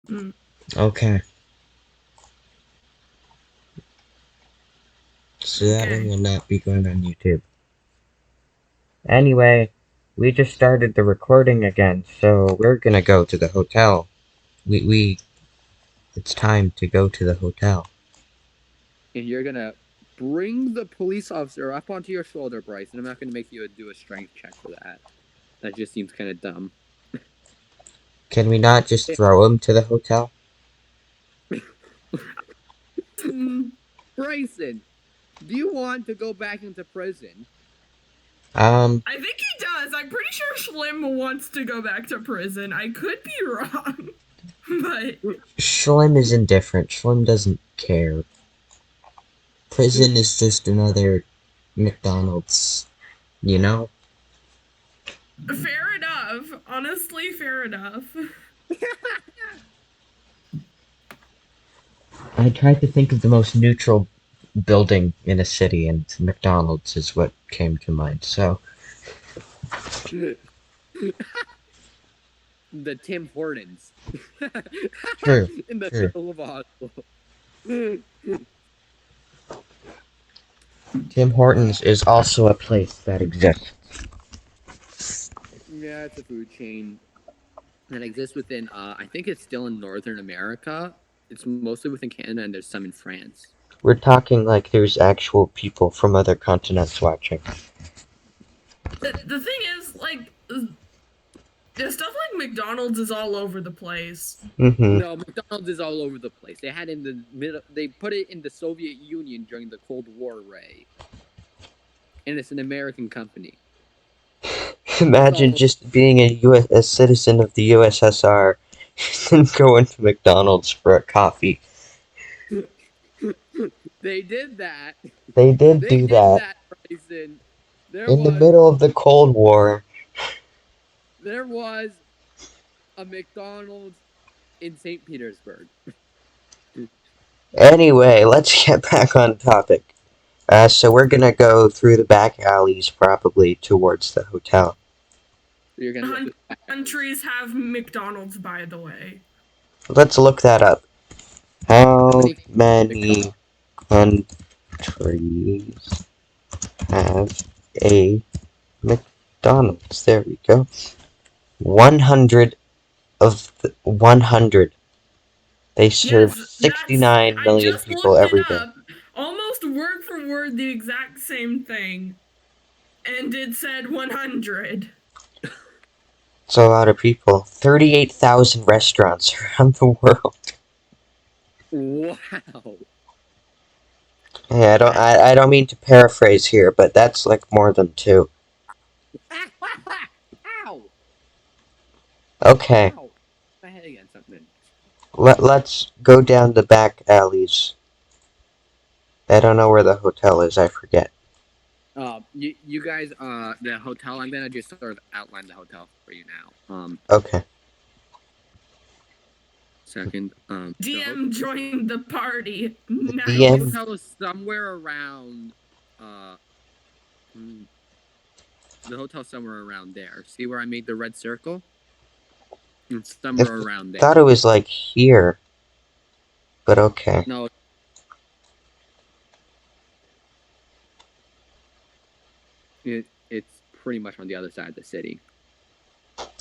Mm. Okay. So that one Okay. will not be going on YouTube. Anyway, we just started the recording again, so we're gonna go to the hotel. It's time to go to the hotel. And you're gonna bring the police officer up onto your shoulder, Bryce, and I'm not gonna make you do a strength check for that. That just seems kind of dumb. Can we not just throw him to the hotel? Mm, Bryson, do you want to go back into prison? I think he does. I'm pretty sure Schlimm wants to go back to prison. I could be wrong, but Schlimm is indifferent. Schlimm doesn't care. Prison is just another McDonald's, you know? fair enough. Honestly, fair enough. I tried to think of the most neutral building in a city, and McDonald's is what came to mind. So, The Tim Hortons true, in the true. middle of a hospital. Tim Hortons is also a place that exists. Yeah, it's a food chain that exists within. I think it's still in Northern America. It's mostly within Canada, and there's some in France. We're talking like there's actual people from other continents watching. The thing is, like, the stuff like McDonald's is all over the place. Mm-hmm. No, McDonald's is all over the place. They had in the middle. They put it in the Soviet Union during the Cold War, Ray, and it's an American company. It's Imagine all. just being a citizen of the USSR and going to McDonald's for a coffee. They did that. They did They do did that that, Bryson. There in the was middle of the Cold War. there was a McDonald's in St. Petersburg. Anyway, let's get back on topic. So we're gonna go through the back alleys probably towards the hotel. You're gonna go through the back alleys. Countries have McDonald's, by the way. Let's look that up. How How many many McDonald's? countries have a McDonald's? There we go. 100 of the 100. They serve Yes, that's. 69 I million just people looked it every day. up. Almost word for word, the exact same thing. And it said 100. It's a lot of people. 38,000 restaurants around the world. Wow. Hey, I don't mean to paraphrase here, but that's like more than two. Ow! Okay, Ow! My head against something. let's go down the back alleys. I don't know where the hotel is, I forget. You guys, the hotel. I'm gonna just sort of outline the hotel for you now. Okay. Second. DM joined the party. The The DM. Nice. hotel is somewhere around. Uh, hmm, the hotel somewhere around there. See where I made the red circle? It's I somewhere around there. thought it was like here, but okay. No, it's pretty much on the other side of the city.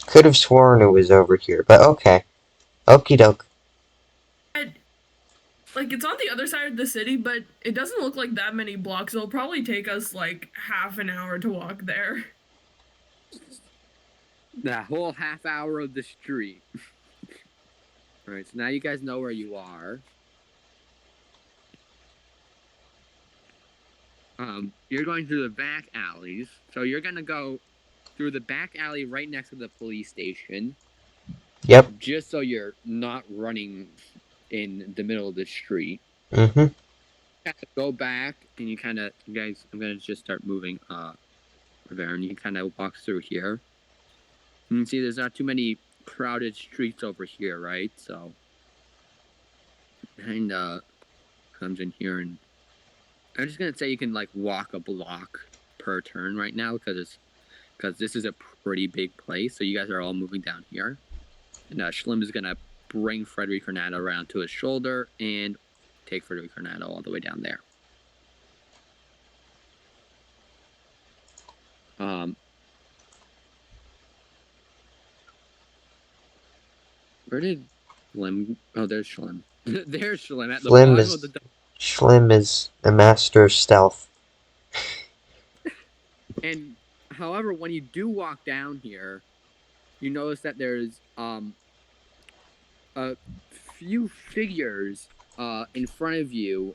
Could have sworn it was over here, but okay. Okie doke. And, like, it's on the other side of the city, but it doesn't look like that many blocks. It'll probably take us, like, half an hour to walk there. That whole half hour of the street. All right, so now you guys know where you are. You're going through the back alleys. So you're gonna go through the back alley right next to the police station, Yep. just so you're not running in the middle of the street. Mm-hmm. Kind of go back, and you guys, I'm gonna just start moving there, and you kind of walk through here. And you see, there's not too many crowded streets over here, right? So, kind of comes in here, and I'm just gonna say you can like walk a block per turn right now because this is a pretty big place. So you guys are all moving down here, and Schlimm is gonna bring Frederick Hernando around to his shoulder and take Frederick Hernando all the way down there. Where did Schlimm? Oh, there's Schlimm. There's Schlimm at the bottom of the. Schlimm is a master of stealth. And however, when you do walk down here, you notice that there's a few figures in front of you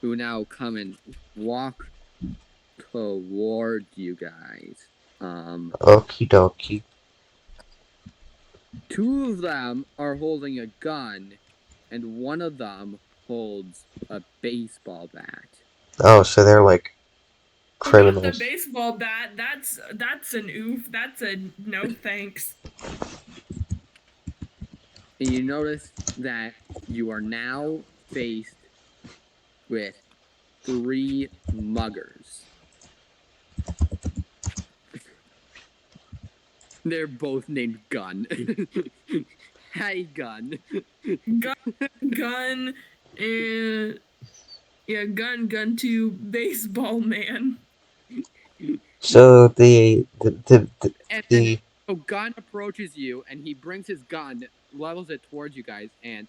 who now come and walk toward you guys. Okie dokie. Two of them are holding a gun, and one of them holds a baseball bat. Oh, so they're like Oh, not the criminals. baseball bat. That's an oof. That's a no thanks. And you notice that you are now faced with 3 muggers. They're both named Gun. Hey, Gun. Gun, and yeah, gun to baseball man. So And so Gun approaches you, and he brings his gun, levels it towards you guys, and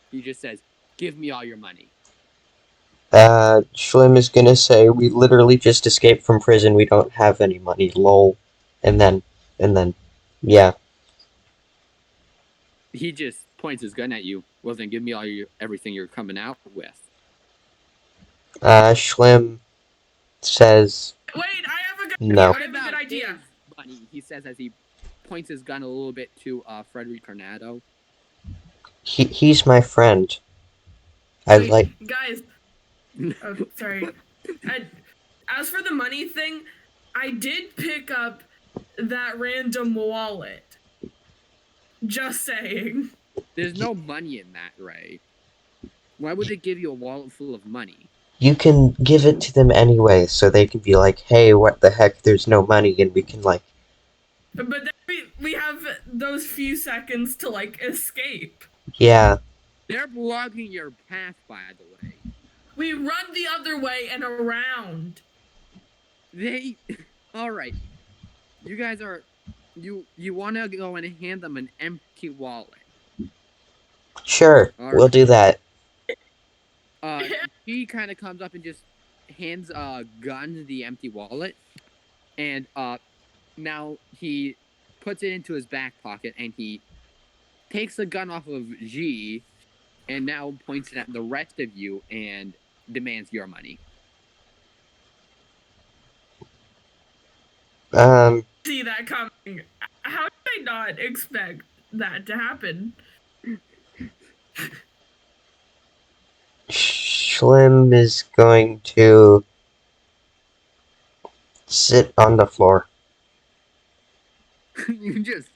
he just says, "Give me all your money." Schlimm is gonna say, "We literally just escaped from prison. We don't have any money. Lol." And then, yeah. He just points his gun at you. Well, then give me everything you're coming out with. Schlimm says, Wait, I have a good No. idea. I have a good idea. His money, he says as he points his gun a little bit to Frederick Hernando. he's my friend. I Wait, like. guys. Oh, sorry. As for the money thing, I did pick up that random wallet. Just saying. There's no money in that, Ray. Why would it give you a wallet full of money? You can give it to them anyway, so they can be like, "Hey, what the heck? There's no money," and we can like. But then we have those few seconds to like escape. Yeah. They're blocking your path, by the way. We run the other way and around. All right. You guys are, you want to go and hand them an empty wallet. Sure, we'll do that. He kind of comes up and just hands Gun the empty wallet, and now he puts it into his back pocket, and he takes the gun off of G, and now points it at the rest of you and demands your money. See that coming. How did I not expect that to happen? Schlimm is going to sit on the floor. You just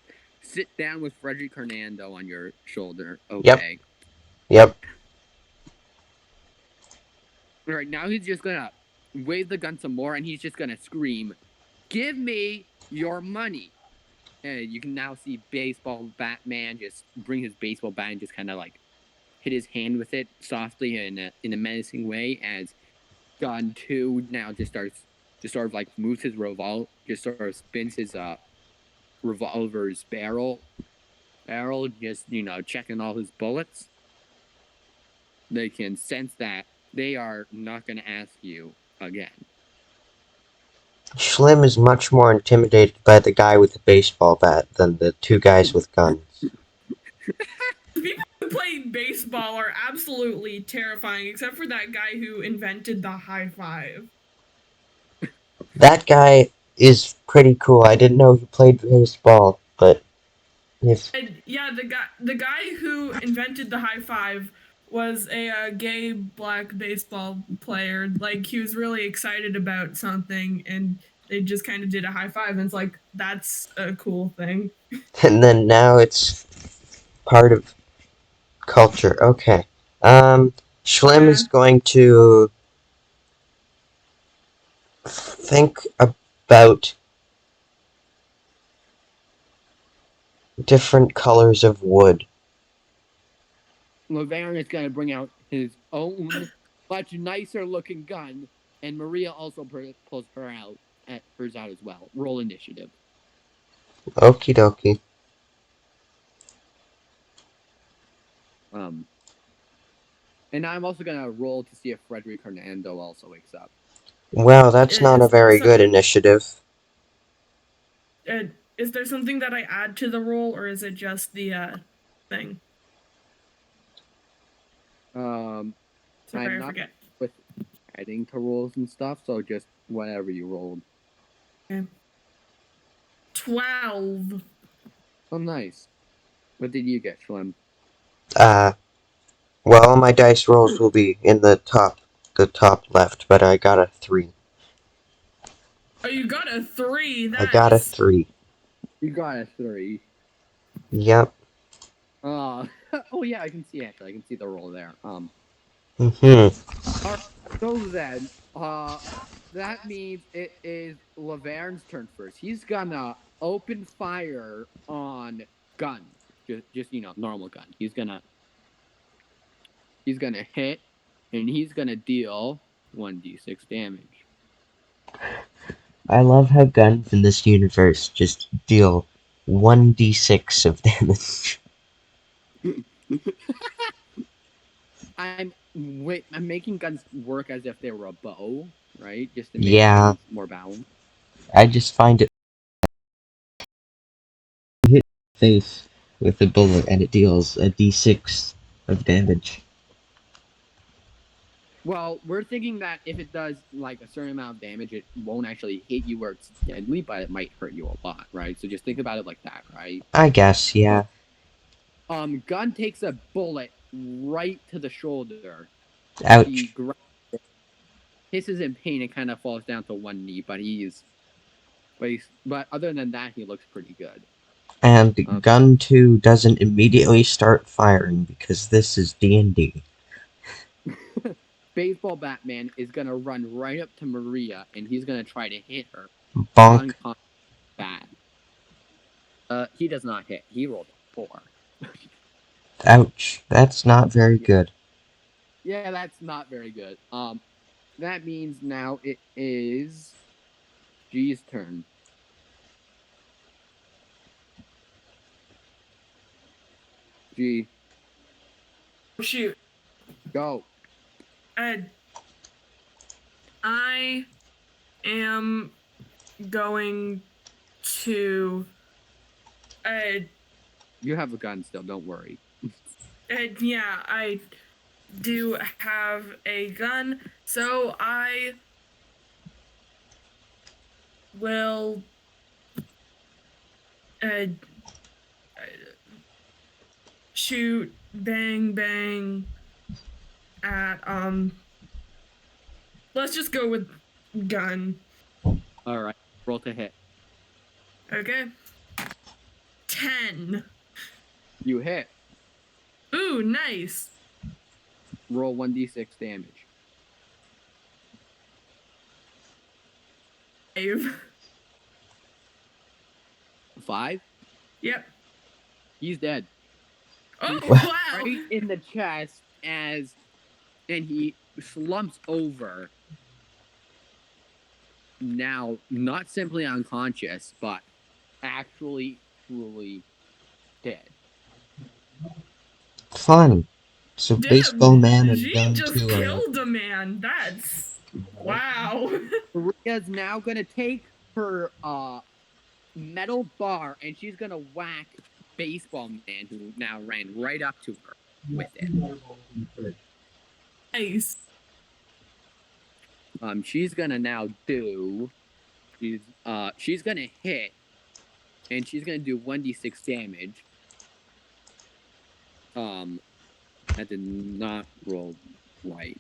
sit down with Frederick Hernando on your shoulder. Okay. Yep. All right, now he's just gonna wave the gun some more, and he's just gonna scream, "Give me your money!" And you can now see baseball Batman just bring his baseball bat and just kind of like hit his hand with it softly in a menacing way. As Gun 2 now just sort of like moves his revolver, just sort of spins his revolver's barrel, just checking all his bullets. They can sense that they are not going to ask you again. Schlimm is much more intimidated by the guy with the baseball bat than the two guys with guns. People who play baseball are absolutely terrifying, except for that guy who invented the high five. That guy is pretty cool. I didn't know he played baseball, but yeah, the guy who invented the high five was a gay black baseball player. Like, he was really excited about something, and they just kind of did a high five, and it's like, that's a cool thing. And then now it's part of culture. Okay. Schlimm is going to think about different colors of wood. Laverne is going to bring out his own much nicer looking gun, and Maria also pulls hers out as well. Roll initiative. Okie dokie. And I'm also going to roll to see if Frederick Hernando also wakes up. Well, that's not a very good initiative. Is there something that I add to the roll, or is it just the thing? I'm not forget. with adding to rolls and stuff, so just whatever you rolled. Okay. 12. Oh, nice. What did you get, Schlimm? Well, my dice rolls will be in the top left, but I got a 3. Oh, you got a 3. Nice. I got a 3. You got a 3. Yep. Oh yeah, I can see actually. I can see the roll there. Mm-hmm. Alright, so then, that means it is Laverne's turn first. He's gonna open fire on gun. Just normal gun. He's gonna hit, and he's gonna deal 1d6 damage. I love how guns in this universe just deal 1d6 of damage. I'm making guns work as if they were a bow, right? Just to make Yeah, things more balanced. I just find it. You hit the face with a bullet and it deals a d6 of damage. Well, we're thinking that if it does like a certain amount of damage, it won't actually hit you where it's deadly, but it might hurt you a lot, right? So just think about it like that, right? I guess, yeah. Gun takes a bullet right to the shoulder. Ouch. He grabs it, hisses in pain, and kind of falls down to one knee. But other than that, he looks pretty good. And gun 2 doesn't immediately start firing because this is D&D. Baseball Batman is gonna run right up to Maria, and he's gonna try to hit her. Bonk. Bad. He does not hit. He rolled a 4. Ouch. That's not very good. Yeah, that's not very good. That means now it is G's turn. G, Shoot. go. I am going to. You have a gun still. Don't worry. Yeah, I do have a gun, so I will shoot bang bang at let's just go with gun. All right, roll to hit. Okay. 10. You hit. Ooh, nice. Roll 1d6 damage. 5. 5? Yep. He's dead. Oh, wow. Right in the chest and he slumps over. Now, not simply unconscious, but actually truly dead. Fun. So Damn, baseball man and G gun just 2 killed a man. That's wow. Maria's now gonna take her metal bar and she's gonna whack baseball man who now ran right up to her with it. Nice. She's gonna now do. She's gonna hit, and she's gonna do 1d6 damage. That did not roll right.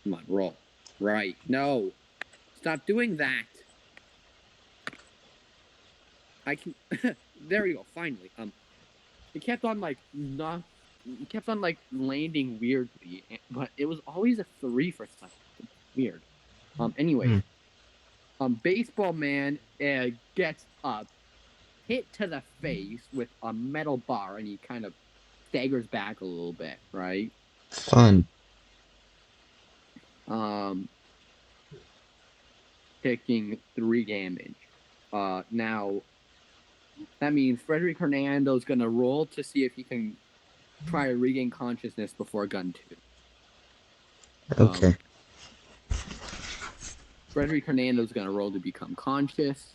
Come on, roll right. No, stop doing that. I can. There we go. Finally. It kept on like not. It kept on like landing weirdly, but it was always a 3 for something weird. Anyway, baseball man gets up, hit to the face with a metal bar, and he kind of staggers back a little bit, right? Fun. Taking 3 damage. Now that means Frederick Hernando's gonna roll to see if he can try to regain consciousness before gun 2. Okay. Frederick Hernando's gonna roll to become conscious.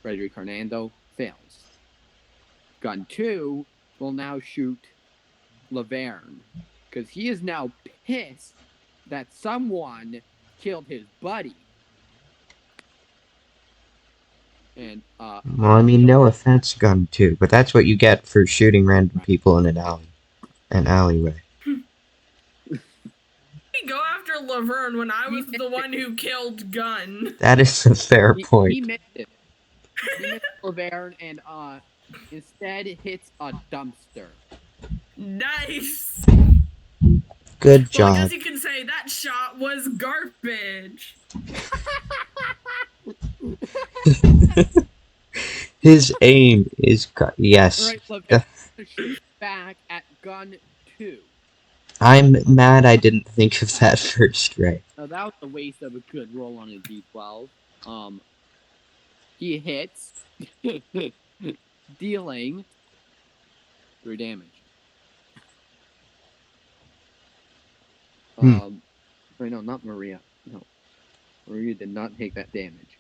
Frederick Hernando fails. Gun 2 will now shoot Laverne because he is now pissed that someone killed his buddy. And Well, I mean, no offense, gun 2, but that's what you get for shooting random people in an alleyway. Go after Laverne when I was the one who killed Gunn. That is a fair point. He missed it. He missed Laverne and instead hits a dumpster. Nice. Good Well, I job. guess you can say that shot was garbage. His aim is yes. All right, Laverne shoots back at gun 2. I'm mad I didn't think of that first, right? Now that was a waste of a good roll on a d12. He hits, dealing 3 damage. Wait, no, not Maria. No, Maria did not take that damage.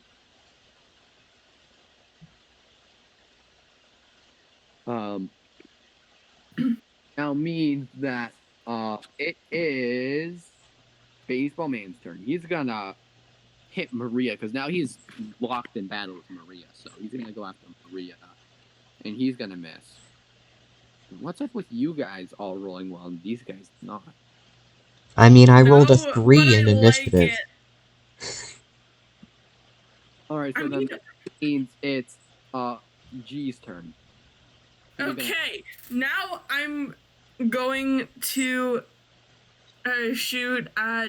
Now means that it is Baseball Man's turn. He's gonna hit Maria because now he's locked in battle with Maria, so he's gonna go after Maria, and he's gonna miss. What's up with you guys all rolling well and these guys not? I mean, I rolled a 3 in initiative. Alright, so then that means it's G's turn. Okay, now I'm going to shoot at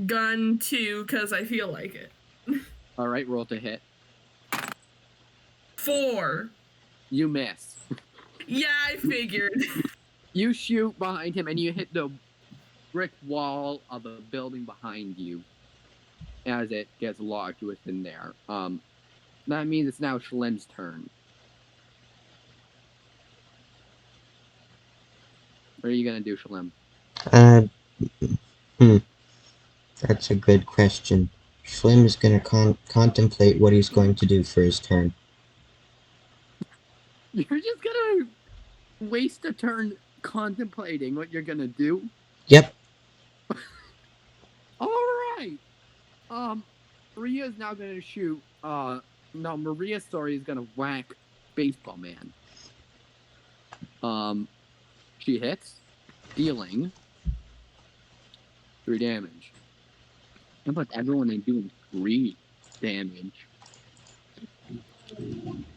gun 2 because I feel like it. Alright, roll to hit. 4. You miss. Yeah, I figured. You shoot behind him and you hit the brick wall of the building behind you as it gets locked within there. That means it's now Schlimm's turn. What are you gonna do, Schlimm? That's a good question. Schlimm is gonna contemplate what he's going to do for his turn. You're just gonna waste a turn contemplating what you're gonna do? Yep. Alright. Maria's now gonna shoot. No, Maria's story is gonna whack Baseball Man. She hits, dealing 3 damage. How about everyone is doing 3 damage?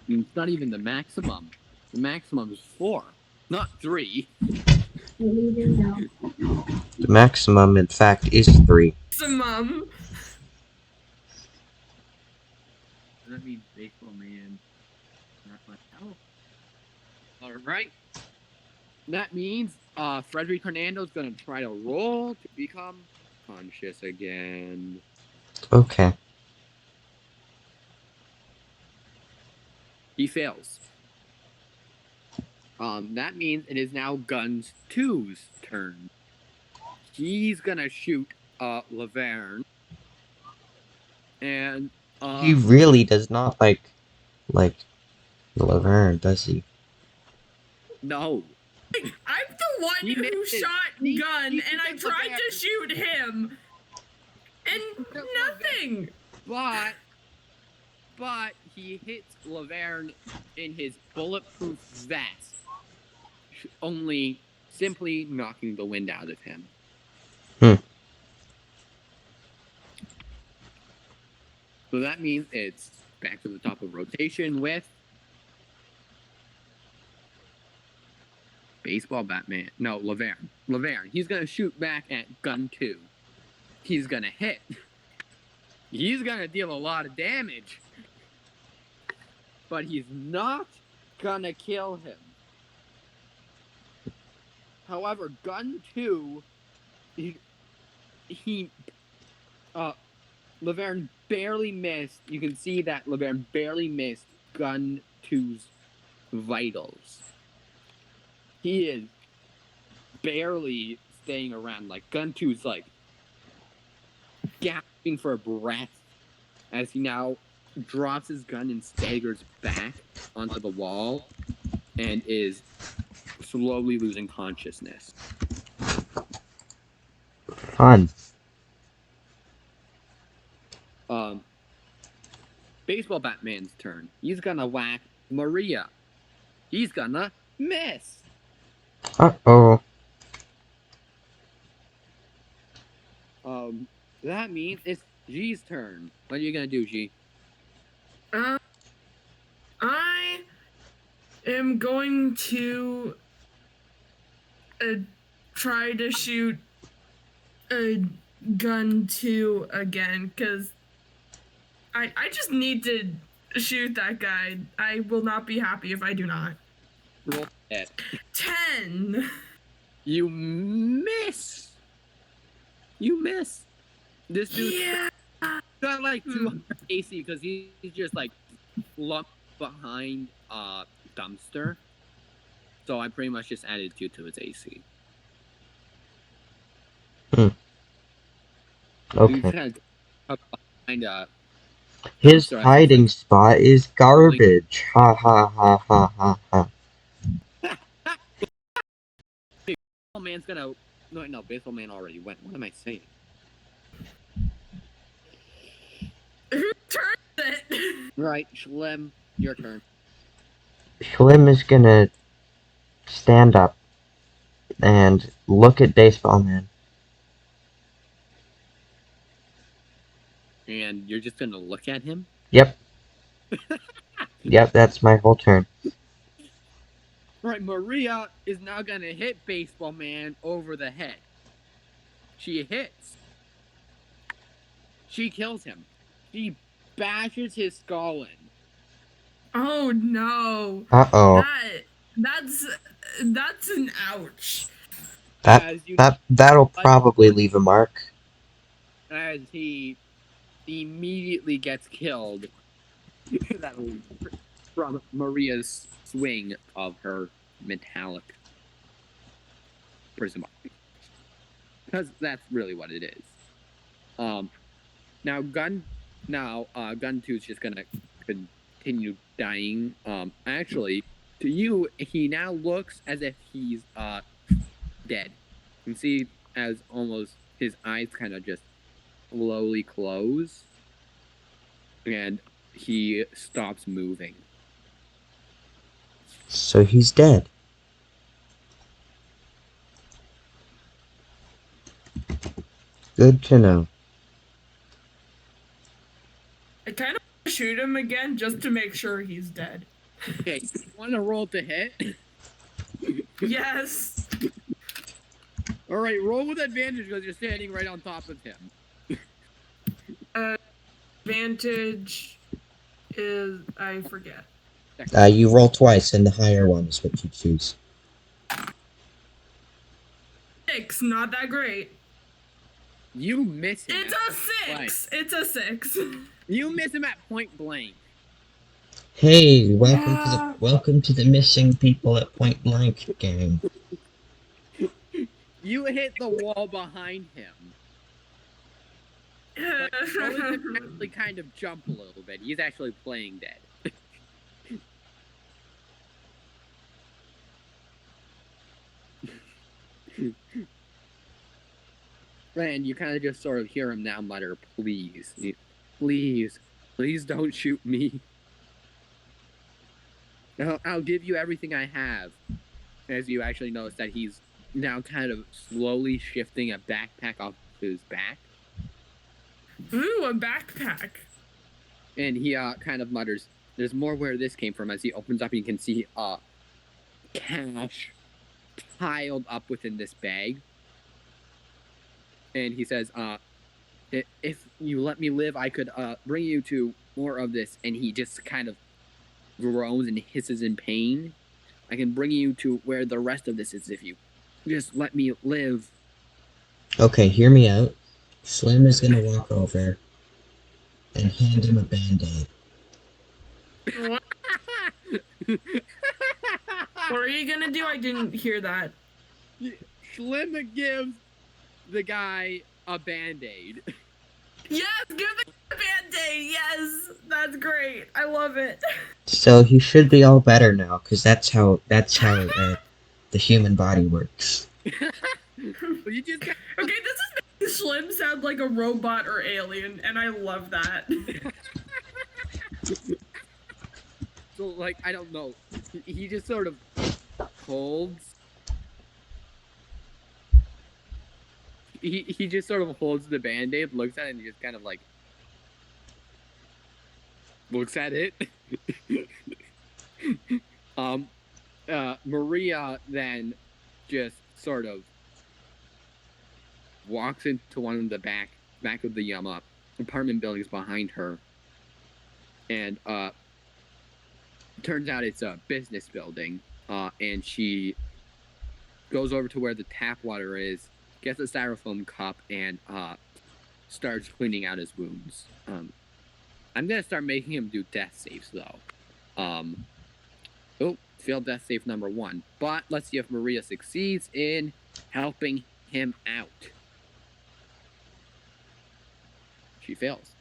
It's not even the maximum. The maximum is 4, not 3. The maximum, in fact, is 3. Maximum. That means Baseball Man not much help. Alright. That means Frederick Hernando's gonna try to roll to become conscious again. Okay. He fails. That means it is now Gun 2's turn. He's gonna shoot Laverne. And He really does not like Laverne, does he? No. I'm the one who shot Gun, and I tried to shoot him, and nothing. But he hits Laverne in his bulletproof vest, only simply knocking the wind out of him. So that means it's back to the top of rotation with Baseball Batman. No, Laverne. Laverne. He's gonna shoot back at gun 2. He's gonna hit. He's gonna deal a lot of damage. But he's not gonna kill him. However, gun 2, Laverne barely missed. You can see that Laverne barely missed gun 2's vitals. He is barely staying around. Like, gun 2's like gasping for breath as he now drops his gun and staggers back onto the wall and is slowly losing consciousness. Fun. Baseball Batman's turn. He's gonna whack Maria. He's gonna miss. Uh-oh. That means it's G's turn. What are you gonna do, G? I am going to try to shoot a gun 2 again, because I just need to shoot that guy. I will not be happy if I do not. Roll it. 10. You miss. You miss. This dude got like 200 AC because he's just like lumped behind a dumpster. So I pretty much just added 2 to his AC. Okay. Kind of behind His hiding spot is garbage. Ha ha ha ha ha ha. Baseball man's gonna. No, baseball man already went. What am I saying? Who turned it? Right, Schlimm, your turn. Schlimm is gonna stand up and look at Baseball Man. And you're just gonna look at him? Yep. Yep, that's my whole turn. Right, Maria is now gonna hit Baseball Man over the head. She hits. She kills him. She bashes his skull in. Oh no. Uh-oh. That's an ouch. That'll probably leave a mark. As he immediately gets killed from Maria's swing of her metallic prism. Because that's really what it is. Now Gun 2 is just gonna continue dying. Actually, to you, he now looks as if he's dead. You can see as almost his eyes kind of just slowly close, and he stops moving. So he's dead. Good to know. I kind of want to shoot him again just to make sure he's dead. Okay, you want to roll to hit? Yes. All right, roll with advantage because you're standing right on top of him. Advantage is, I forget. You roll twice, and the higher one is what you choose. 6, not that great. You miss him. It's a 6. It's a 6. You miss him at point blank. Hey, welcome to the missing people at point blank game. You hit the wall behind him. But Joey can actually kind of jump a little bit. He's actually playing dead. And you kind of just sort of hear him now mutter, please, please don't shoot me. I'll give you everything I have. As you actually notice that he's now kind of slowly shifting a backpack off his back. Ooh, a backpack. And he kind of mutters, there's more where this came from. As he opens up, you can see cash piled up within this bag. And he says, if you let me live, I could bring you to more of this. And he just kind of groans and hisses in pain. I can bring you to where the rest of this is if you Just let me live. Okay, hear me out. Schlimm is gonna walk over and hand him a band-aid. What are you gonna do? I didn't hear that. Schlimm gives the guy a band-aid. Yes, give the band-aid. Yes, that's great. I love it. So he should be all better now, because that's how the human body works. You just got. Okay, this is making Schlimm sound like a robot or alien, and I love that. So, like, I don't know. He just sort of holds. He just sort of holds the band-aid, looks at it, and just kind of like looks at it. um, Maria then just sort of walks into one of the back of the apartment buildings behind her, and turns out it's a business building. And she goes over to where the tap water is, gets a styrofoam cup, and starts cleaning out his wounds. I'm gonna start making him do death saves though. Oh, failed death save number 1. But let's see if Maria succeeds in helping him out. She fails.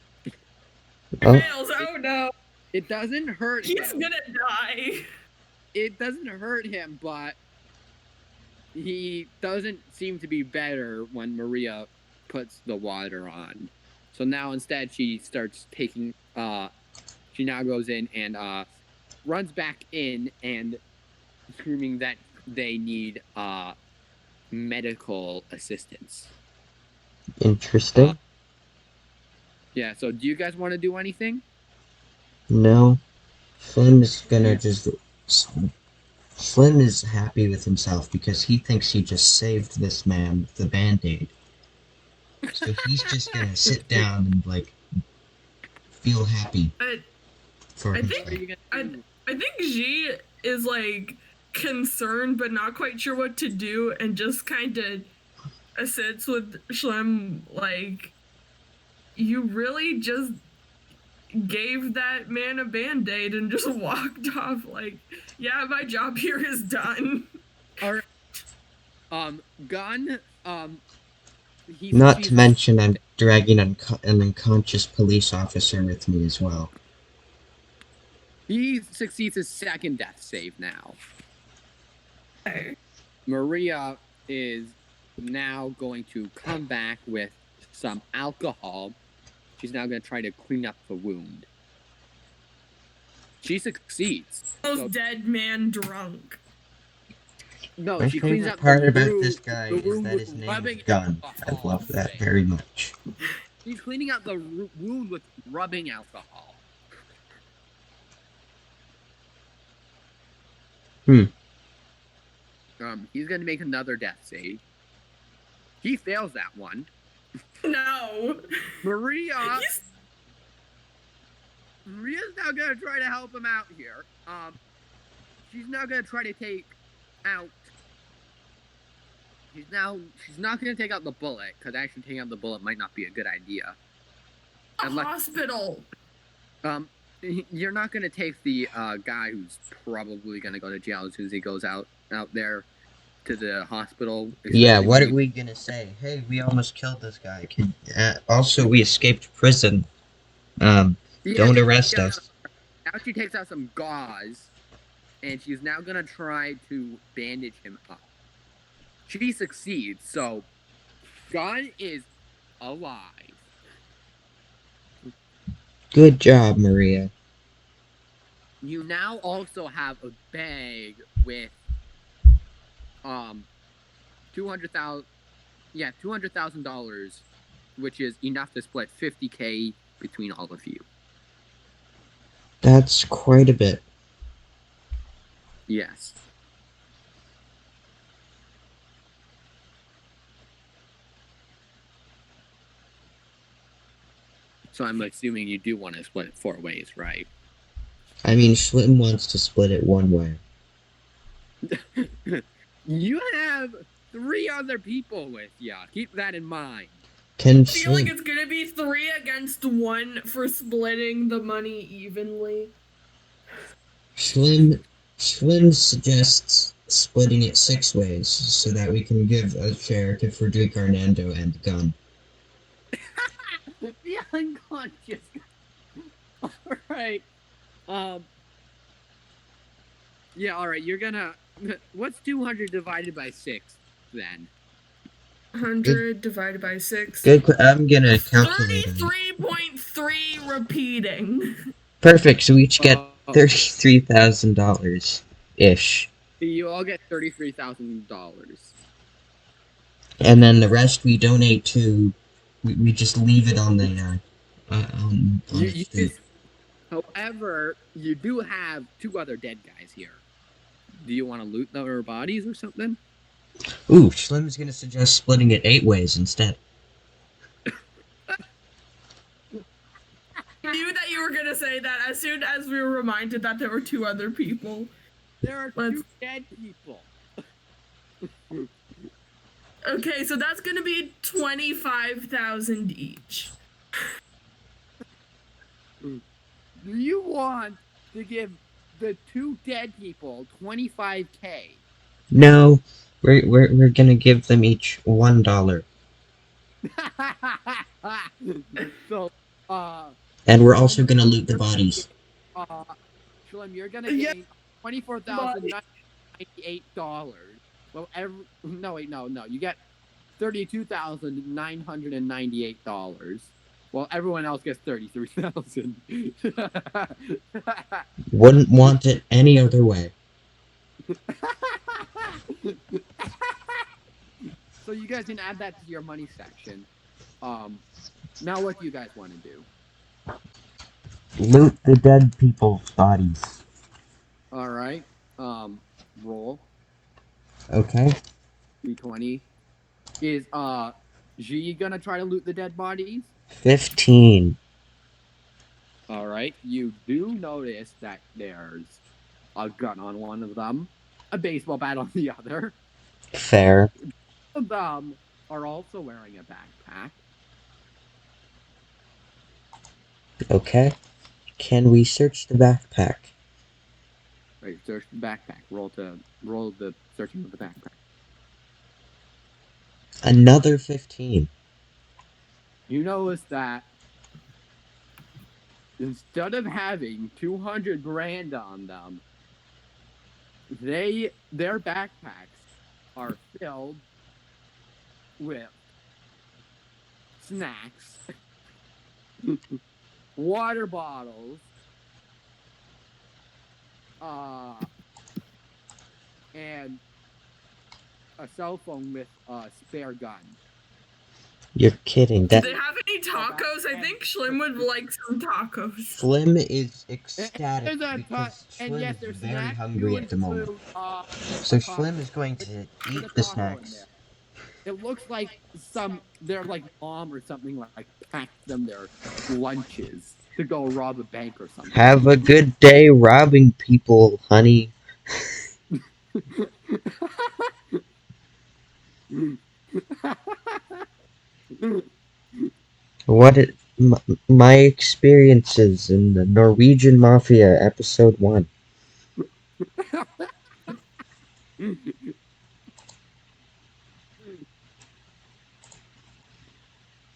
Oh. Fails. Oh no, It doesn't hurt he's him. gonna die. It doesn't hurt him, but he doesn't seem to be better when Maria puts the water on. So now instead she starts taking she now goes in and runs back in and screaming that they need medical assistance. Interesting. Yeah, so do you guys want to do anything? No. Schlimm is gonna Yeah. just. Schlimm is happy with himself because he thinks he just saved this man with the band-aid. So he's just gonna sit down and, like, feel happy for I himself. What are you gonna do? I think G is like concerned but not quite sure what to do, and just kind of sits with Schlimm like, you really just gave that man a band-aid and just walked off like, yeah, my job here is done. All right. Gun. Not to mention, I'm dragging an unconscious police officer with me as well. He succeeds his second death save now. Okay. Maria is now going to come back with some alcohol. She's now going to try to clean up the wound. She succeeds. Almost dead man drunk. No, My she cleans favorite up part the about wound, this guy the is wound that with his name rubbing is Gun. I alcohol. love that very much. She's cleaning out the wound with rubbing alcohol. He's going to make another death save. He fails that one. No. Maria's now gonna try to help him out here. She's now gonna try to take out. She's not gonna take out the bullet, because actually taking out the bullet might not be a good idea. A hospital. You're not gonna take the guy who's probably gonna go to jail as soon as he goes out there to the hospital. Yeah, what are we gonna say? Hey, we almost killed this guy. Also, we escaped prison. Don't arrest us. Now she takes out some gauze, and she's now gonna try to bandage him up. She succeeds, so Gun is alive. Good job, Maria. You now also have a bag with $200,000, which is enough to split $50K between all of you. That's quite a bit. Yes. So I'm assuming you do want to split it 4 ways, right? I mean, Schlimm wants to split it one way. You have 3 other people with ya. Keep that in mind. Can I feel like Schlimm, it's gonna be 3 against 1 for splitting the money evenly. Schlimm suggests splitting it 6 ways so that we can give a share to Frederic Arnando and the gun. The unconscious guy. Alright. Yeah, alright, you're gonna. What's 200 divided by 6 then? 100 divided by 6. Good. I'm gonna calculate it. 33.3 repeating. Perfect. So we each get Oh. $33,000 ish, You all get $33,000. and then the rest we donate to. We just leave it on the on the street. However, you do have 2 other dead guys here. Do you want to loot their bodies or something? Ooh, Schlimm's gonna suggest splitting it 8 ways instead. I knew that you were gonna say that as soon as we were reminded that there were 2 other people. There are 2 dead people. Okay, so that's gonna be 25,000 each. Do you want to give the 2 dead people 25K? No, we're gonna give them each $1, So, and we're also gonna loot the bodies. Schlimm, you're gonna Yeah. gain $24,998. Well, no, you get $32,998. Well, everyone else gets 33,000. Wouldn't want it any other way. So you guys can add that to your money section. Now what do you guys want to do? Loot the dead people's bodies. All right. Roll Okay. D20. Is G gonna try to loot the dead bodies? 15. All right. You do notice that there's a gun on one of them, a baseball bat on the other. Fair. Both of them are also wearing a backpack. Okay. Can we search the backpack? Right, search the backpack. Roll the searching of the backpack. Another 15. You notice that instead of having 200 grand on them, their backpacks are filled with snacks, water bottles, and a cell phone with a spare gun. You're kidding. Do they have any tacos? I think Schlimm would like some tacos. Schlimm is ecstatic There's because and Schlimm yes, is there's very snacks. hungry You at the moment. include, So a Schlimm is going to There's eat a the taco in snacks. there. It looks like their like mom or something like packed them their lunches to go rob a bank or something. Have a good day robbing people, honey. My experiences in the Norwegian Mafia episode 1.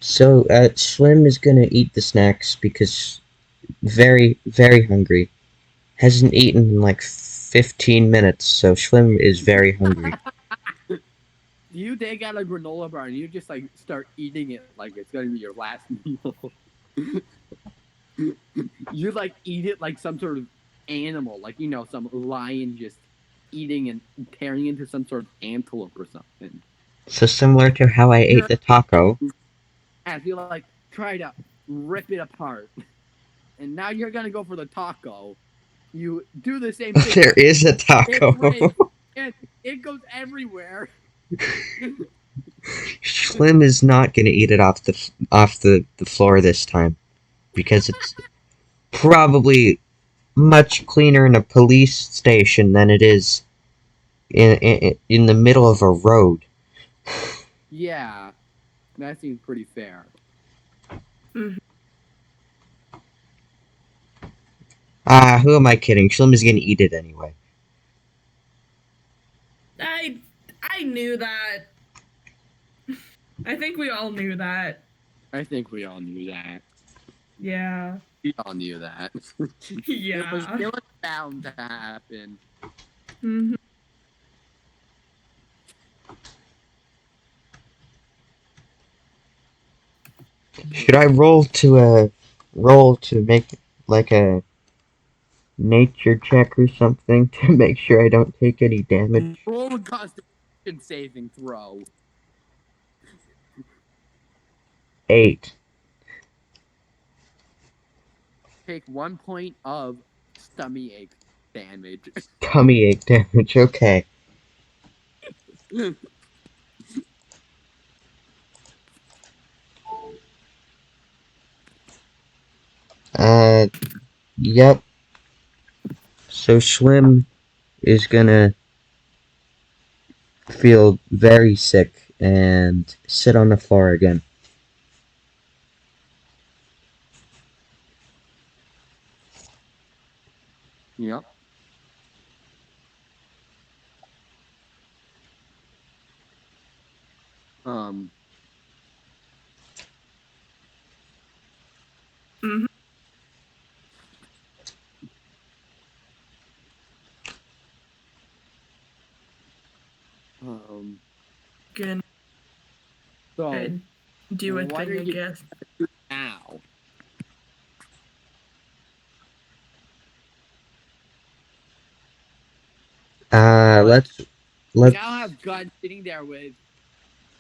So, Schlimm is gonna eat the snacks because very, very hungry. Hasn't eaten in like 15 minutes, so Schlimm is very hungry. You take out a granola bar and you just like start eating it like it's gonna be your last meal. You like eat it like some sort of animal, like some lion just eating and tearing into some sort of antelope or something. So similar to how I ate the taco. As you like try to rip it apart. And now you're gonna go for the taco. You do the same thing. There is a taco. It breaks, and it goes everywhere. Schlimm is not gonna eat it off the floor this time, because it's probably much cleaner in a police station than it is in the middle of a road. Yeah, that seems pretty fair. Mhm. Who am I kidding? Schlimm is gonna eat it anyway. I knew that. I think we all knew that. I think we all knew that. Yeah. We all knew that. Yeah. It was bound to happen. Mhm. Should I roll to make like a nature check or something to make sure I don't take any damage? Roll a Constitution saving throw. 8. Take 1 point of stomach ache damage. Tummy ache damage. Okay. Uh, yep. So Schlimm is gonna feel very sick and sit on the floor again. Yep. Um. Mhm. Um. Gonna So, do a what are thing, I you guess. now? Like, Let's you let's now have Gun sitting there with,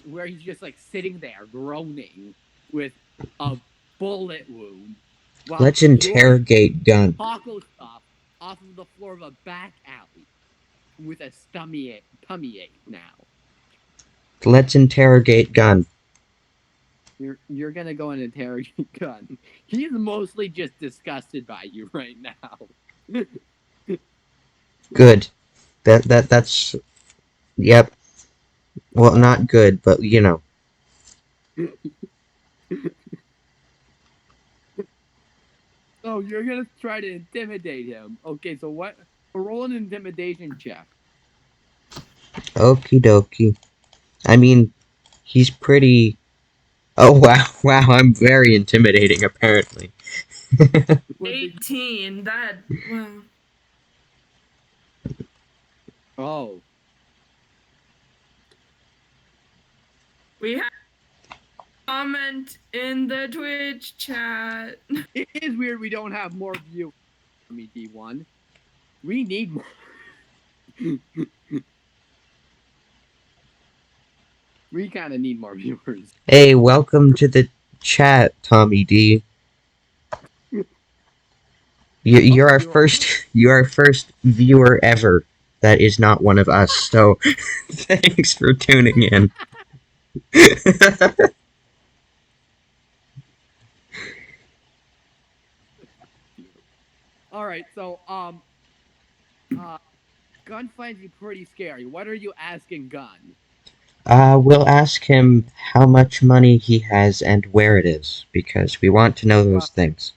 where he's just like sitting there groaning with a bullet wound, while let's you're interrogate Gun. taco stuff off of the floor of a back alley with a tummy ache now. Let's interrogate Gun. You're gonna go and interrogate Gun. He's mostly just disgusted by you right now. Good. That's yep. Well, not good, but you know. Oh, you're gonna try to intimidate him. Okay, so what? Roll an intimidation check. Okie dokie. I mean, he's pretty. Oh wow, wow! I'm very intimidating, apparently. What did? 18. That well. Oh, We have a comment in the Twitch chat. it is weird. We don't have more viewers. Me D1. We need more. We kind of need more viewers. Hey, welcome to the chat, Tommy D. You're our first. You're our first viewer ever. That is not one of us. So, thanks for tuning in. All right, so Gun finds you pretty scary. What are you asking Gun? We'll ask him how much money he has and where it is, because we want to know those Well, things.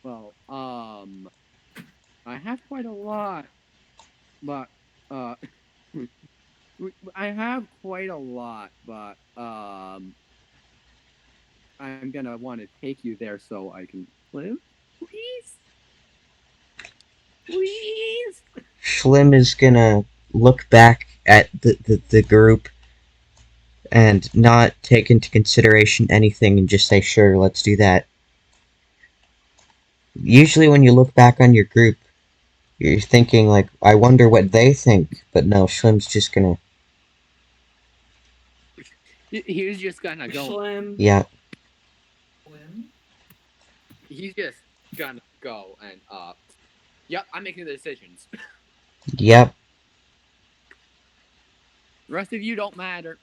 well, I have quite a lot, but uh, I have quite a lot, but I'm gonna want to take you there so I can live, please, please. Schlimm is gonna look back at the group and not take into consideration anything and just say, sure, let's do that. Usually, when you look back on your group, you're thinking, like, I wonder what they think. But no, Schlimm's just gonna, He's just gonna go. Schlimm. yeah, He's just gonna go and yep, I'm making the decisions. yep. The rest of you don't matter.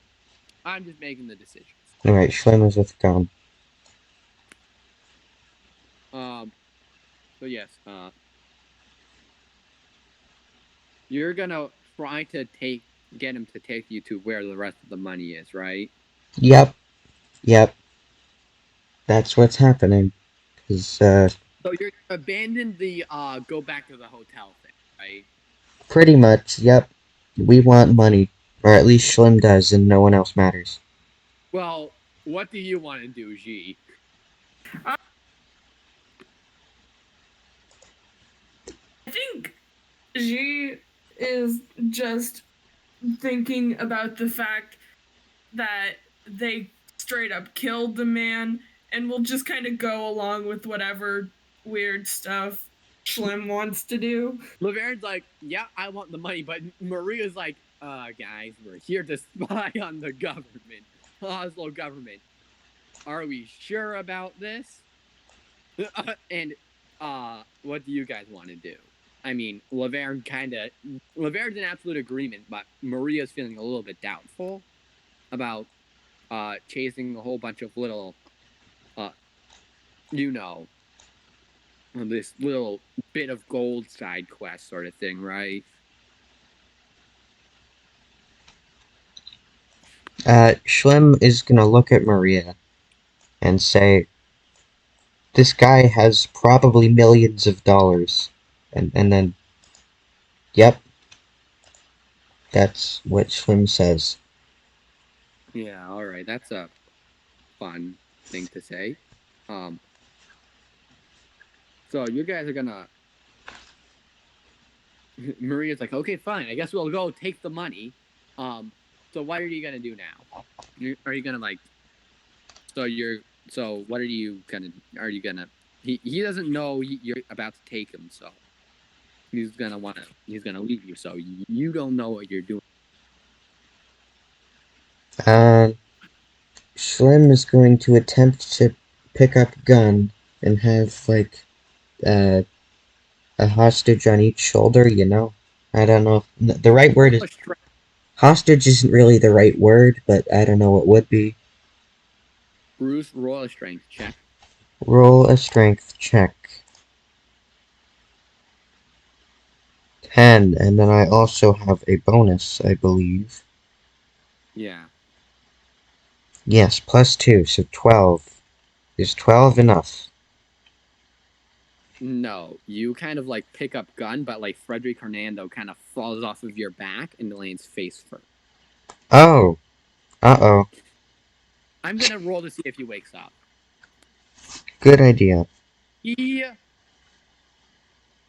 I'm just making the decisions. Alright, Schlimm is with Gon. Um. So yes, you're gonna try to take get him to take you to where the rest of the money is, right? Yep, yep. That's what's happening. 'Cause, So you're gonna abandon the go back to the hotel thing, right? pretty much, yep. We want money. Or at least Schlimm does, and no one else matters. Well, what do you want to do, G? I think G is just thinking about the fact that they straight up killed the man and will just kind of go along with whatever weird stuff Schlimm wants to do. Lavern's like, yeah, I want the money, but Maria's like, guys, we're here to spy on the government, Oslo government. Are we sure about this? And what do you guys want to do? I mean, Laverne Laverne's in absolute agreement, but Maria's feeling a little bit doubtful about chasing a whole bunch of little, uh, you know, this little bit of gold side quest sort of thing, right? Schlimm is gonna look at Maria and say, this guy has probably millions of dollars. And then, yep, that's what Schlimm says. Yeah, all right, that's a fun thing to say. Um, so you guys are gonna. Maria's like, okay, fine. I guess we'll go take the money. Um, so what are you gonna do now? Are you gonna like? So you're. So what are you gonna? Are you gonna? He doesn't know you're about to take him, so he's gonna wanna. He's gonna leave you. So you don't know what you're doing. Uh, Schlimm is going to attempt to pick up gun and have, like, uh, a hostage on each shoulder, you know? I don't know. The right word Roll is... a strength. Hostage isn't really the right word, but I don't know what would be. Bruce, roll a strength check. Roll a strength check. 10, and then I also have a bonus, I believe. Yeah. Yes, plus 2, so 12. Is 12 enough? No, you kind of like pick up gun, but like Frederick Hernando kind of falls off of your back and lands face first. Oh, uh-oh. I'm gonna roll to see if he wakes up. Good idea. He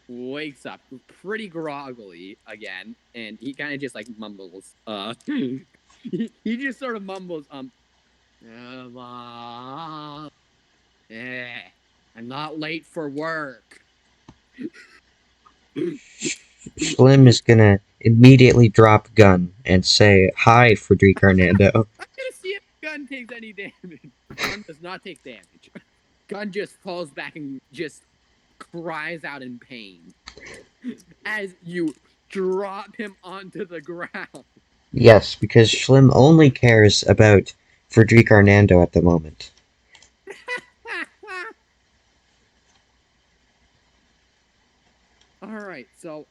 wakes up pretty groggily again, and he kind of just like mumbles. He just sort of mumbles, I'm not late for work. Schlimm is gonna immediately drop gun and say, hi, Frederic Hernando. I'm gonna see if gun takes any damage. Gun does not take damage. Gun just falls back and just cries out in pain as you drop him onto the ground. Yes, because Schlimm only cares about Frederic Hernando at the moment. All right, so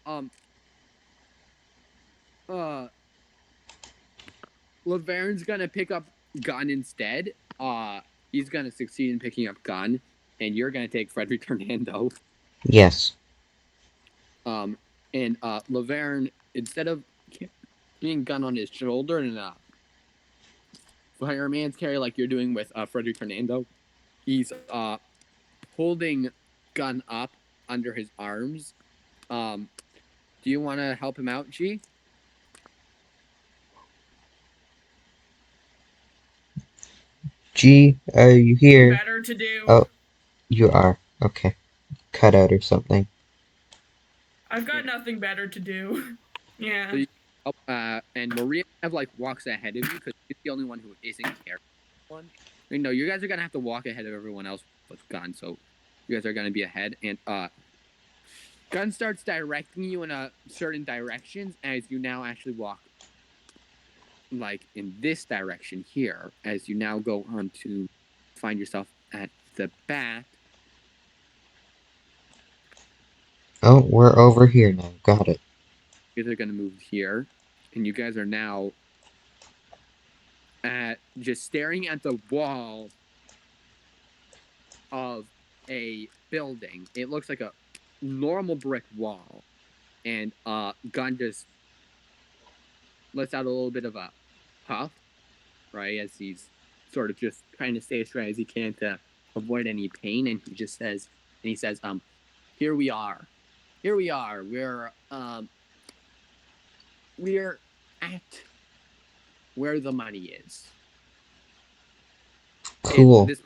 uh Laverne's gonna pick up gun instead. He's gonna succeed in picking up gun, and you're gonna take Frederick Hernando. Yes. And Laverne, instead of being gun on his shoulder and fireman's carry like you're doing with Frederick Hernando, he's holding gun up under his arms. Do you want to help him out, G? G, are you here? Better to do. Oh, you are. Okay. Cut out or something. I've Yeah. got nothing better to do. Yeah. So you help, and Maria kind of like walks ahead of you because she's the only one who isn't carrying one. You know, you guys are gonna have to walk ahead of everyone else with gun, so you guys are gonna be ahead. And gun starts directing you in a certain directions as you now actually walk like in this direction here as you now go on to find yourself at the back. Oh, we're over here now. Got it. You guys are gonna move here, and you guys are now at just staring at the wall of a building. It looks like a normal brick wall, and Gun just lets out a little bit of a puff, right, as he's sort of just trying to stay as straight as he can to avoid any pain, and he says, here we are. Here we are. We're at where the money is. Cool. And this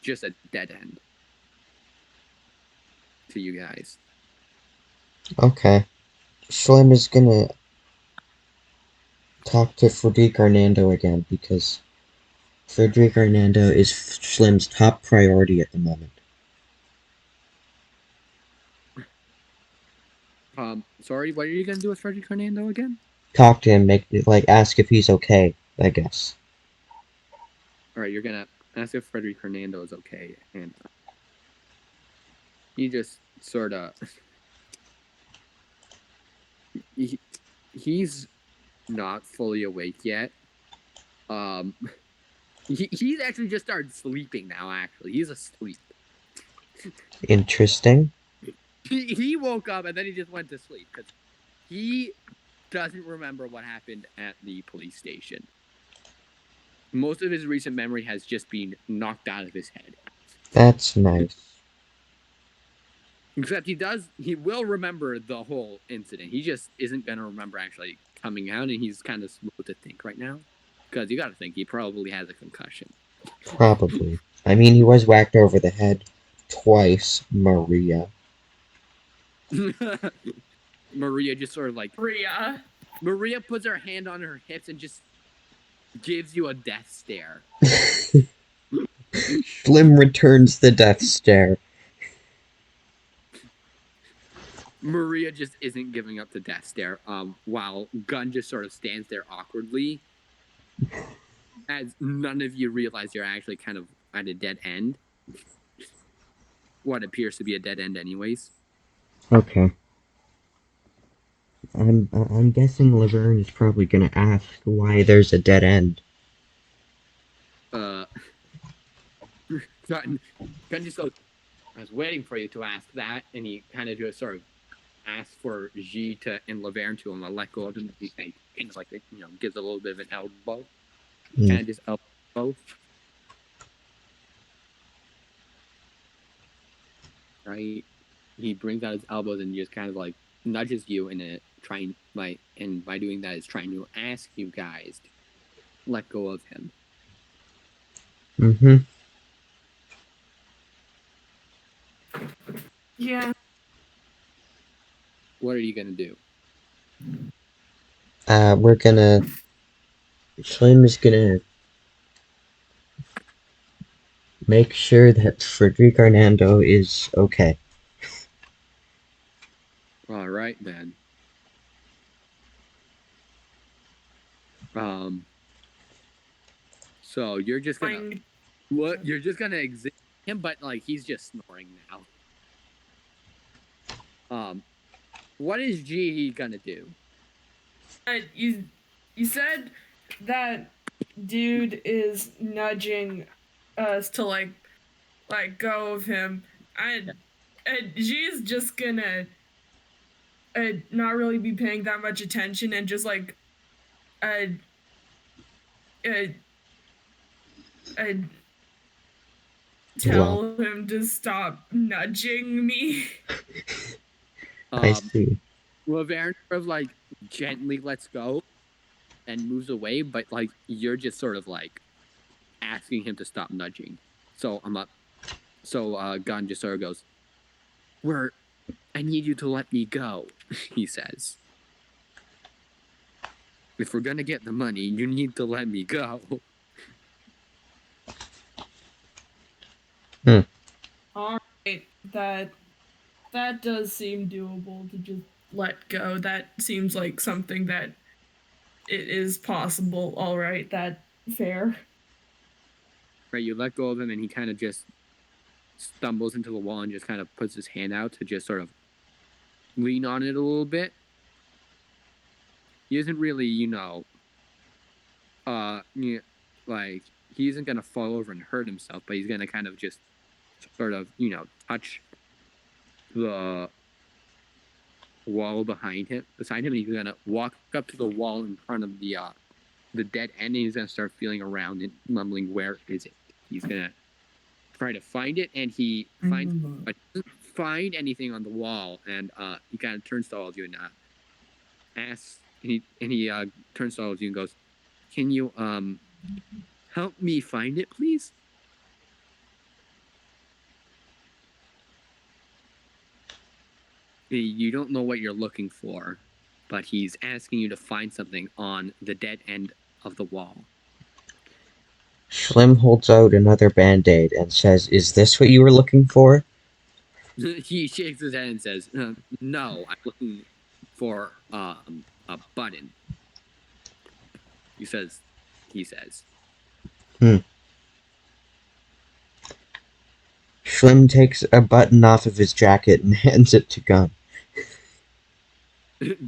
just a dead end to you guys. Okay. Schlimm is gonna talk to Frederic Hernando again because Frederic Hernando is Schlimm's top priority at the moment. Sorry, what are you gonna do with Frederick Hernando again? Talk to him, ask if he's okay, I guess. All right, you're gonna ask if Frederick Hernando is okay, and he just sort of he's not fully awake yet. He's actually just started sleeping now. Actually, he's asleep. Interesting. He woke up and then he just went to sleep because he doesn't remember what happened at the police station. Most of his recent memory has just been knocked out of his head. That's nice. Except he will remember the whole incident. He just isn't going to remember actually coming out, and he's kind of slow to think right now. Because you got to think, he probably has a concussion. Probably. I mean, he was whacked over the head twice, Maria. Maria just sort of like... Maria puts her hand on her hips and just gives you a death stare. Schlimm returns the death stare. Maria just isn't giving up the death stare, while Gun just sort of stands there awkwardly, as none of you realize you're actually kind of at a dead end. What appears to be a dead end anyways. Okay. I'm guessing Laverne is probably gonna ask why there's a dead end. Gun just goes, I was waiting for you to ask that, and he kind of just sort of asks for G and Laverne to let go of him. He kind of like, gives a little bit of an elbow. Kind of just elbow. Right? He brings out his elbows and just kind of like nudges you and by doing that is trying to ask you guys to let go of him. Mm-hmm. Yeah. What are you gonna do? Schlimm is gonna make sure that Frederic Hernando is okay. All right then. So you're just gonna You're just gonna examine him, but like he's just snoring now. What is G gonna do? You said that dude is nudging us to like go of him. G's just gonna not really be paying that much attention and just like uh tell him to stop nudging me. I see. Laverne sort of like gently lets go and moves away, but like you're just sort of like asking him to stop nudging. So Gun just sort of goes, I need you to let me go, he says. If we're gonna get the money, you need to let me go. All right, that does seem doable to just let go. That seems like something that it is possible. All right, that fair. Right, you let go of him and he kind of just stumbles into the wall and just kind of puts his hand out to just sort of lean on it a little bit. he isn't really, like he isn't gonna fall over and hurt himself, but he's gonna kind of just sort of, touch the wall beside him, and he's gonna walk up to the wall in front of the dead end, and he's gonna start feeling around and mumbling, "Where is it?" He's gonna try to find it, and he finds but doesn't find anything on the wall, and he kind of turns to all of you and asks, and he turns to all of you and goes, "Can you help me find it, please?" You don't know what you're looking for, but he's asking you to find something on the dead end of the wall. Schlimm holds out another band-aid and says, "Is this what you were looking for?" He shakes his head and says, "No, I'm looking for a button." He says. Schlimm takes a button off of his jacket and hands it to Gunn.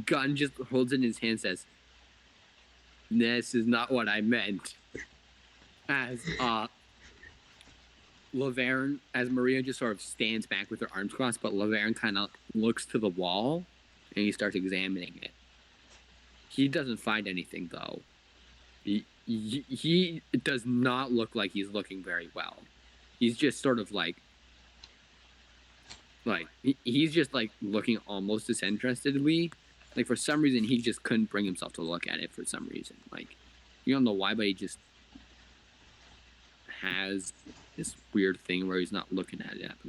Gunn just holds it in his hand and says, "This is not what I meant." As Laverne, as Maria just sort of stands back with her arms crossed, but Laverne kind of looks to the wall and he starts examining it. He doesn't find anything, though. He does not look like he's looking very well. He's just sort of like he's just like looking almost disinterestedly. Like for some reason he just couldn't bring himself to look at it for some reason. Like you don't know why, but he just has this weird thing where he's not looking at it at the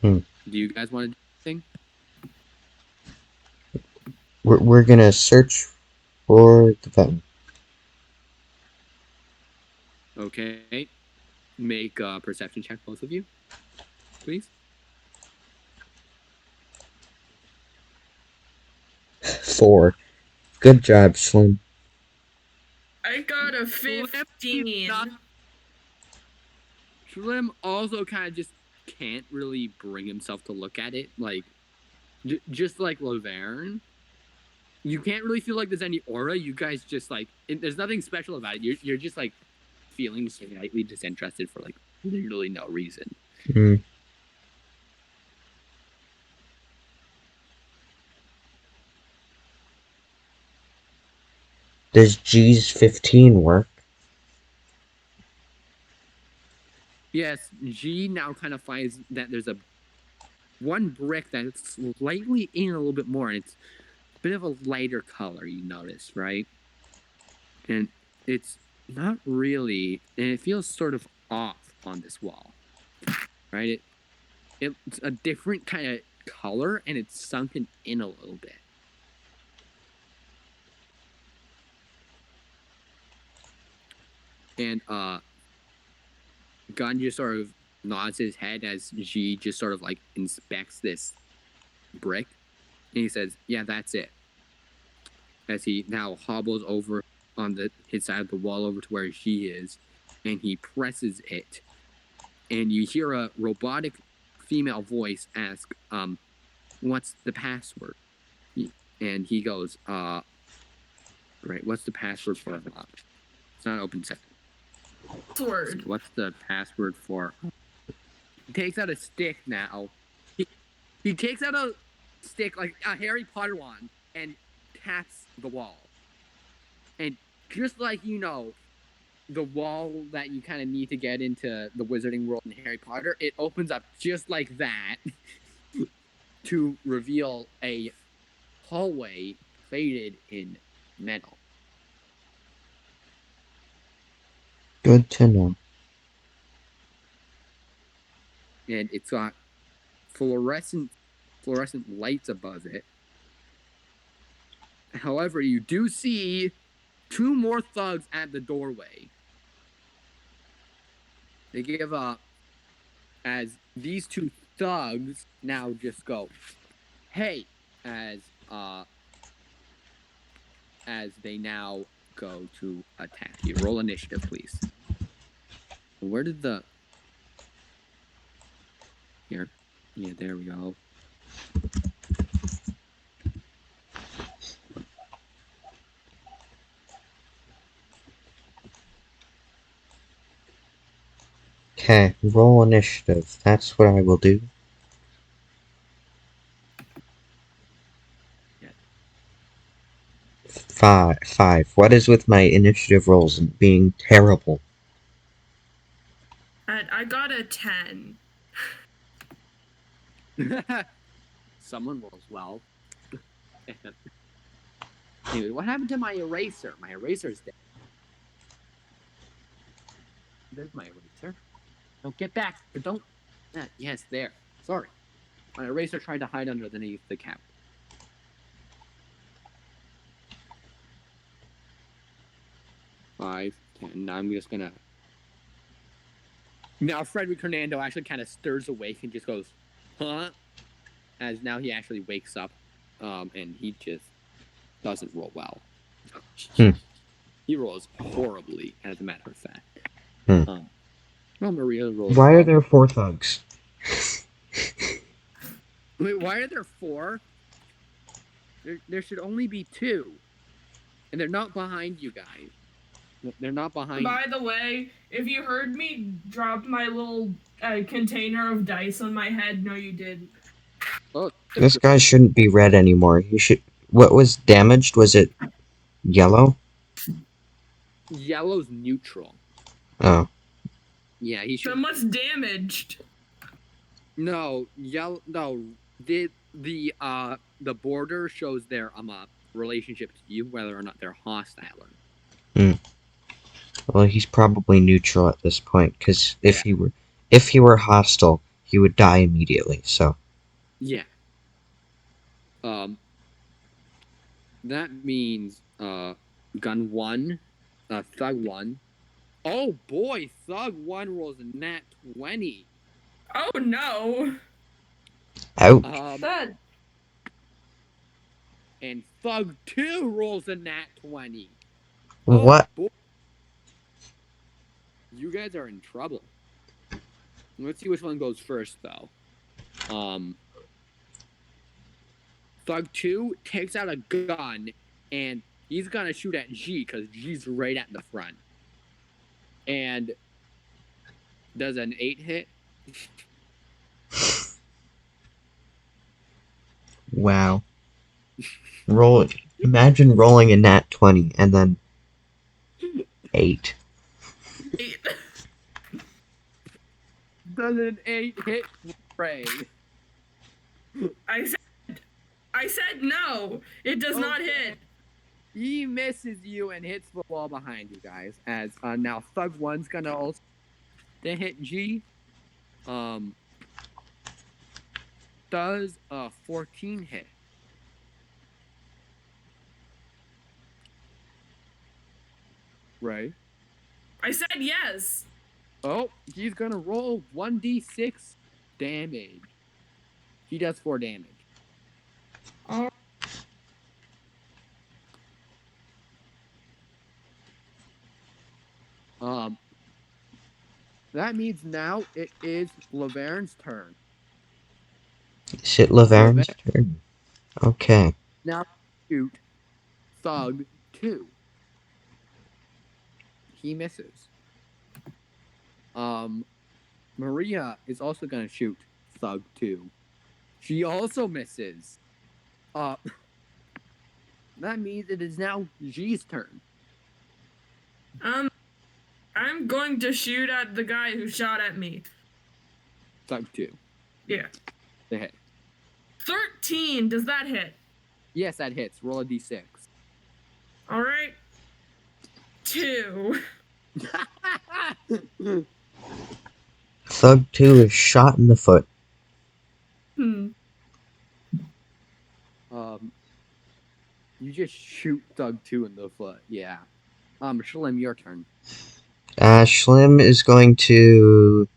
moment. Do you guys want to do anything? We're gonna search for the button. Okay. Make a perception check, both of you, please. 4. Good job, Schlimm. I got a 15. Schlimm also kind of just can't really bring himself to look at it. Like, just like Laverne, you can't really feel like there's any aura. You guys just like, there's nothing special about it. You're just like feeling slightly disinterested for like literally no reason. Does G's 15 work? Yes, G now kind of finds that there's one brick that's slightly in a little bit more, and it's a bit of a lighter color, you notice, right? And it's not really, and it feels sort of off on this wall, right? It's a different kind of color, and it's sunken in a little bit. And Gunn just sort of nods his head as G just sort of like inspects this brick, and he says, "Yeah, that's it." As he now hobbles over on his side of the wall over to where she is, and he presses it, and you hear a robotic female voice ask, "What's the password?" And he goes, "Right, what's the password for that?" It's not open set. Password. What's the password for? He takes out a stick now. He takes out a stick like a Harry Potter wand and taps the wall. And just like the wall that you kind of need to get into the wizarding world in Harry Potter, it opens up just like that to reveal a hallway plated in metal. Good to know. And it's got fluorescent lights above it. However, you do see 2 more thugs at the doorway. They give up as these 2 thugs now just go, "Hey," as they now go to attack you. Roll initiative, please. Where did here? Yeah, there we go. Okay, roll initiative. That's what I will do. Yeah. 5. What is with my initiative rolls and being terrible? I got a 10. Someone rolls well. Anyway, what happened to my eraser? My eraser's dead. There's my eraser. Don't get back. Don't. Yes, there. Sorry. My eraser tried to hide underneath the cap. Five, 10. Now I'm just gonna. Now Frederick Hernando actually kind of stirs awake and just goes, huh? As now he actually wakes up, and he just doesn't roll well. Hmm. He rolls horribly, as a matter of fact. Hmm. Well, Maria rolls Why well. are there 4 thugs? Wait, why are there 4? There should only be 2. And they're not behind you guys. They're not behind. By the way, if you heard me drop my little container of dice on my head, no, you didn't. Oh, This guy shouldn't be red anymore. He should. What was damaged? Was it yellow? yellow's neutral. Oh. Yeah, he should. So much damaged. No, yellow. No, the border shows their relationship to you, whether or not they're hostile. Well, he's probably neutral at this point, because if Yeah. he were hostile, he would die immediately. So. Yeah. That means gun 1, thug 1. Oh boy, thug 1 rolls a nat 20. Oh no. Ouch. That. And thug 2 rolls a nat 20. What? Oh boy. You guys are in trouble. Let's see which one goes first, though. Thug 2 takes out a gun, and he's gonna shoot at G, because G's right at the front. And does an 8 hit? Wow. Imagine rolling a nat 20 and then 8. Does an 8 hit? Pray. I said no. It does not hit. He misses you and hits the wall behind you guys. As now Thug 1's gonna also hit G. Does a 14 hit? Right. I said yes. Oh, he's gonna roll 1d6 damage. He does 4 damage. Oh. That means now it is Laverne's turn. Is it Laverne's turn? Okay. Now shoot Thug 2. He misses. Maria is also gonna shoot Thug 2. She also misses. That means it is now G's turn. I'm going to shoot at the guy who shot at me. Thug 2. Yeah. The hit. 13. Does that hit? Yes, that hits. Roll a d6. All right. 2. Thug 2 is shot in the foot. You just shoot Thug 2 in the foot. Yeah. Schlimm, your turn. Schlimm is going to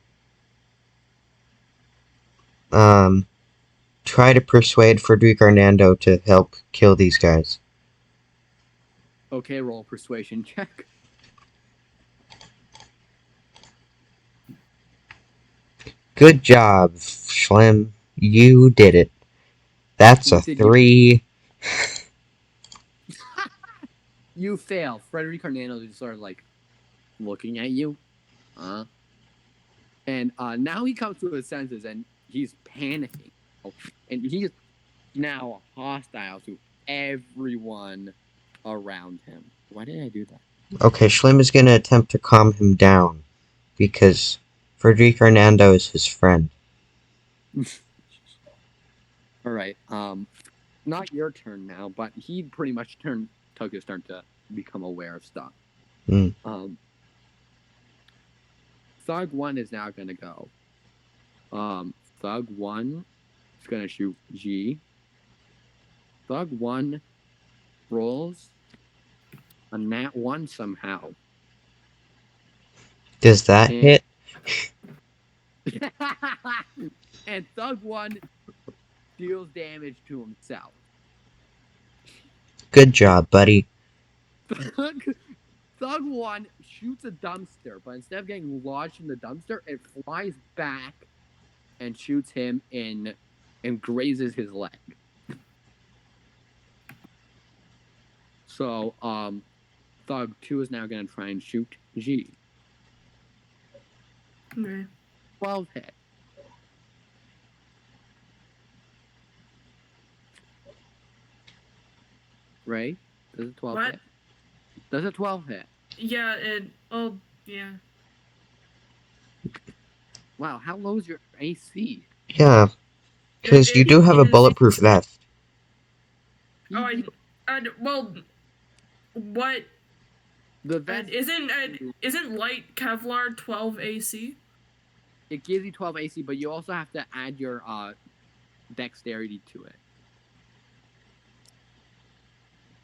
try to persuade Frederick Hernando to help kill these guys. Okay, roll a persuasion check. Good job, Schlimm. You did it. That's a 3. You fail. Frederick Hernando just sort of like looking at you. And now he comes to his senses and he's panicking. And he's now hostile to everyone around him. Why did I do that? Okay, Schlimm is gonna attempt to calm him down because Frederico Hernando is his friend. All right. Not your turn now, but he pretty much took his turn to become aware of stuff. Mm. Thug 1 is now gonna go. Thug 1 is gonna shoot G. Thug 1 rolls a nat 1 somehow. Does that And- hit? And Thug 1 deals damage to himself. Good job, buddy. Thug 1 shoots a dumpster, but instead of getting lodged in the dumpster, it flies back and shoots him and grazes his leg. So, Thug 2 is now going to try and shoot G. Okay. 12 hit. Right? Does a 12 What? hit? Does a 12 hit? Yeah, yeah. Wow, how low is your AC? Yeah, because you do have a bulletproof vest. Oh, well, what? The vest Isn't light Kevlar 12 AC? it gives you 12 AC, but you also have to add your dexterity to it.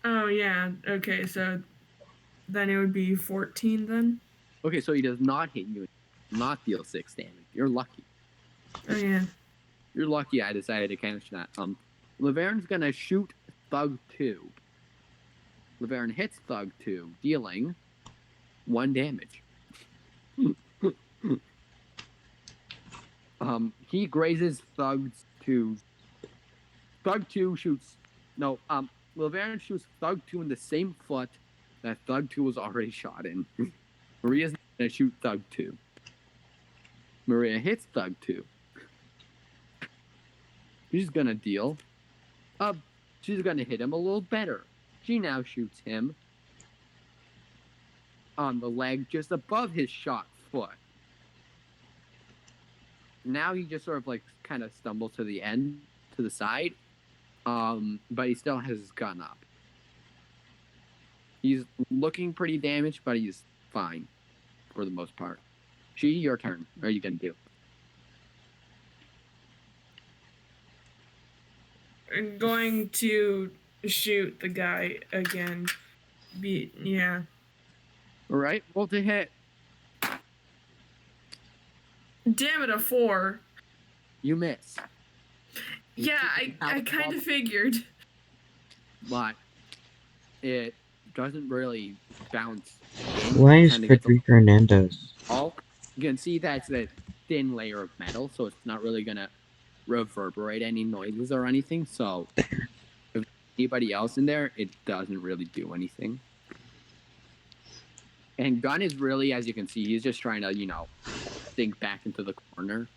Oh yeah. Okay, so then it would be 14 then. Okay, so he does not hit you, not deal 6 damage. You're lucky. Oh yeah. You're lucky I decided to catch that. Laverne's gonna shoot Thug 2. Laverne hits Thug 2, dealing 1 damage. He grazes Thug 2. Thug 2 shoots. No, Laverne shoots Thug 2 in the same foot that Thug 2 was already shot in. Maria's gonna shoot Thug 2. Maria hits Thug 2. She's gonna deal. She's gonna hit him a little better. She now shoots him on the leg just above his shot foot. Now he just sort of like kind of stumbles to the end, to the side, but he still has his gun up. He's looking pretty damaged, but he's fine for the most part. She, your turn. What are you gonna do? I'm going to shoot the guy again. Yeah. All right, roll to hit. Damn it, a 4. You miss. Yeah, I kind of figured. But it doesn't really bounce in. Why It is kinda gets Frederico Hernandez? all. You can see that's a thin layer of metal, so it's not really gonna reverberate any noises or anything. So if anybody else in there, it doesn't really do anything. And Gunn is really, as you can see, he's just trying to, sink back into the corner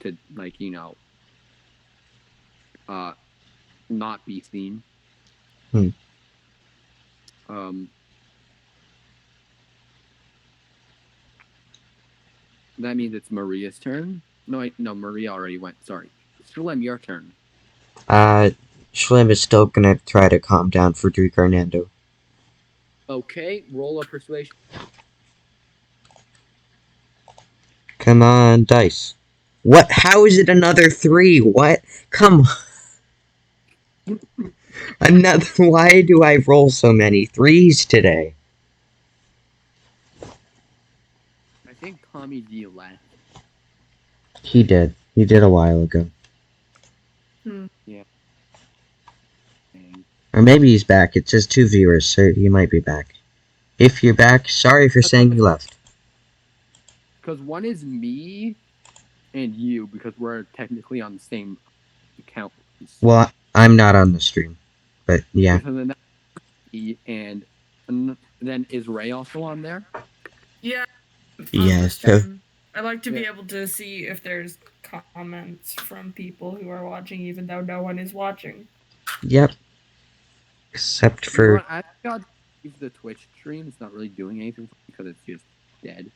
to, not be seen. That means it's Maria's turn. No, Maria already went. Sorry. Schlimm, your turn. Schlimm is still gonna try to calm down Frederico Hernando. Okay, roll a persuasion. Come on, dice. What? How is it another 3? What? Come on. Another. Why do I roll so many 3s today? I think Tommy D left. He did. He did a while ago. Yeah. Or maybe he's back. It says 2 viewers, so he might be back. If you're back, sorry for saying you left. Because one is me and you, because we're technically on the same account. Well, I'm not on the stream. But, yeah. And then is Ray also on there? Yeah. Yeah, so I like to be able to see if there's comments from people who are watching, even though no one is watching. Yep. Except You know for what? I think I'll leave the Twitch stream. It's not really doing anything for me because it's just dead.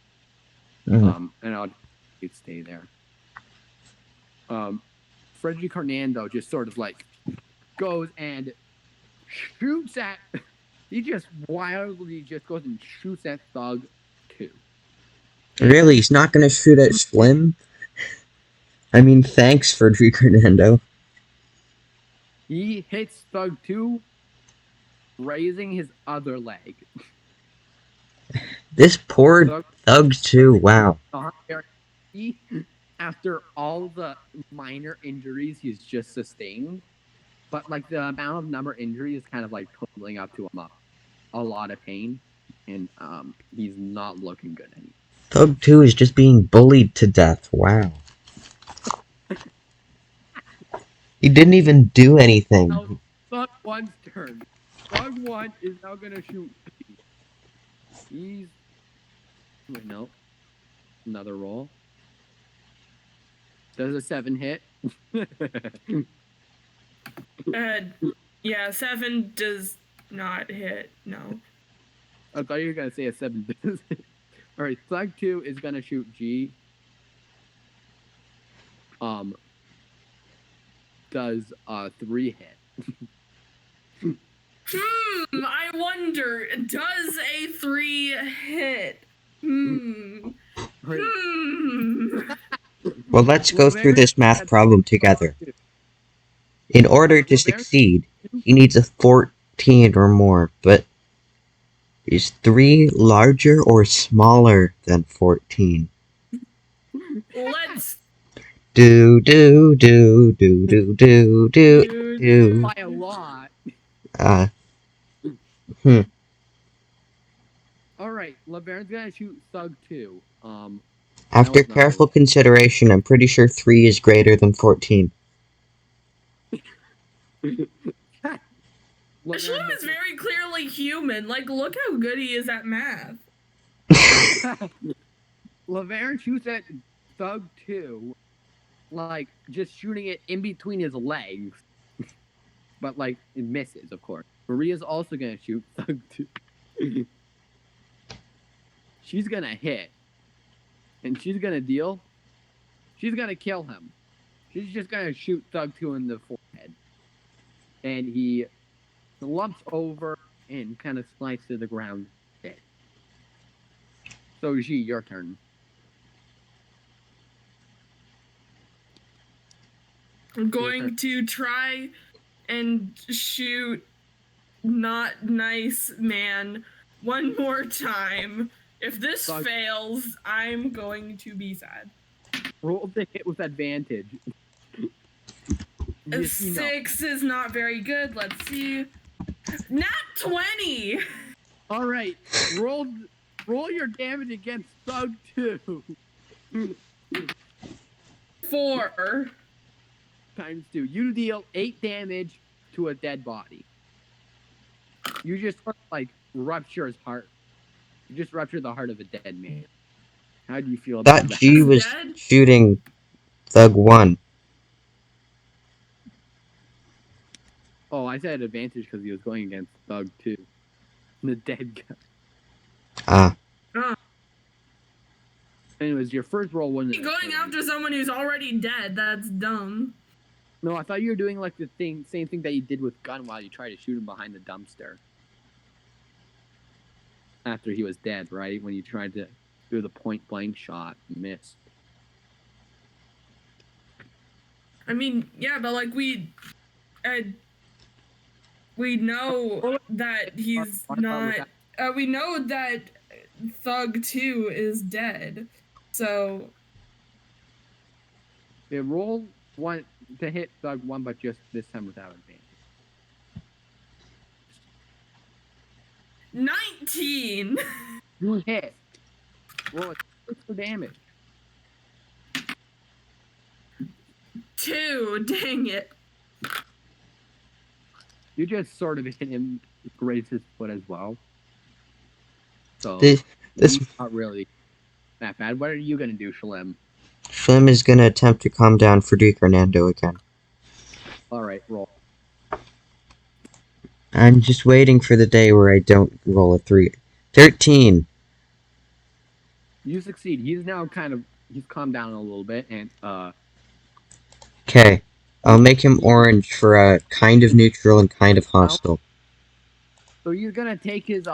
And I'll stay there. Frederick Hernando just sort of like goes and shoots at. He just wildly just goes and shoots at Thug 2. really, he's not gonna shoot at Schlimm. I mean, thanks for Hernando. He hits Thug 2, raising his other leg. This poor Thug 2, wow. After all the minor injuries he's just sustained, but like the amount of number injuries is kind of like totaling up to him a lot of pain, and he's not looking good anymore. Thug 2 is just being bullied to death, wow. He didn't even do anything. Now, Thug 1's turn. Thug 1 is now gonna shoot. He's wait, no. Another roll. Does a 7 hit? Yeah, 7 does not hit. No. I thought you were gonna say a 7 does. All right, Thug 2 is gonna shoot G. Does 3 hit? I wonder, does a 3 hit? Well, let's go through this math problem together. In order to succeed, he needs a 14 or more, but is 3 larger or smaller than 14? Let's do. By a lot. Alright, LeBaron's gonna shoot Thug 2. After careful consideration, I'm pretty sure 3 is greater than 14. Schlimm is very clearly human. Like, look how good he is at math. LeBaron shoots at Thug 2, like, just shooting it in between his legs. But, like, it misses, of course. Maria's also gonna shoot Thug 2. She's gonna hit. And she's gonna deal. She's gonna kill him. She's just gonna shoot Thug 2 in the forehead. And he slumps over and kind of slides to the ground dead. So, G, your turn. I'm going to try and shoot Not Nice Man one more time. If this fails, I'm going to be sad. Roll the hit with advantage. A 6 is not very good. Let's see. Nat 20! Alright, roll your damage against Thug 2. 4 times 2. You deal 8 damage to a dead body. You just like rupture his heart. You just rupture the heart of a dead man. How do you feel about that? Thought G was shooting Thug 1. Oh, I said advantage because he was going against Thug 2. The dead guy. Anyways, your first roll wasn't going after someone who's already dead. That's dumb. No, I thought you were doing like the same thing that you did with Gunn while you tried to shoot him behind the dumpster. After he was dead, right? When you tried to do the point blank shot, you missed. I mean, yeah, but like we know that he's not. We know that Thug 2 is dead. So. Yeah, roll 1 to hit Thug 1, but just this time without advantage. 19! You hit. Roll 6 for damage. 2, dang it. You just sort of hit him, graze his foot as well. So, this not really. that bad. What are you gonna do, Schlimm? Schlimm is gonna attempt to calm down Frederic Hernando again. All right, roll. I'm just waiting for the day where I don't roll a 3. 13! You succeed. He's now he's calmed down a little bit, and Okay. I'll make him orange for kind of neutral and kind of hostile. so he's gonna take his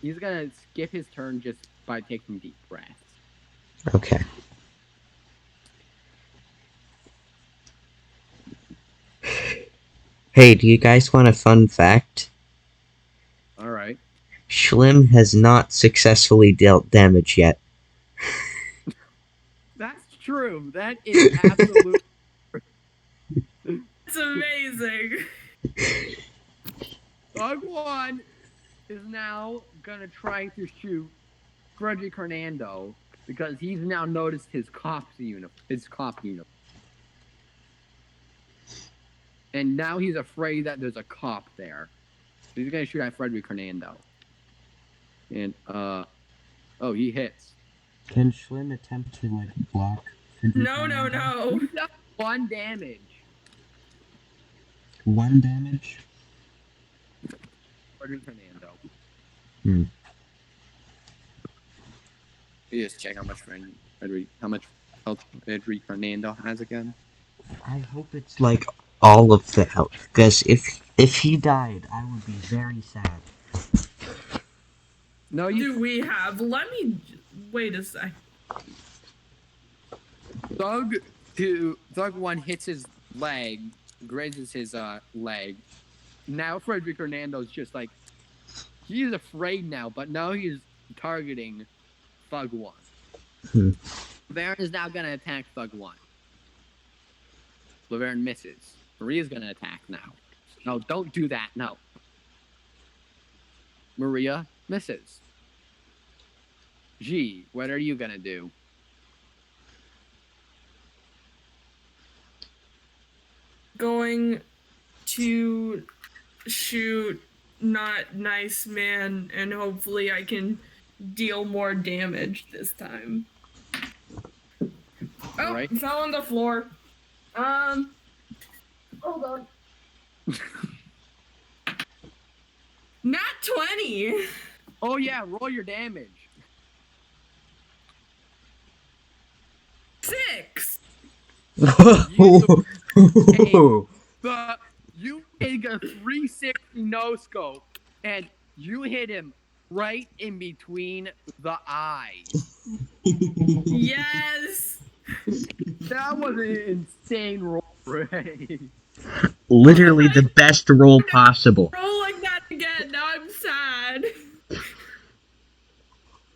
he's gonna skip his turn just by taking deep breaths. Okay. Hey, do you guys want a fun fact? All right. Schlimm has not successfully dealt damage yet. That's true. That is absolute. It's amazing. Thug one is now gonna try to shoot Frederic Hernando because he's now noticed his cop uniform. And now he's afraid that there's a cop there. So he's gonna shoot at Frederic Hernando. And oh, he hits. Can Schlimm attempt to, block Frederic No. He does 1 damage. 1 damage? Frederic Hernando. Hmm. You just check how much health Frederic Hernando has again. I hope it's, all of the health. Because if he died, I would be very sad. No, What you do we have? Let me wait a sec. Thug 1 hits his leg, grazes his leg. Now Frederic Hernando's just he's afraid now, but now he's targeting Thug 1. Laverne is now gonna attack Thug 1. Laverne misses. Maria's gonna attack now. No, don't do that. No. Maria misses. G, what are you gonna do? Going to shoot not nice man, and hopefully I can deal more damage this time. Oh, Right. fell on the floor. Hold on. Not 20. Oh yeah, roll your damage. 6. You take a 360 no scope and you hit him right in between the eyes. Yes. That was an insane roll, Ray. Literally the best roll possible. Roll like that again. Now I'm sad.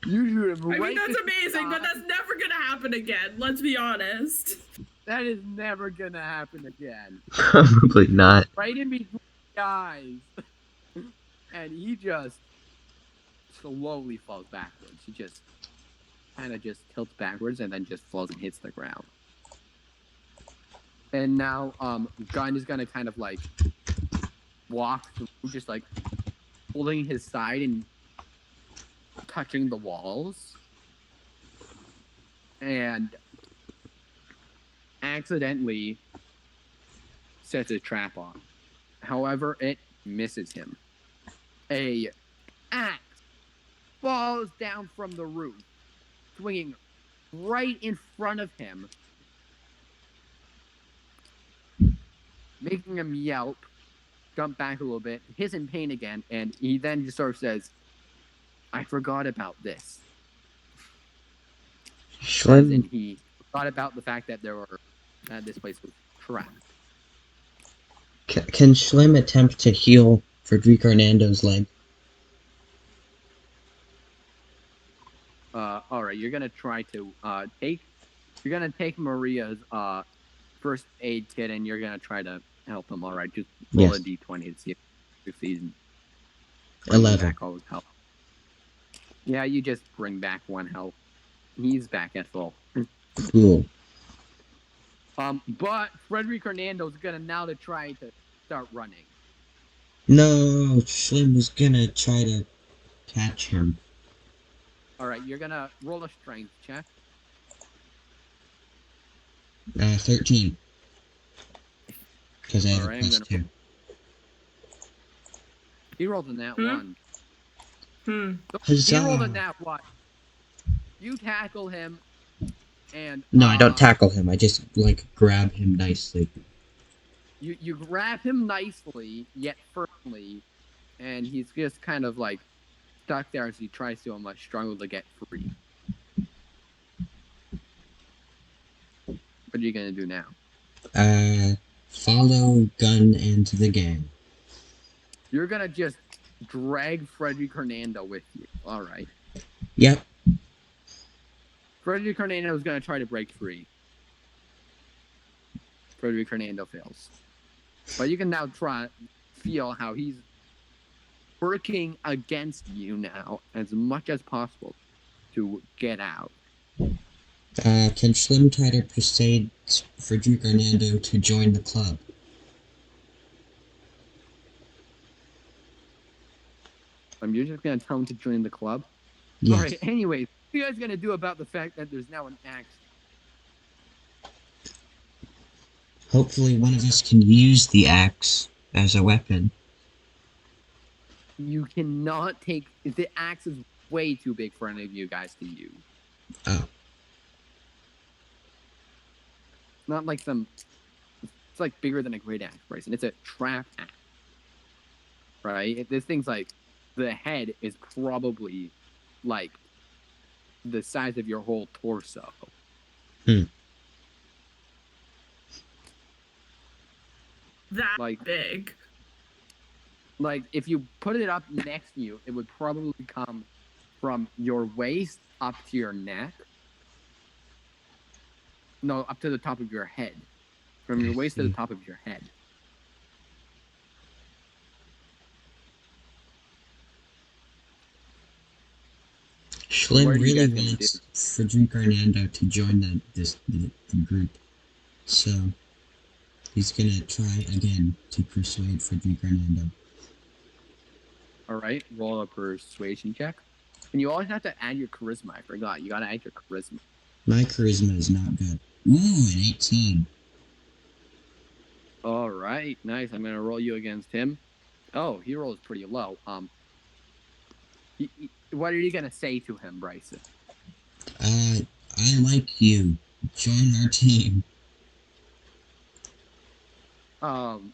You shoot him right. I mean, that's amazing, but that's never gonna happen again. Let's be honest. That is never gonna happen again. Probably not. Right in between the eyes. And he just slowly falls backwards. He just kind of just tilts backwards and then just falls and hits the ground. And now Gunn is gonna kind of walk through, just holding his side and touching the walls. And accidentally sets a trap on. However, it misses him. A axe falls down from the roof, swinging right in front of him, making him yelp, jump back a little bit, he's in pain again, and he then just sort of says, I forgot about this. Schlimm. And he thought about the fact that this place was trapped. Can Schlimm attempt to heal Frederic Hernando's leg? Alright, you're gonna try to take Maria's first aid kit and you're gonna try to help him. Alright, just roll a d20 to see if you succeed. 11. Health. Yeah, you just bring back 1 health. He's back at full. Cool. But Frederic Hernando's gonna now to try to start running. No, Schlimm was gonna try to catch him. All right, you're gonna roll a strength check. 13. Because I have All a right, I'm plus gonna. 2. He rolled a nat Hmm? one. Hmm. He rolled a Huzzah! nat one. You tackle him, and No, I don't tackle him. I just, like, grab him nicely. you grab him nicely yet firmly, and he's just kind of like stuck there as he tries to almost struggle to get free. What are you gonna do now? Follow Gun and the gang. You're gonna just drag Frederick Hernando with you. All right. Yep. Frederick Hernando is gonna try to break free. Frederick Hernando fails, but you can now feel how he's working against you now as much as possible to get out. Can Schlimm try to persuade Frederick Hernando to join the club? You're just gonna tell him to join the club. Yes. All right. Anyways, what are you guys gonna do about the fact that there's now an axe? Hopefully one of us can use the axe as a weapon. You cannot take the axe is way too big for any of you guys to use. Oh. It's not like some. It's like bigger than a great axe, Bryson. It's a trap axe, right? This thing's like the head is probably like the size of your whole torso. That Like big. like if you put it up next to you, it would probably come from your waist up to your neck. No, up to the top of your head. From your I waist to the see. top of your head. So what are Schlimm you really guys gonna do? wants Frederick Hernando to join the group, so he's gonna try again to persuade Frederick Hernando. All right, roll a persuasion check. And you always have to add your charisma. I forgot. You gotta add your charisma. My charisma is not good. Ooh, an 18. All right, nice. I'm gonna roll you against him. Oh, he rolls pretty low. What are you gonna say to him, Bryson? I like you. Join our team. Um,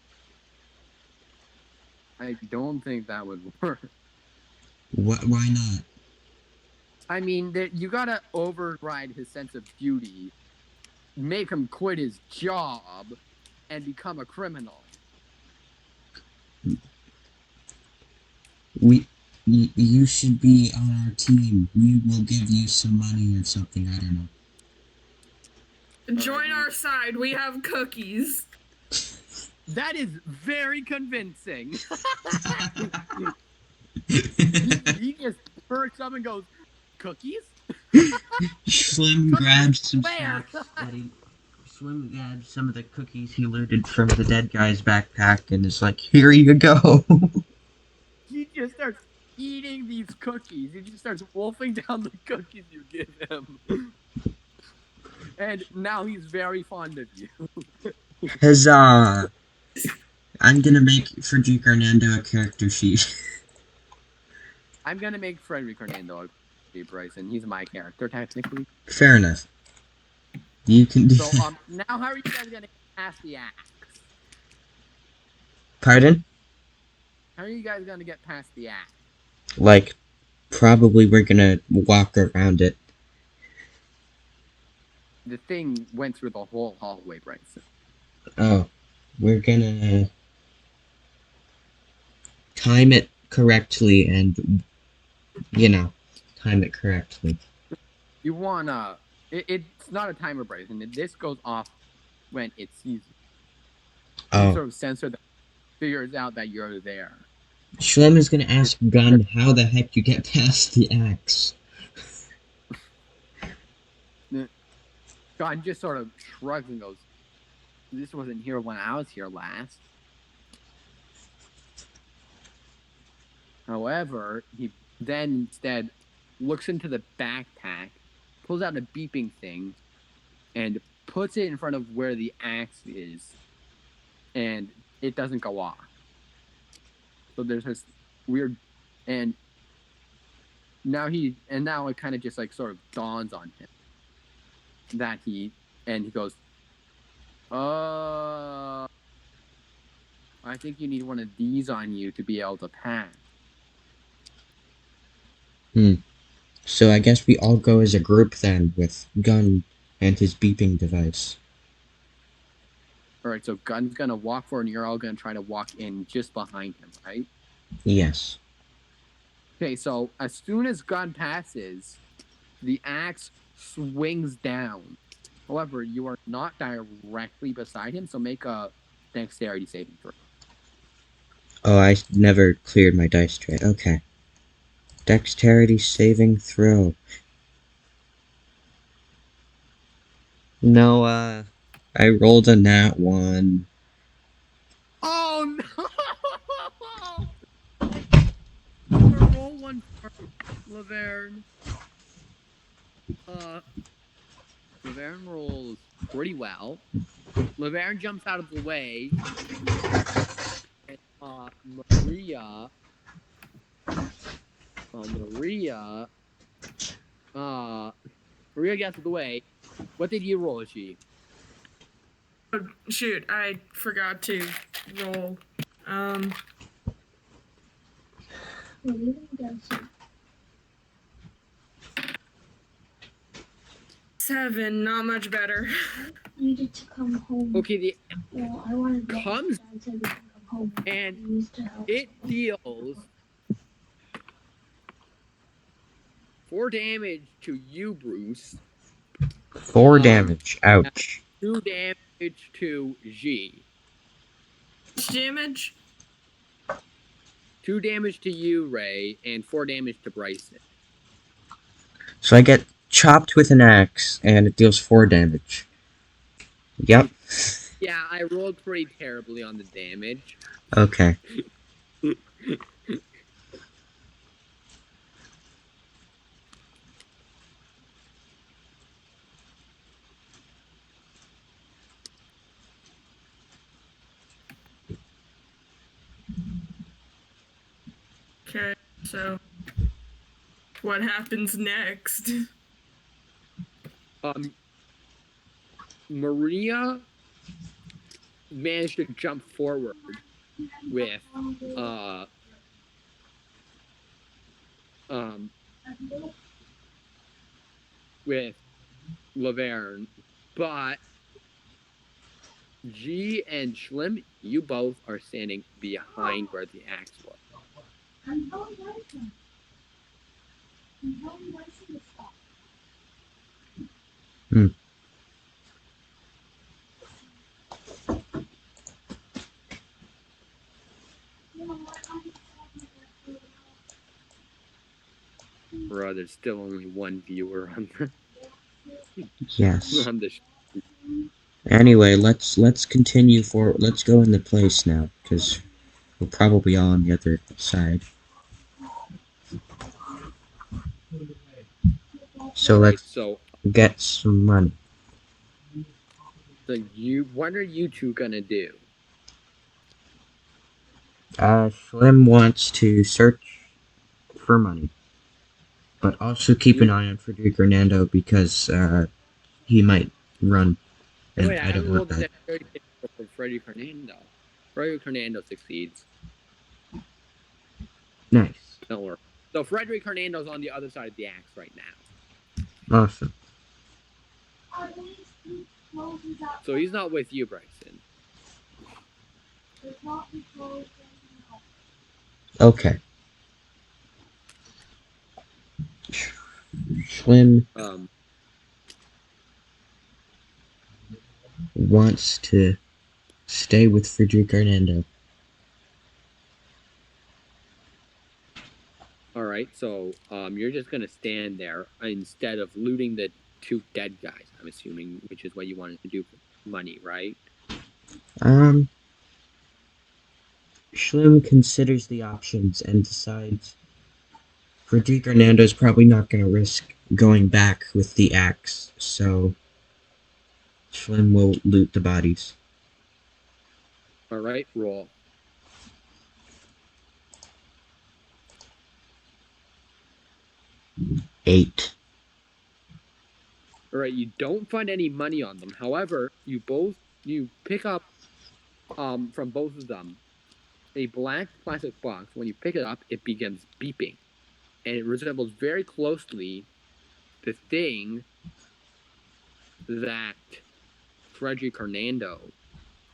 I don't think that would work. Why not? I mean, you gotta override his sense of duty, make him quit his job, and become a criminal. You should be on our team. We will give you some money or something. I don't know. Join our side. We have cookies. That is very convincing. he just perks up and goes, "Cookies?" Schlimm grabs some Where? snacks Schlimm grabs some of the cookies he looted from the dead guy's backpack and is like, "Here you go." He just starts eating these cookies. He just starts wolfing down the cookies you give him. And now he's very fond of you. Huzzah! I'm gonna make Frederick Hernando a character sheet. I'm gonna make Frederick Hernando a Bryson. He's my character technically. Fair enough. You can do So that. now how are you guys gonna pass the axe? Pardon? How are you guys gonna get past the axe? Like, probably we're gonna walk around it. The thing went through the whole hallway, Bryson. Oh, we're gonna time it correctly and, time it correctly. You wanna it's not a timer, Bryson. This goes off when it sees you. Some Oh. sort of sensor that figures out that you're there. Schlimm is gonna ask Gunn how the heck you get past the axe. Gunn just sort of shrugs and goes, "This wasn't here when I was here last." However, he then instead looks into the backpack, pulls out a beeping thing, and puts it in front of where the axe is, and it doesn't go off. So there's this weird, and now it kind of just like sort of dawns on him that he goes, I think you need one of these on you to be able to pass. So I guess we all go as a group then, with Gun and his beeping device. All right, so Gun's gonna walk forward, and you're all gonna try to walk in just behind him, right? Yes. Okay, so as soon as Gun passes, the axe swings down. However, you are not directly beside him, so make a dexterity saving throw. Oh, I never cleared my dice tray. Okay. Dexterity saving throw. No, I rolled a nat 1. Oh no! Roll one for Laverne. Laverne rolls pretty well. Laverne jumps out of the way, and Maria gets out of the way. What did you roll, G? Oh, shoot, I forgot to roll. 7, not much better. Needed to come home. Okay, Well, I wanted to comes Dad said we can come home. and He needs to help. it deals 4 damage to you, Bruce. 4 damage. Ouch. 2 damage to G. Damage? 2 damage to you, Ray, and 4 damage to Bryson. So I get chopped with an axe, and it deals 4 damage. Yep. Yeah, I rolled pretty terribly on the damage. Okay. Okay, so what happens next? Maria managed to jump forward with Laverne, but G and Schlimm, you both are standing behind where the axe was. Bro, there's still only one viewer on the Yes. on the. Anyway, let's continue for. Let's go in the place now, because we're probably all on the other side. So let's get some money. So what are you two gonna do? Schlimm wants to search for money, but also keep an eye on Frederick Hernando because he might run, and Wait, I don't want that. For Frederick Hernando. Frederick Hernando succeeds. Nice. Don't worry. So Frederick Hernando's on the other side of the axe right now. Awesome. So he's not with you, Bryson. Okay. Schlimm wants to stay with Frederick Hernando. Alright, so you're just gonna stand there instead of looting the 2 dead guys, I'm assuming, which is what you wanted to do for money, right? Schlimm considers the options and decides Frederic Hernando's probably not going to risk going back with the axe, so Schlimm will loot the bodies. All right, roll. Eight. All right, you don't find any money on them. However, you pick up from both of them a black plastic box. When you pick it up, it begins beeping, and it resembles very closely the thing that Frederic Hernando,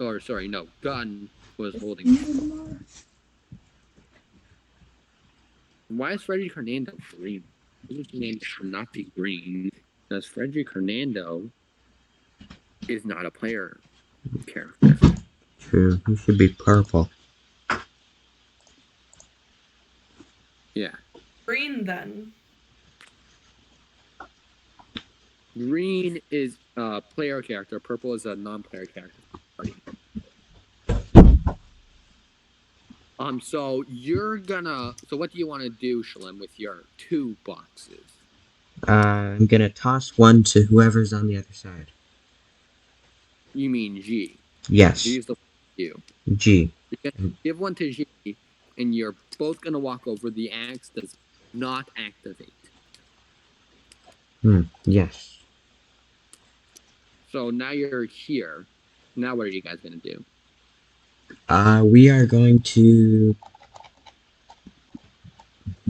or sorry, no, Gunn was holding. Why is Frederic Hernando green? Frederic Hernando should not be green, because Frederic Hernando is not a player character. True, he should be purple. Yeah. Green then. Green is a player character. Purple is a non-player character. So you're gonna. So what do you want to do, Schlimm, with your 2 boxes? I'm gonna toss one to whoever's on the other side. You mean G? Yes, G is the you. G. You're gonna give one to G, and you're both gonna walk over. The axe does not activate. Yes. So now you're here. Now what are you guys gonna do? We are going to,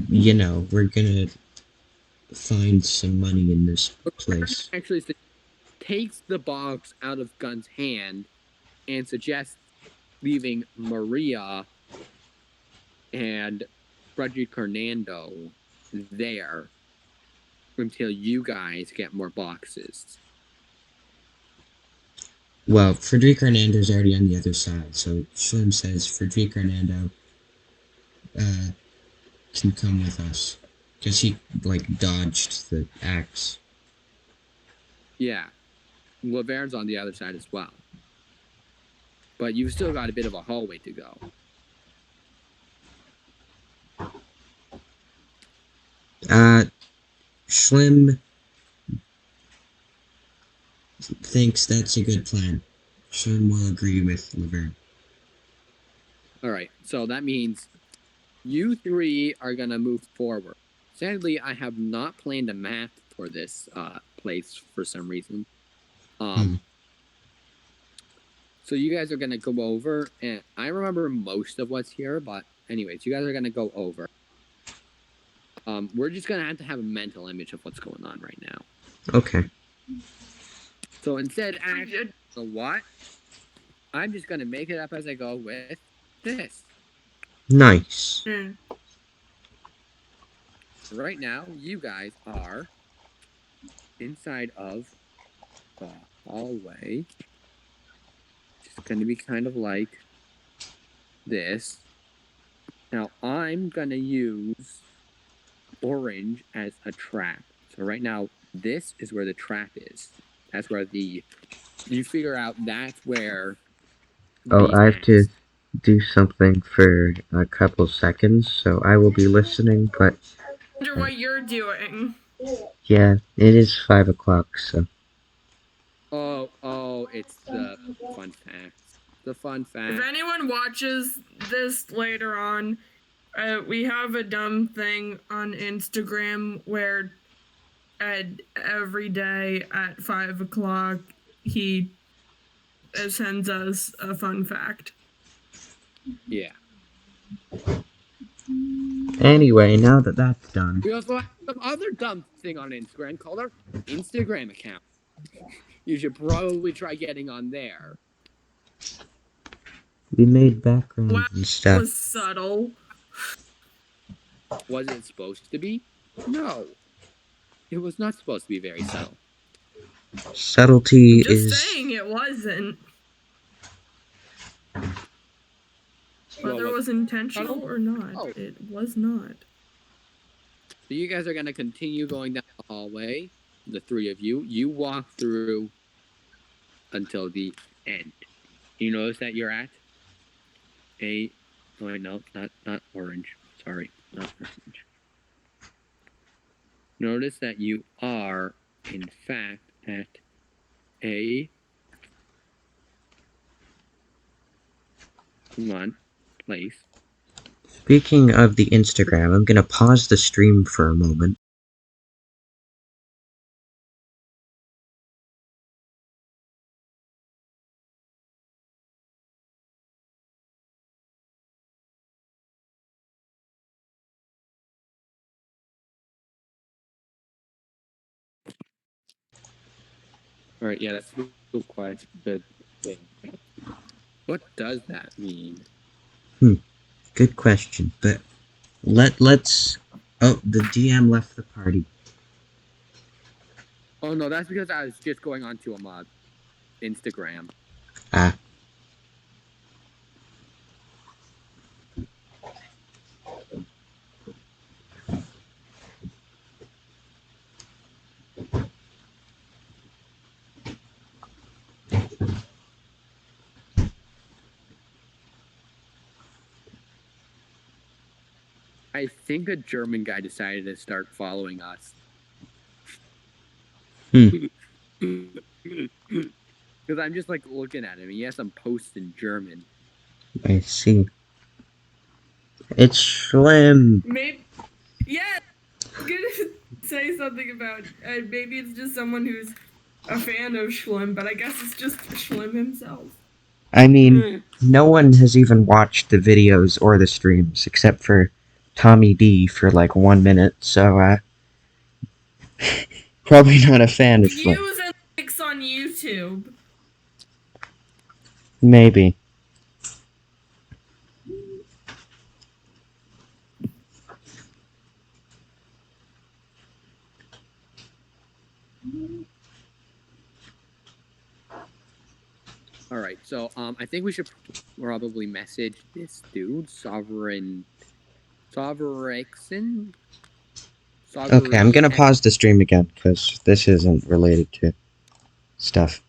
we're gonna find some money in this place. Actually, takes the box out of Gunn's hand and suggests leaving Maria and Frederic Hernando there until you guys get more boxes. Well, Frederic Hernando's already on the other side, so Schlimm says Frederic Hernando can come with us. Because he, dodged the axe. Yeah. Laverne on the other side as well. But you've still got a bit of a hallway to go. Schlimm thinks that's a good plan. Schlimm will agree with Laverne. Alright, so that means you 3 are gonna move forward. Sadly, I have not planned a map for this place for some reason. So you guys are gonna go over, and I remember most of what's here, but anyways, you guys are gonna go over. We're just gonna have to have a mental image of what's going on right now. Okay. So instead, what? I'm just gonna make it up as I go with this. Nice. Right now, you guys are inside of the hallway. It's gonna be kind of like this. Now I'm gonna use orange as a trap. So right now, this is where the trap is. That's where you figure out that's where. Oh, I have to do something for a couple seconds, so I will be listening, but... I wonder what you're doing. Yeah, it is 5 o'clock, so... Oh, it's the fun fact. The fun fact. If anyone watches this later on, we have a dumb thing on Instagram where every day at 5 o'clock he sends us a fun fact. Yeah. Anyway, now that that's done... We also have some other dumb thing on Instagram called our Instagram account. You should probably try getting on there. We made backgrounds and stuff. That was subtle. Was it supposed to be? No. It was not supposed to be very subtle. Subtlety I'm just saying it wasn't. Whether it was intentional or not, it was not. So you guys are going to continue going down the hallway. The 3 of you. You walk through until the end. You notice that you're at no, not orange. Sorry, not orange. notice that you are, in fact, at a. Come on, place. Speaking of the Instagram, I'm gonna pause the stream for a moment. All right, yeah, that's still quite a good thing. What does that mean? Good question, but let's. Oh, the DM left the party. Oh no, that's because I was just going onto a Instagram. Ah, I think a German guy decided to start following us. Hmm. Because I'm just like looking at him. He has some posts in German. I see. It's Schlimm. Maybe, yeah, I was gonna say something about maybe it's just someone who's a fan of Schlimm, but I guess it's just Schlimm himself. I mean, no one has even watched the videos or the streams except for Tommy D for like 1 minute, so probably not a fan of Schlimm. Views and likes on YouTube. Maybe. All right, so I think we should probably message this dude, Sovereign. Okay, I'm gonna pause the stream again, because this isn't related to stuff.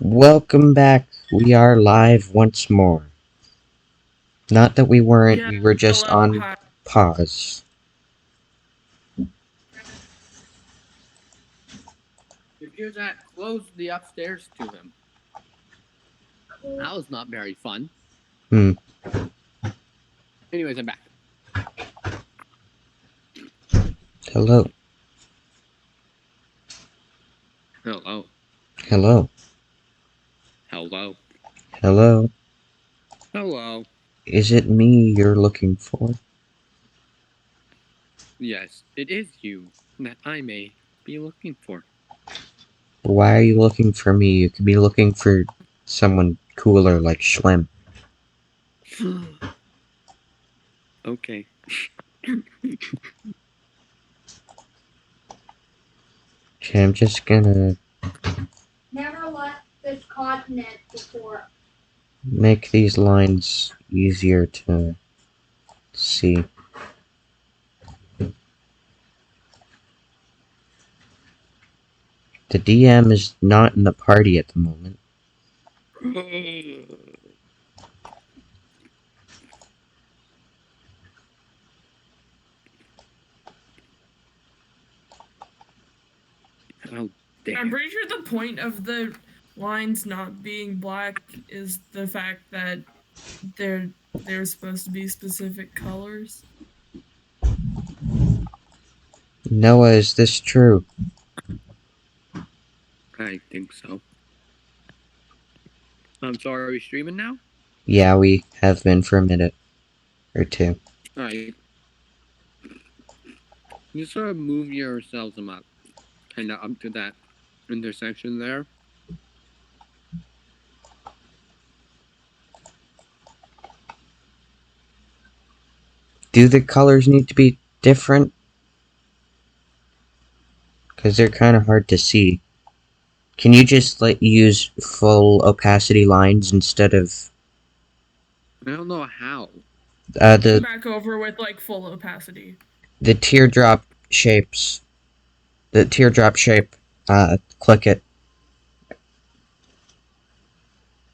Welcome back. We are live once more. Not that we weren't, we were just hello, on hi. pause. If you're that close the upstairs to him. That was not very fun. Hmm. Anyways, I'm back. Hello. Hello. Hello. Hello. Hello. Hello. Is it me you're looking for? Yes, it is you that I may be looking for. Why are you looking for me? You could be looking for someone cooler like Schlimm. Okay. Okay, I'm just gonna Never left this continent before. make these lines easier to see. The DM is not in the party at the moment. Oh, damn. I'm pretty sure the point of the lines not being black is the fact that they're supposed to be specific colors. Noah, is this true? I think so. So are we streaming now? Yeah, we have been for a minute or two. Alright. You sort of move yourselves up. Kind of up to that intersection there. Do the colors need to be different? Because they're kind of hard to see. Can you just use full opacity lines instead of I don't know how. the Back over with like full opacity. teardrop shapes? The teardrop shape. Click it.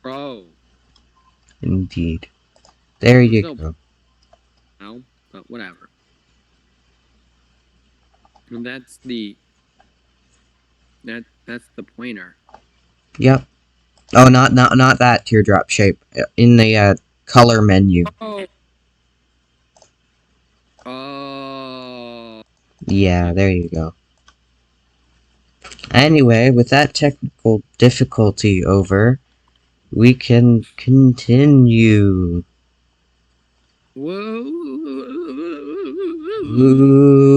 Oh. Indeed. There you No. go. How? But whatever. And that's the that's the pointer. Yep. Oh, not that teardrop shape. In the color menu. Oh. Oh. Yeah, there you go. Anyway, with that technical difficulty over, we can continue. Whoa.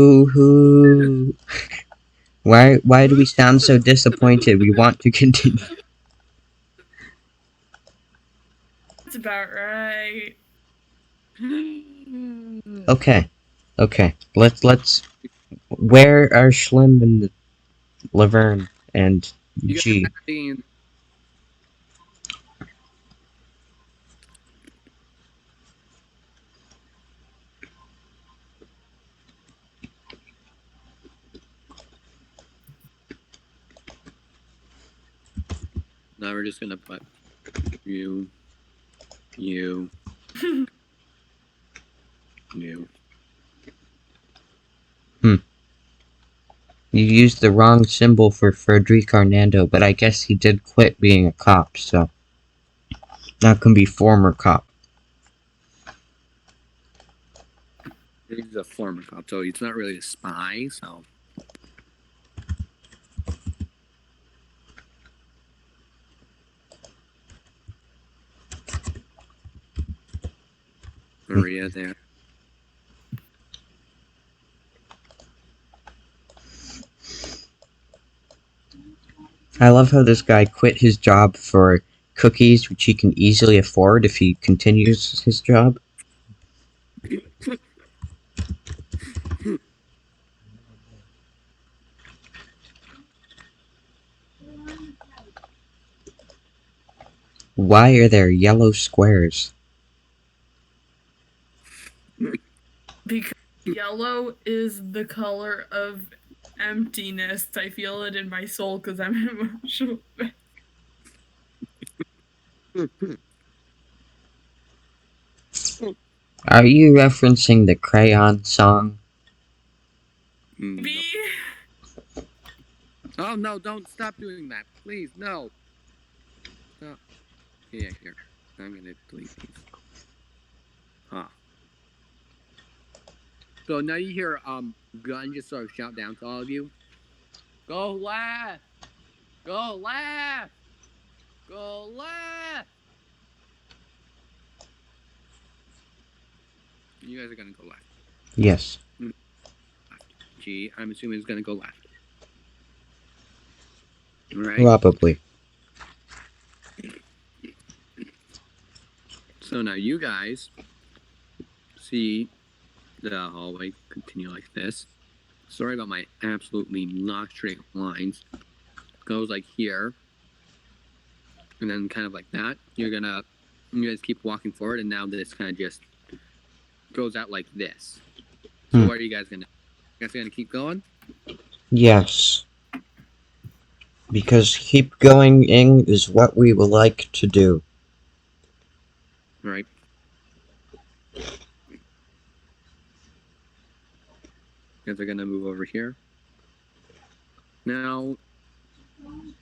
Woo-hoo. Why do we sound so disappointed? We want to continue. That's about right. Okay. Let's. Where are Schlimm and Laverne and You guys G? are acting. Now we're just gonna put you. You. You used the wrong symbol for Frederic Arnando, but I guess he did quit being a cop, so that can be former cop. He's a former cop, so he's not really a spy. So. Maria there. I love how this guy quit his job for cookies, which he can easily afford if he continues his job. Why are there yellow squares? Because yellow is the color of emptiness. I feel it in my soul because I'm an emotional. Are you referencing the Crayon song? Maybe. No. Oh no! Don't stop doing that, please. No. Stop. Yeah, here. I'm gonna delete these. Ah. So now you hear Gun just sort of shout down to all of you. Go left! Go left! Go left! You guys are gonna go left. Yes. Left. G, I'm assuming it's gonna go left. Right? Probably. So now you guys see the hallway continue like this. Sorry about my absolutely not straight lines. Goes like here. And then kind of like that. You guys keep walking forward, and now this kind of just goes out like this. So what are you guys gonna? You guys gonna keep going? Yes. Because keep going in is what we would like to do. All right. You guys are gonna move over here. Now, I'm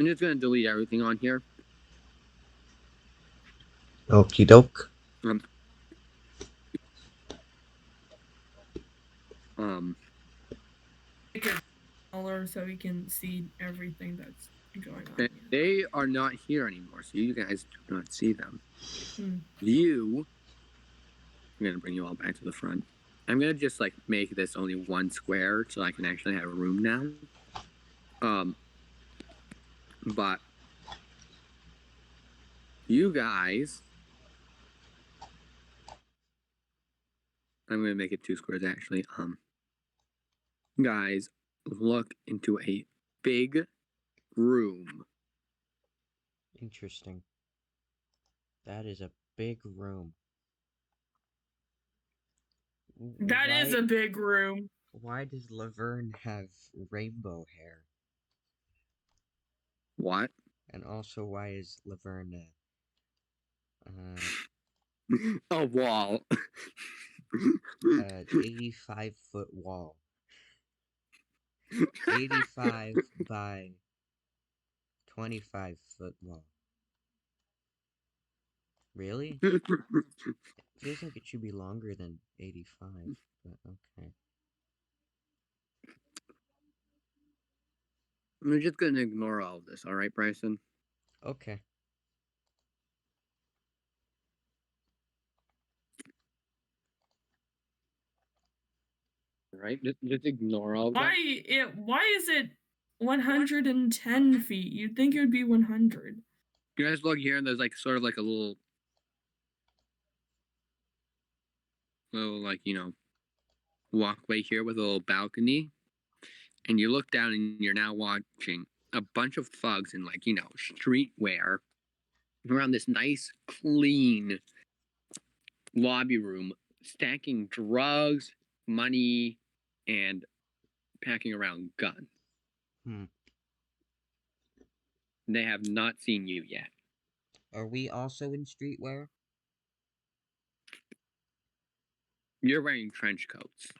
just gonna delete everything on here. Okie doke. Make it smaller so we can see everything that's going on. They are not here anymore, so you guys do not see them. Hmm. I'm gonna bring you all back to the front. I'm gonna just like make this only one square so I can actually have a room now. But you guys, I'm gonna make it 2 squares actually. Guys, look into a big room. Interesting. That is a big room. That is a big room. Why does Laverne have rainbow hair? What? And also, why is Laverne A wall. 85-foot wall? 85 by 25-foot wall. Really? It feels like it should be longer than 85, but okay. I'm just gonna ignore all of this, alright, Bryson? Okay. Alright, just ignore all of that. Why is it 110 feet? You'd think it would be 100. You guys look here, and there's like sort of like a little like, walkway here with a little balcony. And you look down and you're now watching a bunch of thugs in like, streetwear around this nice, clean lobby room, stacking drugs, money, and packing around guns. They have not seen you yet. Are we also in streetwear? You're wearing trench coats.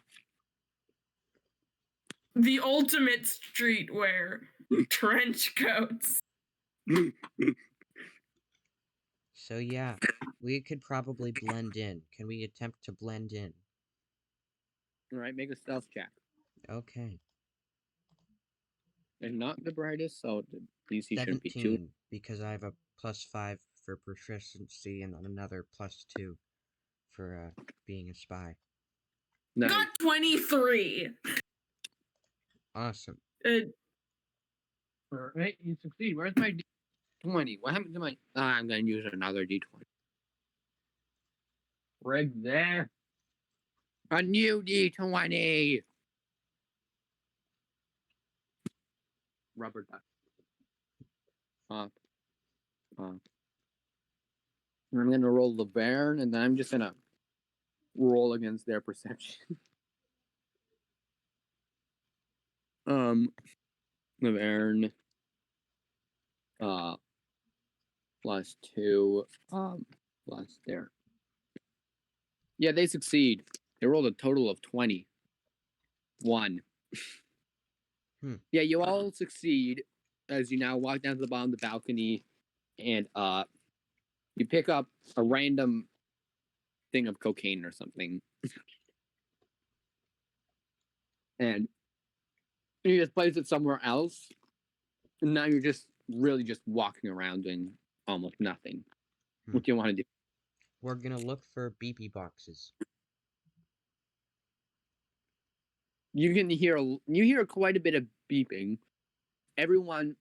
The ultimate streetwear. Trench coats. So yeah, we could probably blend in. Can we attempt to blend in? Alright, make a stealth check. Okay. They're not the brightest, so at least you shouldn't be too. 17, because I have a +5 for proficiency and another +2 for being a spy. Nice. Got 23. Awesome. Alright, you succeed. Where's my D20? What happened to my... I'm gonna use another D20. Right there. A new D20! Rubber duck. Up. I'm gonna roll the Baron, and then I'm just gonna roll against their perception. The Baron. plus 2, plus there. Yeah, they succeed. They rolled a total of 20. 1. Yeah, you all succeed as you now walk down to the bottom of the balcony, and you pick up a random thing of cocaine or something, and you just place it somewhere else. And now you're just really just walking around doing almost nothing. What do you want to do? We're gonna look for BP boxes. You hear quite a bit of beeping. Everyone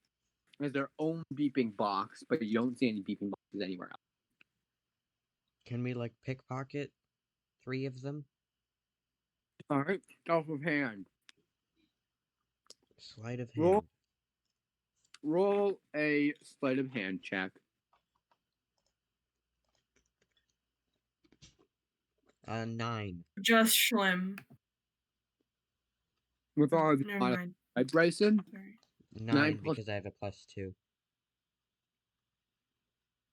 has their own beeping box, but you don't see any beeping boxes anywhere else. Can we like pickpocket 3 of them? All right, off of hand. Sleight of hand. Roll a sleight of hand check. 9. Just Schlimm. With all of Never mind. right, Bryson? Sorry. 9 plus- because I have a +2.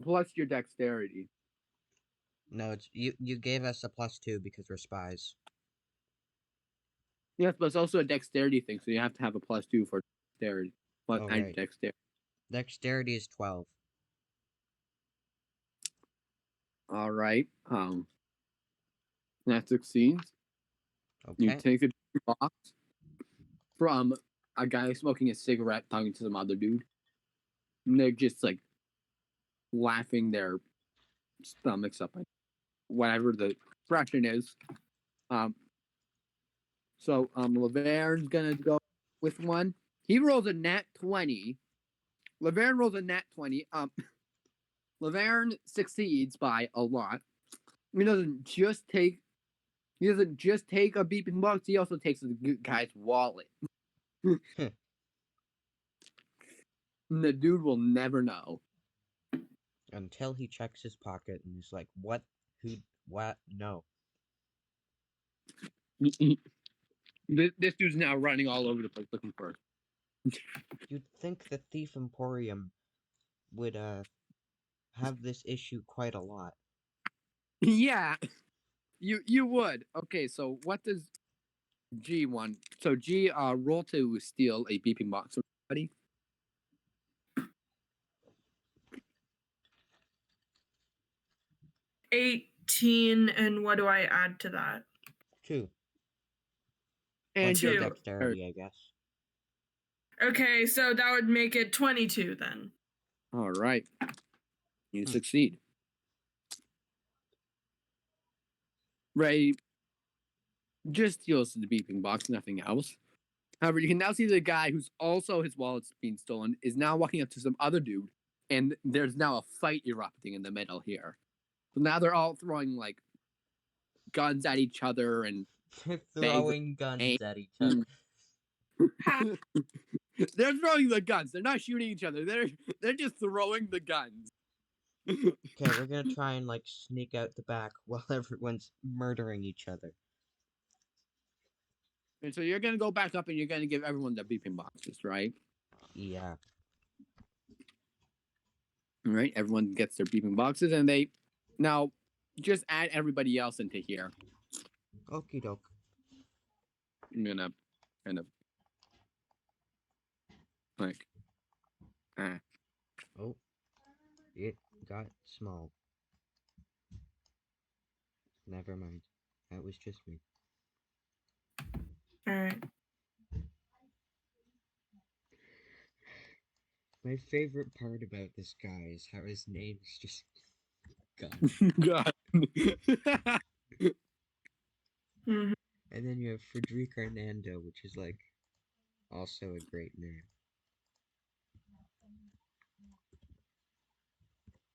Plus your dexterity. No, it's you gave us a +2 because we're spies. Yes, but it's also a dexterity thing, so you have to have a +2 for dexterity. Plus right. dexterity. Dexterity is 12. All right. That succeeds. Okay. You take a box from a guy smoking a cigarette talking to some other dude. And they're just like laughing their stomachs up, whatever the expression is. So Laverne's gonna go with one. He rolls a nat 20. Laverne rolls a nat 20. Laverne succeeds by a lot. He doesn't just take a beeping box, he also takes the guy's wallet. And the dude will never know. Until he checks his pocket and he's like, what? Who? What? No. This dude's now running all over the place looking for it. You'd think the Thief Emporium would have this issue quite a lot. Yeah, you would. Okay, so what does G want? So G, roll to steal a beeping box from somebody. $18, and what do I add to that? 2. And Plus your your dexterity, I guess. Okay, so that would make it 22 then. All right, you succeed. Ray just steals the beeping box, nothing else. However, you can now see the guy who's also his wallet's being stolen is now walking up to some other dude, and there's now a fight erupting in the middle here. So now they're all throwing like guns at each other and Throwing guns at each other. they're throwing the guns. They're not shooting each other. They're just throwing the guns. Okay, we're gonna try and like sneak out the back while everyone's murdering each other. And so you're gonna go back up and you're gonna give everyone the beeping boxes, right? Yeah. All right, everyone gets their beeping boxes, and they now just add everybody else into here. Okie doke. I'm gonna kind of like Oh, it got small. Never mind. That was just me. Alright. My favorite part about this guy is how his name is just God. God. Mm-hmm. And then you have Frederic Hernando, which is like also a great name.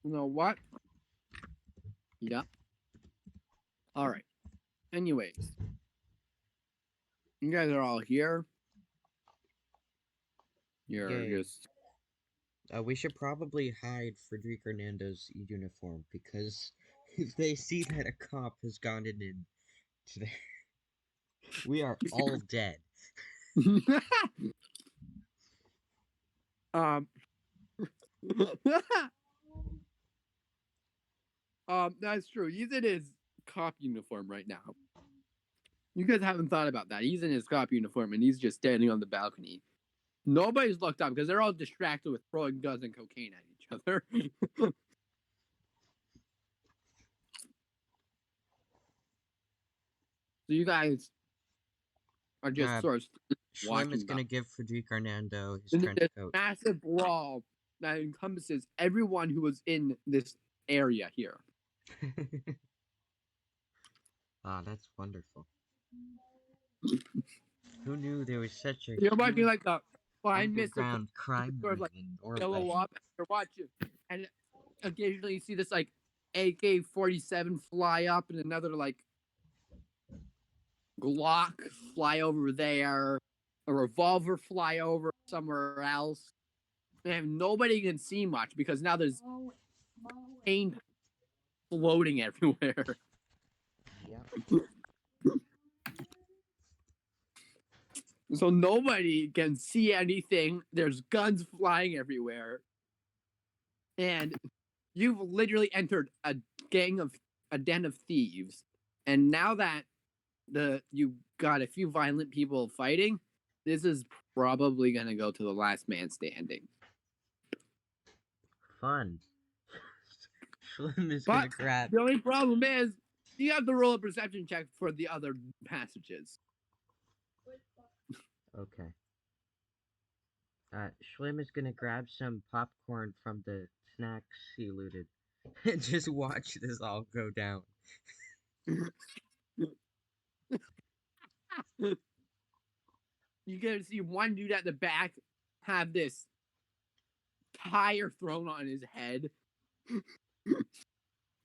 You know what? Yeah. All right. Anyways, you guys are all here. You're Yay. just. We should probably hide Frederic Hernando's uniform because if they see that a cop has gone in today, we are all dead. um. That's true. He's in his cop uniform right now. You guys haven't thought about that. He's in his cop uniform and he's just standing on the balcony. Nobody's looked up because they're all distracted with throwing guns and cocaine at each other. So you guys are just sort of Schlimm is walking going to up. give Frederic Hernando his And trench this coat. massive brawl that encompasses everyone who was in this area here. Ah, that's wonderful. Who knew there was such a You're watching huge like the fine mist of underground crime sort of ring like in yellow Norway? up. You're watching, and occasionally you see this like AK-47 fly up, and another like Glock fly over there, a revolver fly over somewhere else. And nobody can see much because now there's paint floating everywhere. Yeah. So nobody can see anything. There's guns flying everywhere. And you've literally entered a den of thieves. And now that you got a few violent people fighting, this is probably gonna go to the last man standing. Fun. Schlimm is But going to grab. the only problem is you have to roll a perception check for the other passages. Okay. Schlimm is going to grab some popcorn from the snacks he looted and just watch this all go down. You get to see one dude at the back have this tire thrown on his head.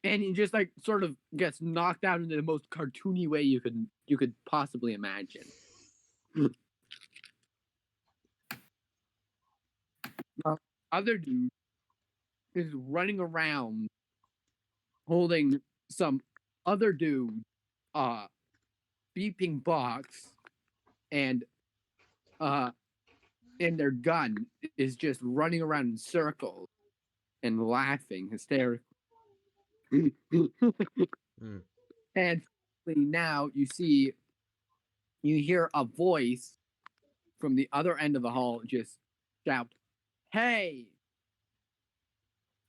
And he just like sort of gets knocked out in the most cartoony way you could possibly imagine. Other dude is running around holding some other dude beeping box and their gun is just running around in circles and laughing hysterically. And now you hear a voice from the other end of the hall just shout, "Hey!"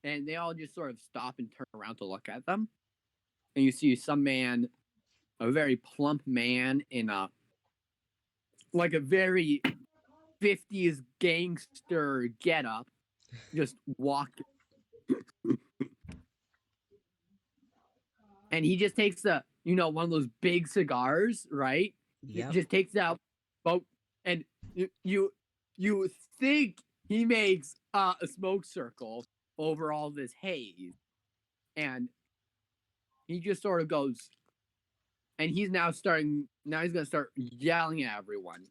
And they all just sort of stop and turn around to look at them. And you see some man, a very plump man in a very 50s gangster getup, just walking. And he just takes one of those big cigars, right? Yep. He just takes out boat, and you think he makes a smoke circle over all this haze, and he just sort of goes, and he's now he's gonna start yelling at everyone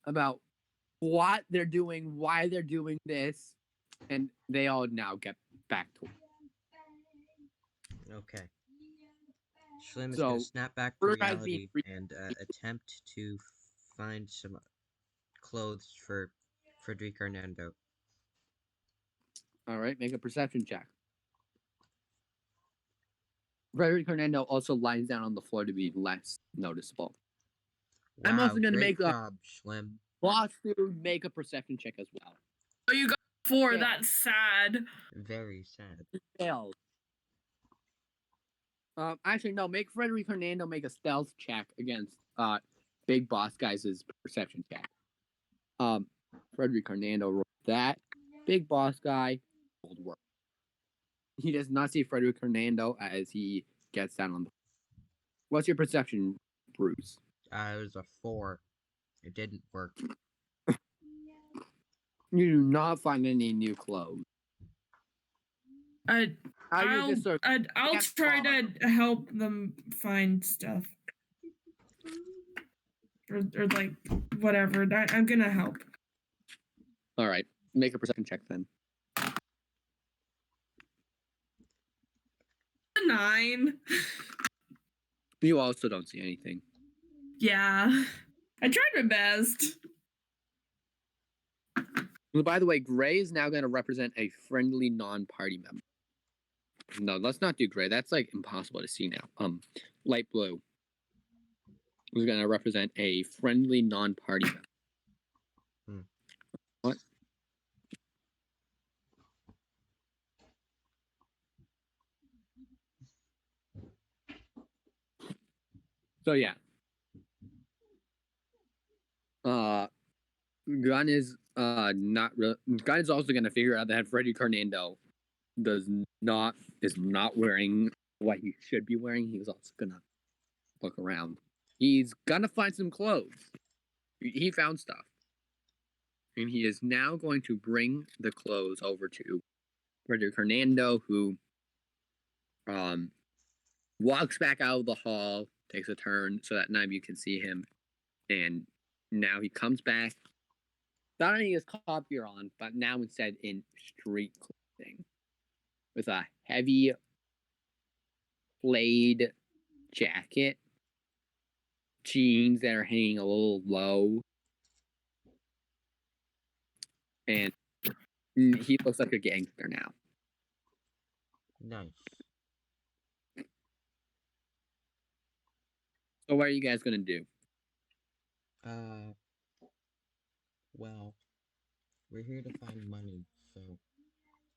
about what they're doing, why they're doing this, and they all now get back to it. Okay. Schlimm is going to snap back to reality and attempt to find some clothes for Frederic Hernando. All right, make a perception check. Frederic Hernando also lies down on the floor to be less noticeable. Wow, I'm also going to make make job, Schlimm. boss dude make a perception check as well. Oh, you got 4. Yeah. That's sad. Very sad. Failed. Actually, no. Make Frederic Hernando make a stealth check against Big Boss Guy's perception check. Frederic Hernando rolled that. Big Boss Guy rolled work. He does not see Frederic Hernando as he gets down on the. What's your perception, Bruce? It was a 4. It didn't work. You do not find any new clothes. I'll try to help them find stuff. Or like, whatever. I'm gonna help. All right. Make a perception check then. 9. You also don't see anything. Yeah. I tried my best. Well, by the way, Gray is now going to represent a friendly non-party member. No, let's not do gray. That's like impossible to see now. Light blue is gonna represent a friendly non-party member. What? So yeah. Gunn is not real. Gunn is also gonna figure out that Freddie Fernando is not wearing what he should be wearing. He was also gonna look around. He's gonna find some clothes. He found stuff, and he is now going to bring the clothes over to Freddie Fernando, who walks back out of the hall, takes a turn so that none of you can see him, and now he comes back. Not only his copier on, but now instead in street clothing, with a heavy plaid jacket, jeans that are hanging a little low, and he looks like a gangster now. Nice. So what are you guys gonna do? Well, we're here to find money, so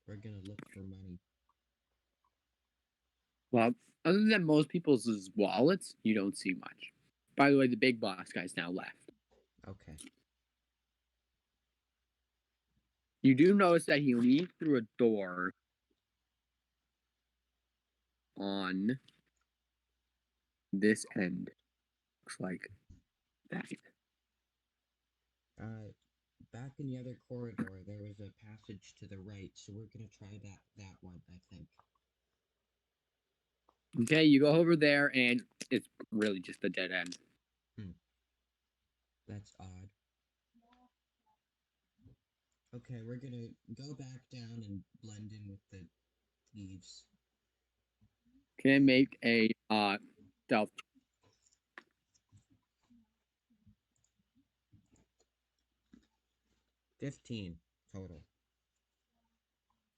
we're gonna look for money. Well, other than most people's wallets, you don't see much. By the way, the big boss guy's now left. Okay. You do notice that he leads through a door on this end. Looks like that. Back in the other corridor, there was a passage to the right, so we're gonna try that one, I think. Okay, you go over there, and it's really just a dead end. That's odd. Okay, we're gonna go back down and blend in with the thieves. Can I make a stealth? 15 total.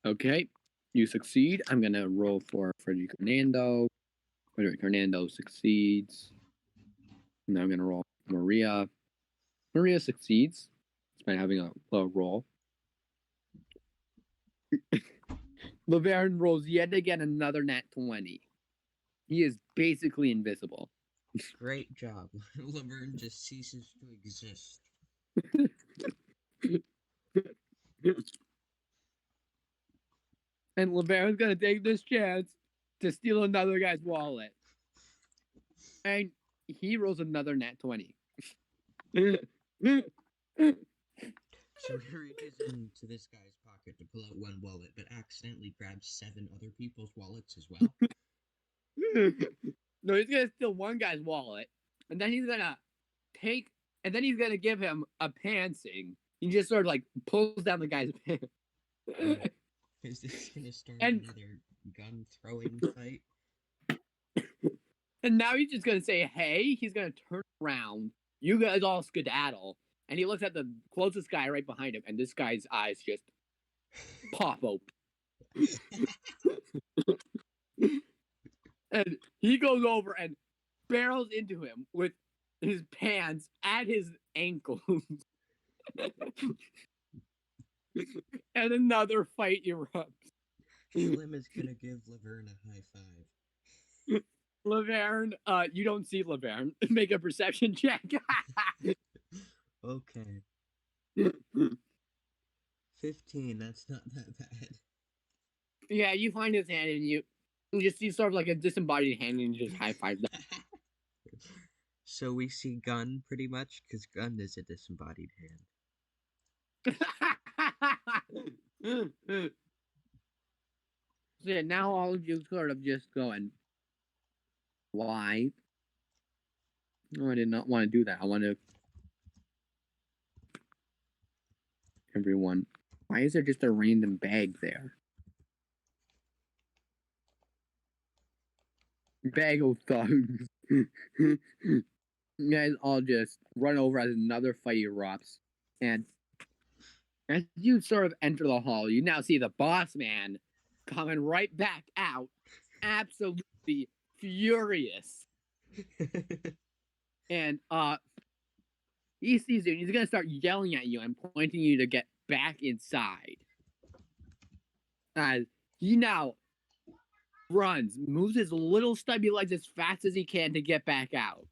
Okay, you succeed. I'm gonna roll for Freddie Fernando. Freddie Fernando succeeds. Now I'm gonna roll Maria. Maria succeeds. Despite having a low roll. Laverne rolls yet again another nat 20. He is basically invisible. Great job. Laverne just ceases to exist. And Laverne's gonna take this chance to steal another guy's wallet. And he rolls another nat 20. So he reaches into this guy's pocket to pull out one wallet, but accidentally grabs 7 other people's wallets as well. No, he's gonna steal one guy's wallet, and then he's gonna give him a pantsing. He just sort of like pulls down the guy's pants. Is this gonna start And- another gun throwing fight? And now he's just gonna say, hey, he's gonna turn around. You guys all skedaddle. And he looks at the closest guy right behind him, and this guy's eyes just pop open. And he goes over and barrels into him with his pants at his ankles. And another fight erupts. Schlimm is gonna give Laverne a high five. Laverne, you don't see Laverne. Make a perception check. Okay. 15, that's not that bad. Yeah, you find his hand and you just see sort of like a disembodied hand and you just high five them. So we see Gun pretty much, because Gun is a disembodied hand. So yeah, now all of you sort of just going, why? No, I did not want to do that. I want to. Everyone, why is there just a random bag there? Bag of thugs. You guys all just run over as another fight erupts. And as you sort of enter the hall, you now see the boss man coming right back out, absolutely furious. And he sees you and he's gonna start yelling at you and pointing you to get back inside. As he now runs, moves his little stubby legs as fast as he can to get back out.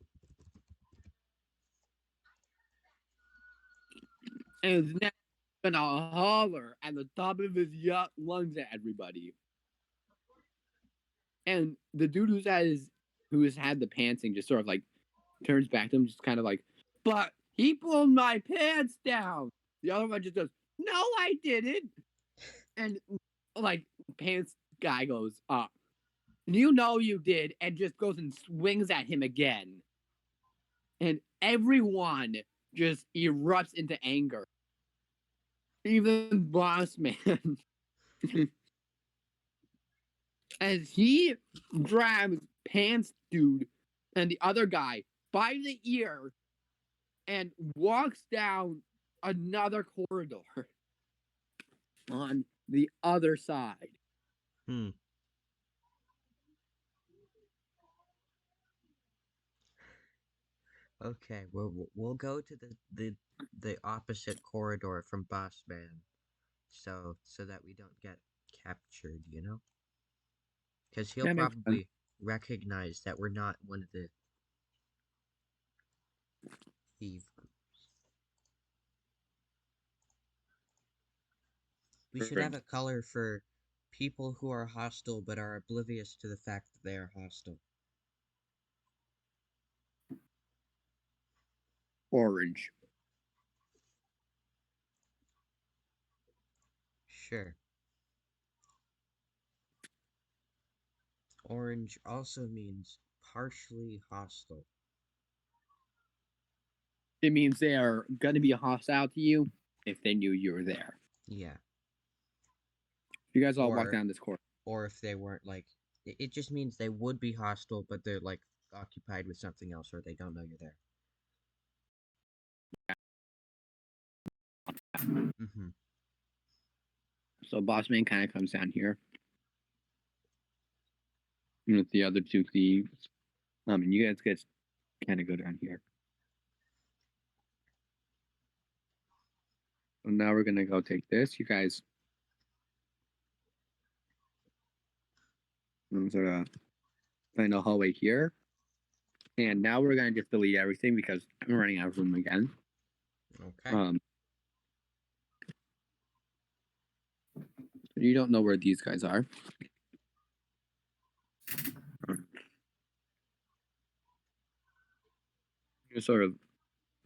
And is now gonna holler at the top of his lungs at everybody. And the dude who's had the pantsing just sort of like turns back to him, just kind of like, but he pulled my pants down. The other one just goes, no, I didn't. And like pants guy goes, you know you did, and just goes and swings at him again. And everyone just erupts into anger. Even Boss Man. As he grabs Pants Dude and the other guy by the ear and walks down another corridor on the other side. Okay, we'll go to the opposite corridor from Boss Man, so that we don't get captured, you know? Because he'll probably recognize that we're not one of the thief groups. We should have a color for people who are hostile but are oblivious to the fact that they are hostile. Orange. Sure. Orange also means partially hostile. It means they are going to be hostile to you if they knew you were there. Yeah. You guys all walk down this corridor. Or if they weren't, like, it just means they would be hostile, but they're, like, occupied with something else, or they don't know you're there. Mm-hmm. So Boss Man kind of comes down here. With the other two thieves. And you guys kind of go down here. So now we're going to go take this. You guys sort of find a hallway here. And now we're going to just delete everything because I'm running out of room again. Okay. You don't know where these guys are. You're sort of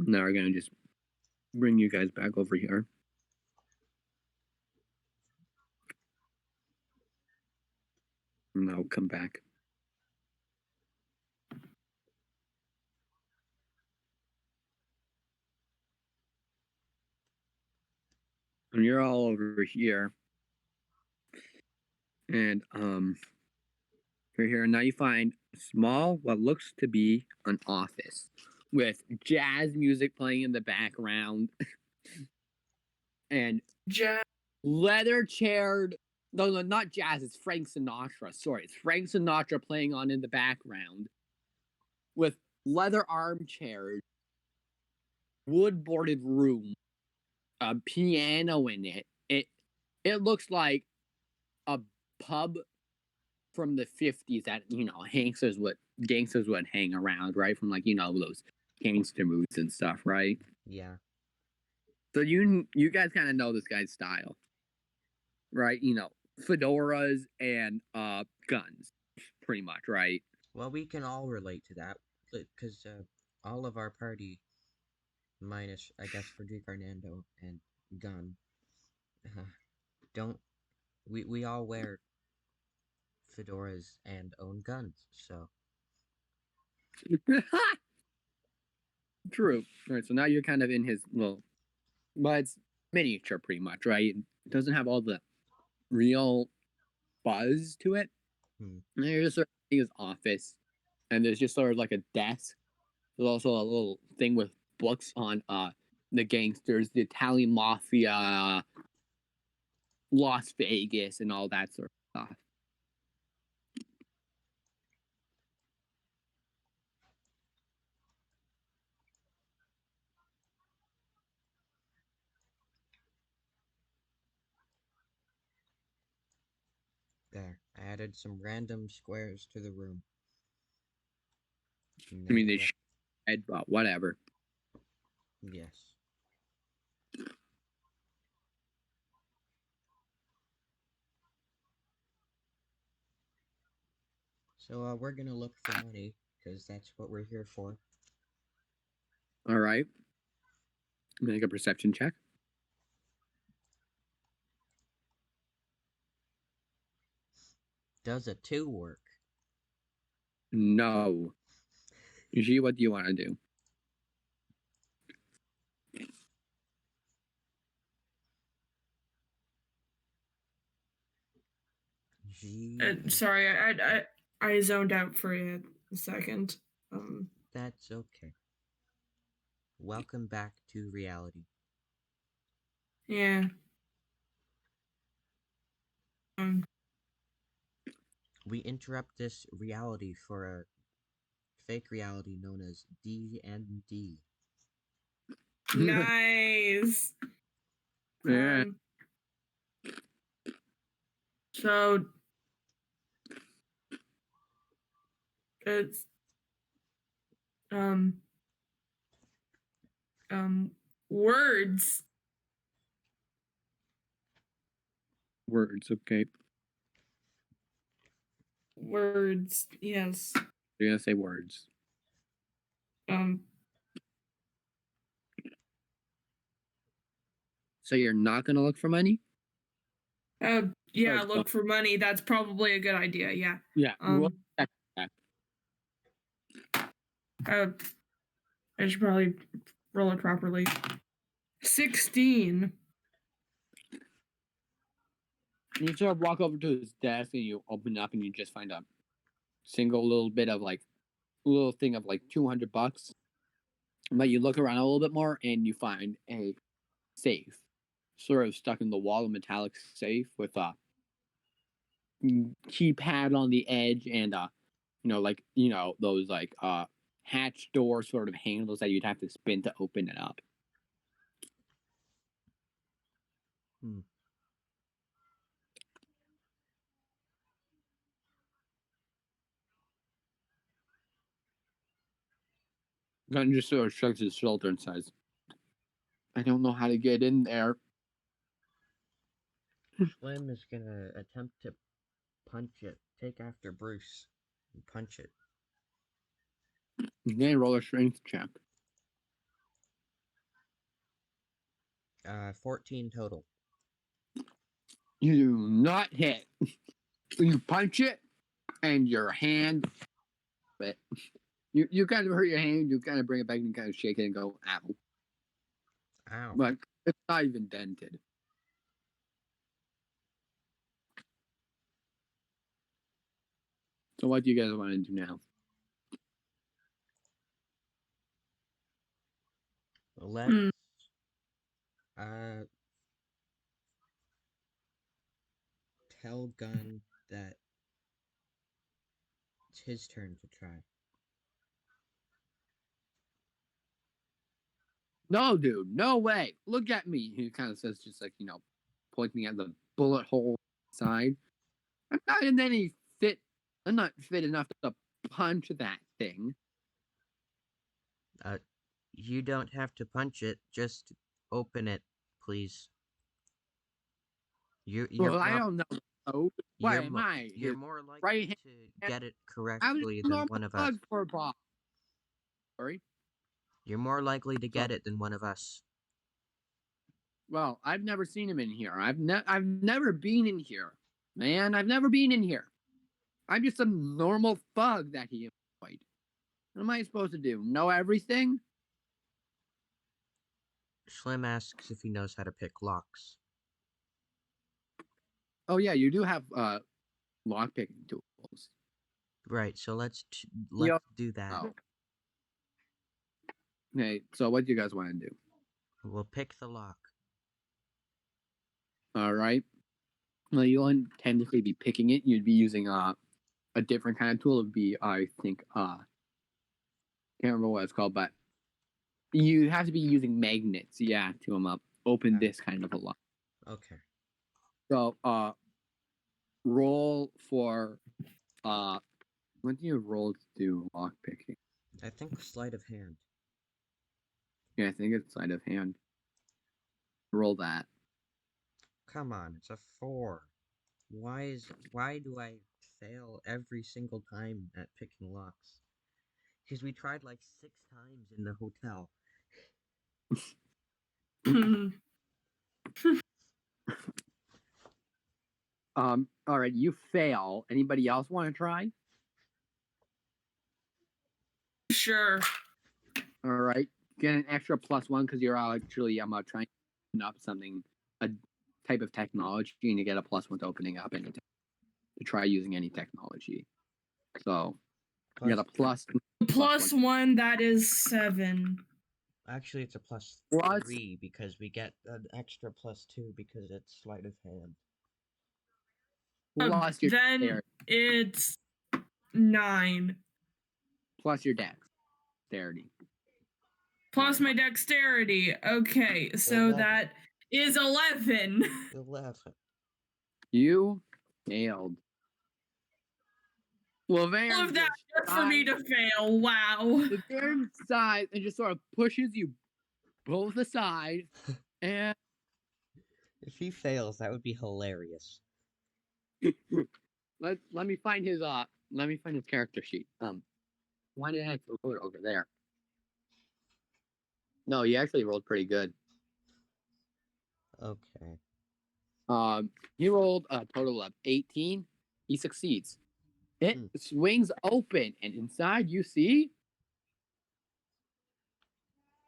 now we're going to just bring you guys back over here. And now come back. And you're all over here. And you're here. And now you find small, what looks to be an office with jazz music playing in the background. And leather chaired. No, not jazz. It's Frank Sinatra. Sorry, it's Frank Sinatra playing on in the background with leather armchairs, wood boarded room, a piano in it. It looks like a pub from the 50s that gangsters would hang around, right? From like those gangster movies and stuff, right? Yeah. So you guys kind of know this guy's style, right? Fedoras and guns, pretty much, right? Well, we can all relate to that, because all of our party, minus, I guess, Frederic Fernando and Gun, we all wear fedoras and own guns, so. True. All right, so now you're kind of in his but it's miniature pretty much, right? It doesn't have all the real buzz to it. And you're just sort of in his office, and there's just sort of like a desk. There's also a little thing with books on the gangsters, the Italian mafia, Las Vegas, and all that sort of off. There, I added some random squares to the room. I mean, they Yep. should, but whatever. Yes. So we're gonna look for money, because that's what we're here for. All right. Make a perception check. Does a 2 work? No. G, what do you want to do? G. Sorry, I zoned out for a second. That's okay. Welcome back to reality. Yeah. We interrupt this reality for a fake reality known as D&D. Nice. Yeah. So it's um words. Words, okay. Words, yes. You're gonna say words. So you're not gonna look for money? Yeah, look for money. That's probably a good idea. Yeah. Yeah. I should probably roll it properly. 16. You sort of walk over to his desk and you open it up and you just find a single little bit of like little thing of like $200. But you look around a little bit more and you find a safe, sort of stuck in the wall, a metallic safe with a keypad on the edge and those like hatch door sort of handles that you'd have to spin to open it up. Gunn just sort of shrugs his shoulder and says, I don't know how to get in there. Schlimm is gonna attempt to punch it. Take after Bruce and punch it. Then roll a strength check. 14 total. You do not hit. You punch it, and your hand, but you kind of hurt your hand. You kind of bring it back and kind of shake it and go, ow. Ow. But it's not even dented. So what do you guys want to do now? Let's tell Gunn that it's his turn to try. No, dude, no way. Look at me. He kind of says, just like, pointing at the bullet hole side. I'm not in any fit. I'm not fit enough to punch that thing. You don't have to punch it. Just open it, please. I don't know. Oh, why am I? You're more likely to get it correctly than one of us. Sorry? You're more likely to get it than one of us. Well, I've never seen him in here. I've never been in here. Man, I've never been in here. I'm just a normal thug that he employed. What am I supposed to do? Know everything? Schlimm asks if he knows how to pick locks. Oh yeah, you do have lock picking tools. Right, so let's do that. Oh. Okay, so what do you guys want to do? We'll pick the lock. All right. Well, you wouldn't technically be picking it. You'd be using a different kind of tool. It would be, I think, can't remember what it's called, but you have to be using magnets, to open this kind of a lock. Okay. So, roll for, what do you roll to do lock picking? I think sleight of hand. Yeah, I think it's sleight of hand. Roll that. Come on, it's a 4. Why do I fail every single time at picking locks? Because we tried like 6 times in the hotel. All right, you fail. Anybody else want to try? Sure. All right, get an extra +1 because you're actually trying to open up something, a type of technology, and you get a +1 to opening up any to try using any technology. So you got a Plus one, that is 7. Actually, it's a plus Plus- 3 because we get an extra +2 because it's sleight of hand. plus your Then dexterity. it's 9. Plus your dexterity. Plus my dexterity. Okay, so 11. that is 11. 11. You failed. Laverne All of that just for me to fail. Wow. The Baron sighs and just sort of pushes you both aside, and If he fails, that would be hilarious. let me find his character sheet. Why did I throw it over there? No, he actually rolled pretty good. Okay. He rolled a total of 18. He succeeds. It swings open, and inside you see.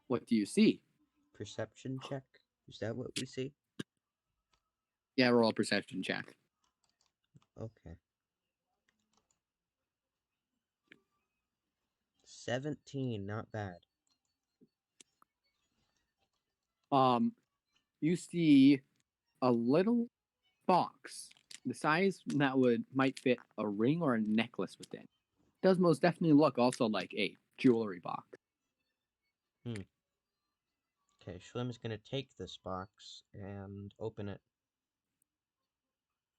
What do you see? Perception check? Is that what we see? Yeah, roll a perception check. Okay. 17, not bad. You see a little box, the size that might fit a ring or a necklace within. Does most definitely look also like a jewelry box. Okay, Schlimm's gonna take this box and open it.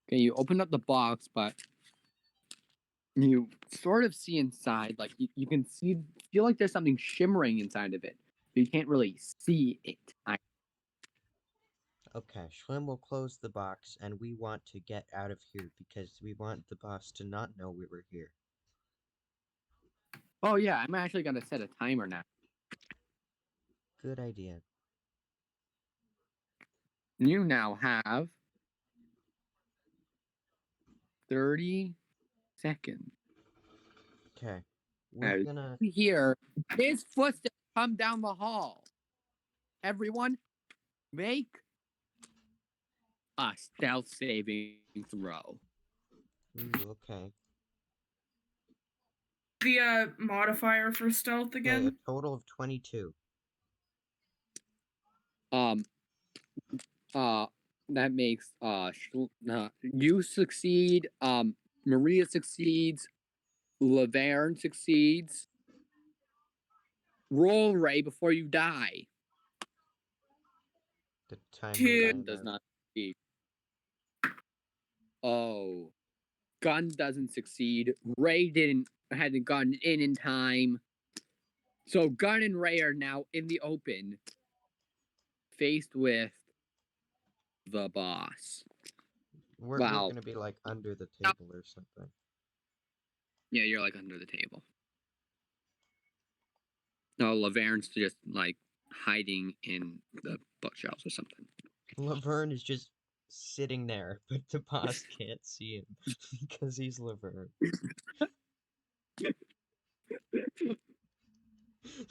Okay, you open up the box, but you sort of see inside, like you can feel like there's something shimmering inside of it, but you can't really see it. Okay, Schlimm will close the box, and we want to get out of here because we want the boss to not know we were here. Oh yeah, I'm actually gonna set a timer now. Good idea. You now have 30 seconds. Okay, we're gonna hear his footsteps come down the hall. Everyone, make a stealth saving throw. Ooh, okay. The modifier for stealth Okay, again. a total of 22. That makes you succeed. Maria succeeds. Laverne succeeds. Roll Ray before you die. The timer Two. ran Does out. not succeed. Oh, Gun doesn't succeed. Ray hadn't gotten in time. So Gun and Ray are now in the open, faced with the boss. We're Wow. gonna be like under the table or something. Yeah, you're like under the table. No, Laverne's just like hiding in the bookshelves or something. Laverne is just sitting there, but the boss can't see him because he's Laverne.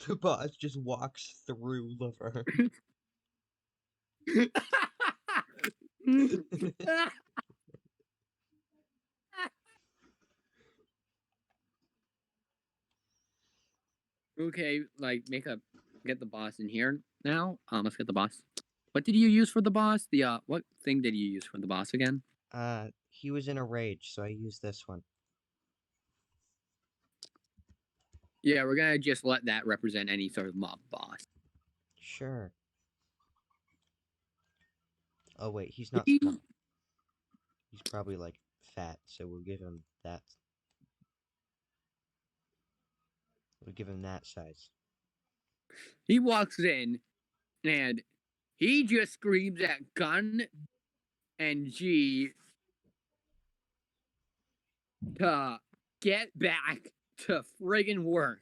The boss just walks through Laverne. Okay, like get the boss in here now. Let's get the boss. What did you use for the boss? What thing did you use for the boss again? He was in a rage, so I used this one. Yeah, we're gonna just let that represent any sort of mob boss. Sure. Oh wait, he's not small. He's probably like fat, so we'll give him that. We'll give him that size. He walks in and he just screams at Gun and G to get back to friggin' work.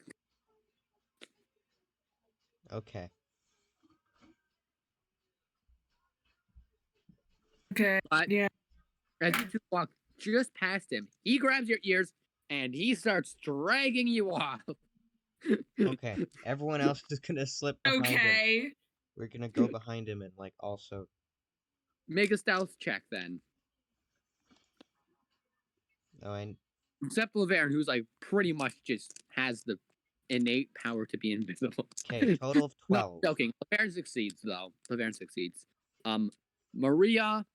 Okay. Okay. But Yeah. as you two walk just past him, he grabs your ears and he starts dragging you off. Okay. Everyone else is gonna slip behind him. Okay. We're gonna go behind him and like also. Make a stealth check then. Oh, and Except Laverne, who's like pretty much just has the innate power to be invisible. okay. Total of 12. No, joking. Laverne succeeds though. Laverne succeeds. Maria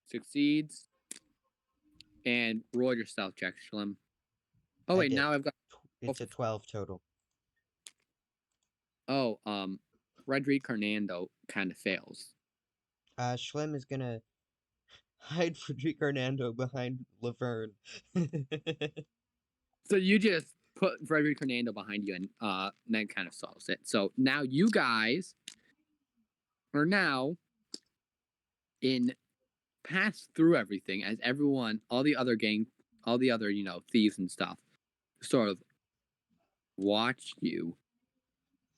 succeeds. And roll your stealth check, Schlimm. Oh I wait, did. now I've got. It's a 12 total. Oh, Frederic Hernando kind of fails. Schlimm is gonna hide Frederic Hernando behind Laverne. So you just put Frederic Hernando behind you, and that kind of solves it. So now you guys are now in pass through everything as everyone, all the other thieves and stuff, sort of watch you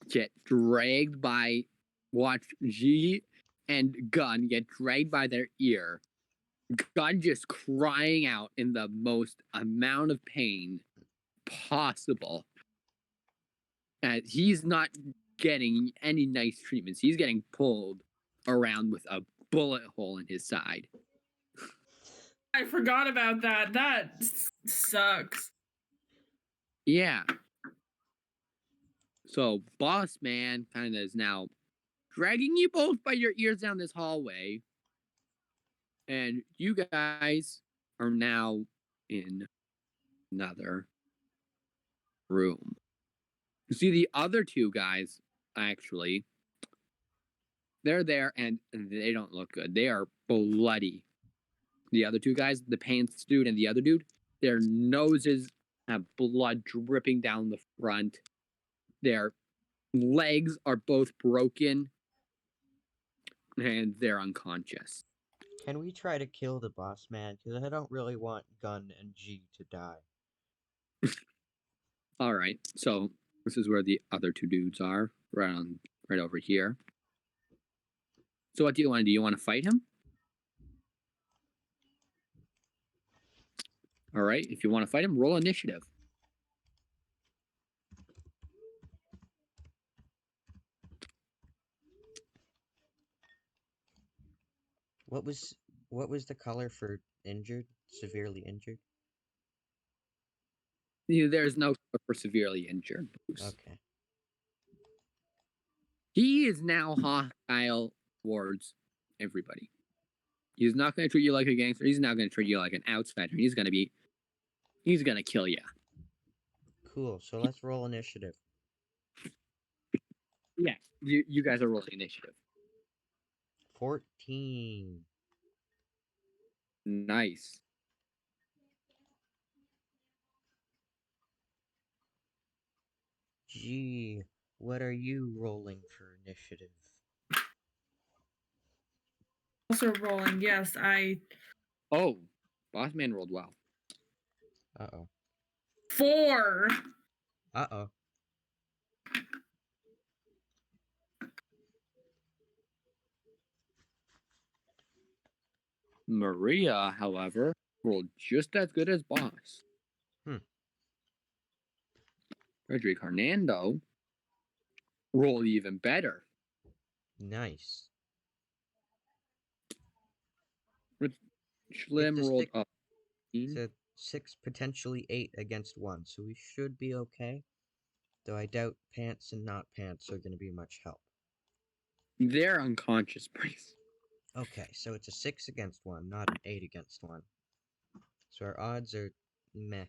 get dragged by, watch G and Gun get dragged by their ear. Gun just crying out in the most amount of pain possible. And he's not getting any nice treatments. He's getting pulled around with a bullet hole in his side. I forgot about that. That sucks. Yeah. So Boss Man kind of is now dragging you both by your ears down this hallway. And you guys are now in another room. You see the other two guys, actually, they're there and they don't look good. They are bloody. The other two guys, the pants dude and the other dude, their noses have blood dripping down the front. Their legs are both broken and they're unconscious. Can we try to kill the boss man? Because I don't really want Gun and G to die. All right, so this is where the other two dudes are, right over here. So what do you want to do? You want to fight him? All right, if you want to fight him, roll initiative. What was the color for injured? Severely injured? There's no cure for severely injured. Okay. He is now hostile towards everybody. He's not going to treat you like a gangster. He's now going to treat you like an outsider. He's going to kill you. Cool. So let's roll initiative. Yeah, you guys are rolling initiative. 14. Nice. Gee, what are you rolling for initiative? Also rolling. Yes, Oh, Boss Man rolled well. Uh-oh. 4. Uh-oh. Maria, however, rolled just as good as Boss. Frederic Hernando rolled even better. Nice. Schlimm rolled up. It's a 6, potentially 8 against 1, so we should be okay. Though I doubt Pants and Not Pants are going to be much help. They're unconscious, Brace. Okay, so it's a 6 against 1, not an 8 against 1. So our odds are meh.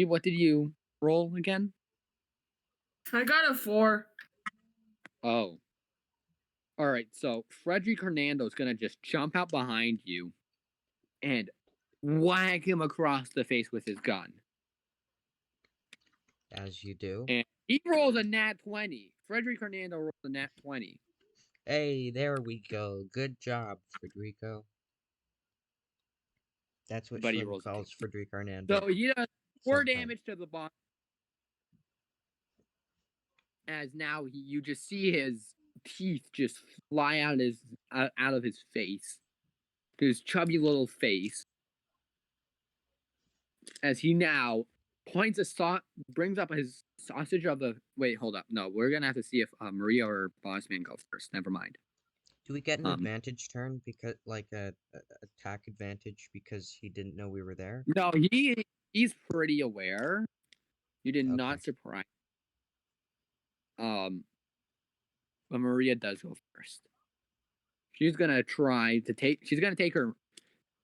What did you roll again? I got a 4. Oh. All right, so Frederick Hernando's gonna just jump out behind you and whack him across the face with his gun. As you do. And he rolls a nat 20. Frederick Hernando rolls a nat 20. Hey, there we go. Good job, Federico. That's what But he Schlimm rolls a calls 2. Frederico Hernando. So he does 4 sometimes. damage to the boss. As now you just see his teeth just fly out of his face, his chubby little face, as he now brings up his sausage of the. Wait, hold up. No, we're gonna have to see if Maria or Bossman go first. Never mind. Do we get an Um, advantage turn because, like, a attack advantage because he didn't know we were there? No, he's pretty aware. You did not Okay. surprise. But Maria does go first. She's gonna She's gonna take her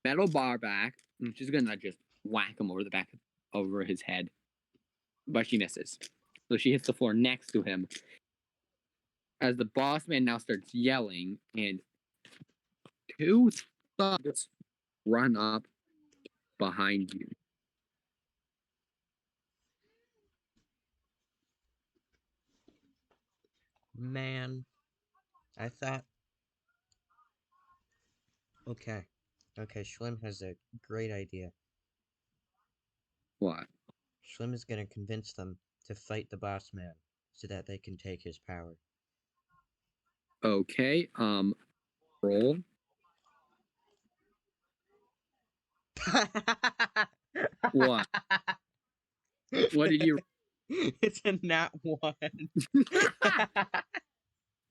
metal bar back, and she's gonna just whack him over his head. But she misses. So she hits the floor next to him. As the boss man now starts yelling, and 2 thugs run up behind you. Man, I thought. Okay. Okay, Schlimm has a great idea. What? Schlimm is gonna convince them to fight the boss man so that they can take his power. Okay, roll. What? What did you? It's a nat 1.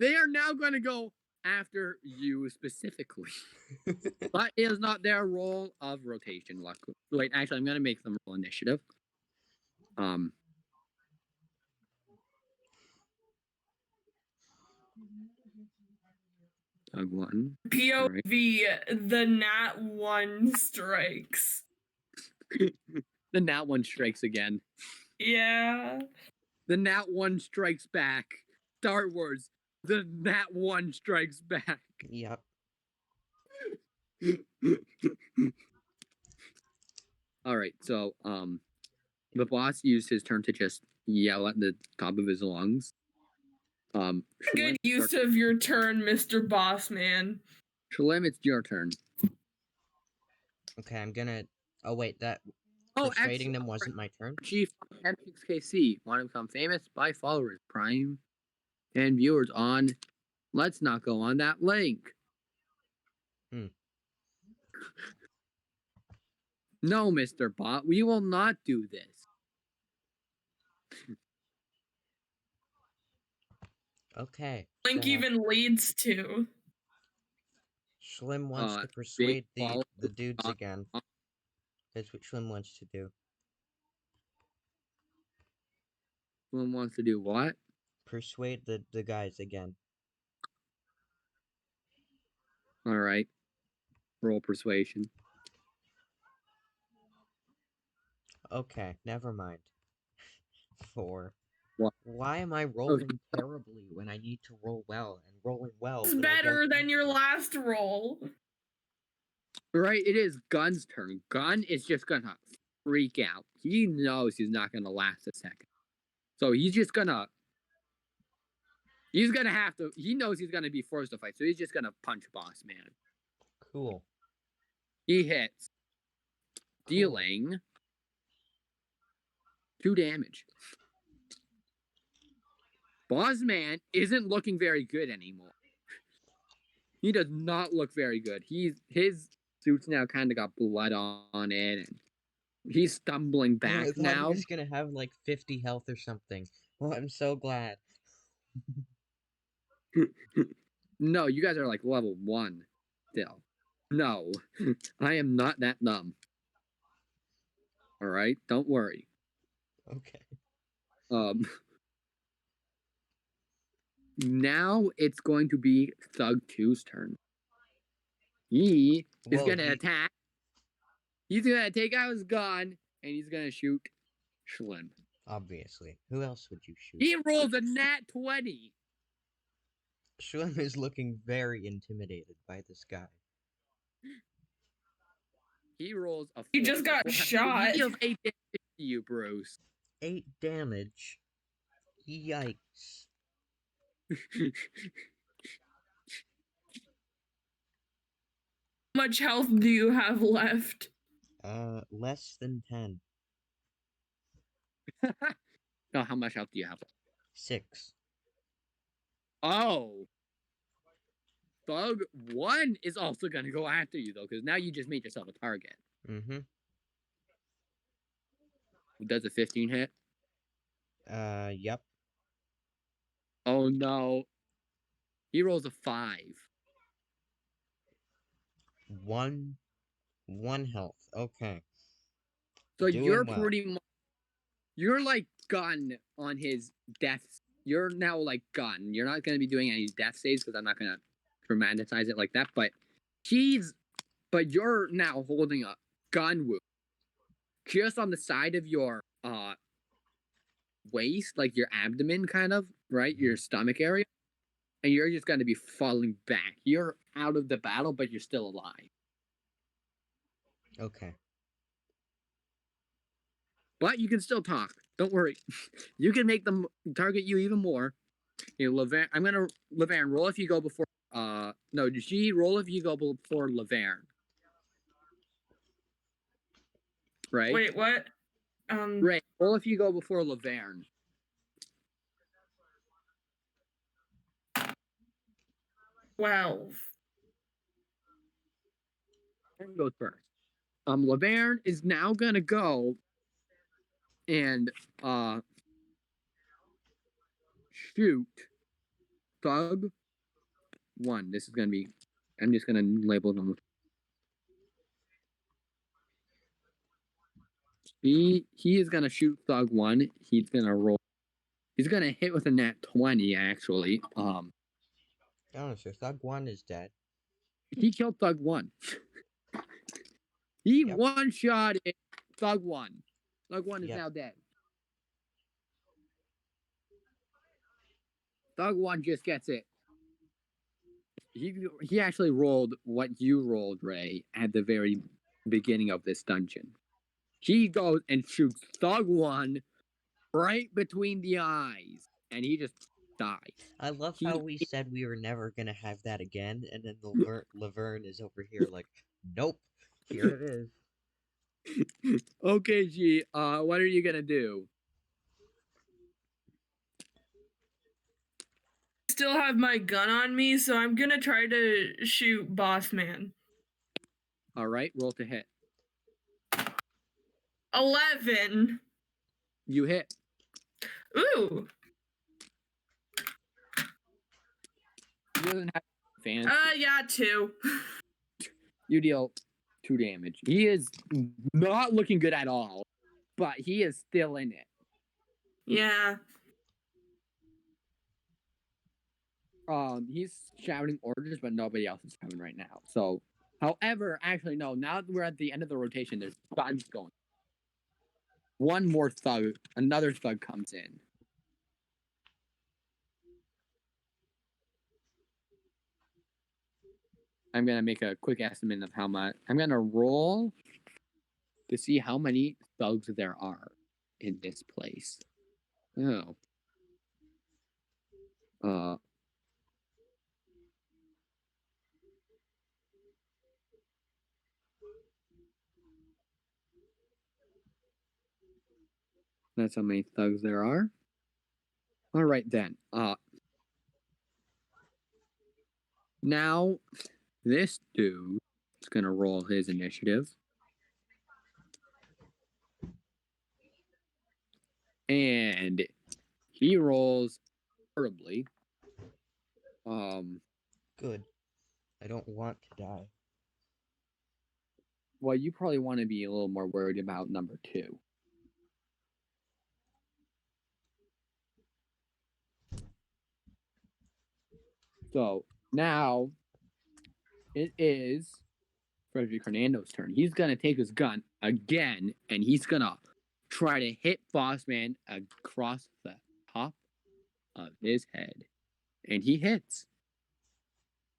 They are now going to go after you specifically. But it is not their role of rotation. Luckily. Wait, actually, I'm going to make them roll initiative. Tug 1. POV, right. The nat 1 strikes. The nat 1 strikes again. Yeah. The nat 1 strikes back. Star Wars. The nat 1 strikes back. Yep. All right, so the boss used his turn to just yell at the top of his lungs. Good use of your turn, Mr. Bossman. Schlimm, it's your turn. Okay, I'm gonna. Oh wait, persuading them wasn't my turn. Chief M6KC want to become famous by followers, Prime, and viewers on. Let's not go on that link. No, Mr. Bot, we will not do this. Okay. Link even leads to. Schlimm wants to persuade the dudes again. That's what Schlimm wants to do. Schlimm wants to do what? Persuade the guys again. All right. Roll persuasion. Okay, never mind. 4. What? Why am I rolling terribly when I need to roll well, and rolling well? It's better than your last roll. Right, it is Gun's turn. Gun is just gonna freak out. He knows he's not gonna last a second. So he's just gonna. He's gonna have to. He knows he's gonna be forced to fight, so he's just gonna punch Boss Man. Cool. He hits, dealing 2 damage. Boss Man isn't looking very good anymore. He does not look very good. His suit's now kind of got blood on it, and he's stumbling back I thought now. he was gonna have like 50 health or something. Well, I'm so glad. No, you guys are like level 1 still. No, I am not that dumb. All right, don't worry. Okay. Now it's going to be Thug 2's turn. He is Well, gonna attack. He's gonna take out his gun and he's gonna shoot Schlimm. obviously. Who else would you shoot? He rolls a nat 20. Schlimm is looking very intimidated by this guy. He rolls a 4. He just got shot. He deals 8 damage to you, Bruce. 8 damage. Yikes. How much health do you have left? Less than 10. No, how much health do you have? 6. Oh. Thug 1 is also going to go after you, though, because now you just made yourself a target. Mm-hmm. Does a 15 hit? Yep. Oh, no. He rolls a 5. 1 health. Okay. So Doing you're well. pretty much... You're, like, gun on his death. You're now, like, gun. You're not going to be doing any death saves, because I'm not going to dramatize it like that, but you're now holding a gun wound just on the side of your waist, like your abdomen, kind of, right? Your stomach area. And you're just going to be falling back. You're out of the battle, but you're still alive. Okay. But you can still talk. Don't worry. You can make them target you even more. You know, Laverne, roll if you go before no, G, roll if you go before Laverne. Right? Wait, what? Right. Roll if you go before Laverne. 12. Laverne goes first. Laverne is now gonna go and shoot Thug 1. This is gonna be, I'm just gonna label them. He is gonna shoot Thug 1. He's gonna roll. He's gonna hit with a nat 20 actually. Oh, so Thug 1 is dead. He killed Thug 1. He Yep. one-shot Thug 1. Thug 1 is Yep. now dead. Thug 1 just gets it. He actually rolled what you rolled, Ray, at the very beginning of this dungeon. He goes and shoots Thug 1 right between the eyes, and he just dies. I love how we said we were never gonna have that again, and then Laverne is over here like, nope, here it is. Okay, G, what are you gonna do? Still have my gun on me, so I'm gonna try to shoot Boss Man. All right, roll to hit. 11. You hit. Ooh. He doesn't have fancy. Yeah, 2. You deal 2 damage. He is not looking good at all, but he is still in it. Yeah. He's shouting orders, but nobody else is coming right now. So, however, actually, no. Now that we're at the end of the rotation, there's thugs going. One more thug, another thug comes in. I'm gonna make a quick estimate of how much. I'm gonna roll to see how many thugs there are in this place. Oh. That's how many thugs there are. All right then. Now this dude is gonna roll his initiative. And he rolls horribly. Good. I don't want to die. Well, you probably want to be a little more worried about number 2. So now it is Frederick Hernando's turn. He's gonna take his gun again, and he's gonna try to hit Boss Man across the top of his head, and he hits.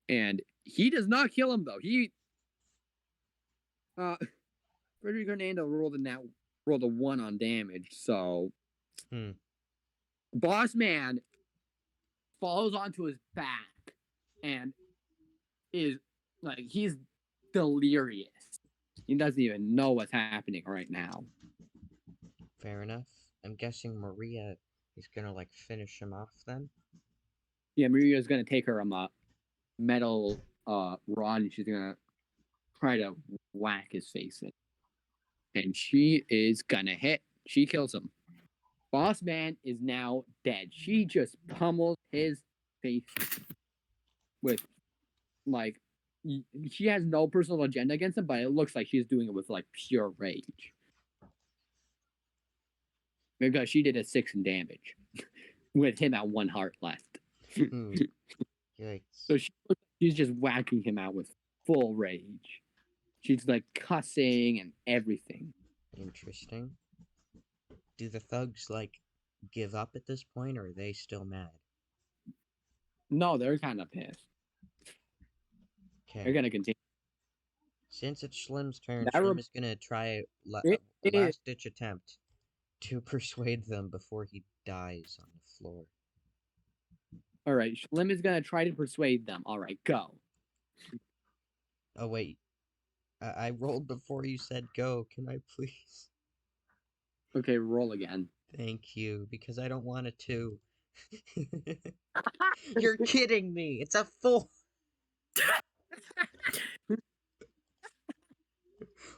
And he does not kill him though. Frederick Hernando rolled a 1 on damage, so Boss Man falls onto his back and is like he's delirious. He doesn't even know what's happening right now. Fair enough. I'm guessing Maria is gonna like finish him off then. Yeah, Maria's gonna take her metal rod and she's gonna try to whack his face in. And she is gonna hit. She kills him. Boss Man is now dead. She just pummels his face with like she has no personal agenda against him, but it looks like she's doing it with like pure rage. Because she did a 6 in damage with him at 1 heart left. Yikes. So she's just whacking him out with full rage. She's like cussing and everything. Interesting. Do the thugs like give up at this point, or are they still mad? No, they're kind of pissed. Okay. They're gonna continue. Since it's Schlimm's turn, Schlimm is gonna try a last-ditch attempt to persuade them before he dies on the floor. All right, Schlimm is gonna try to persuade them. All right, go. Oh wait, I rolled before you said go. Can I please? Okay, roll again. Thank you, because I don't want it to. You're kidding me. It's a 4.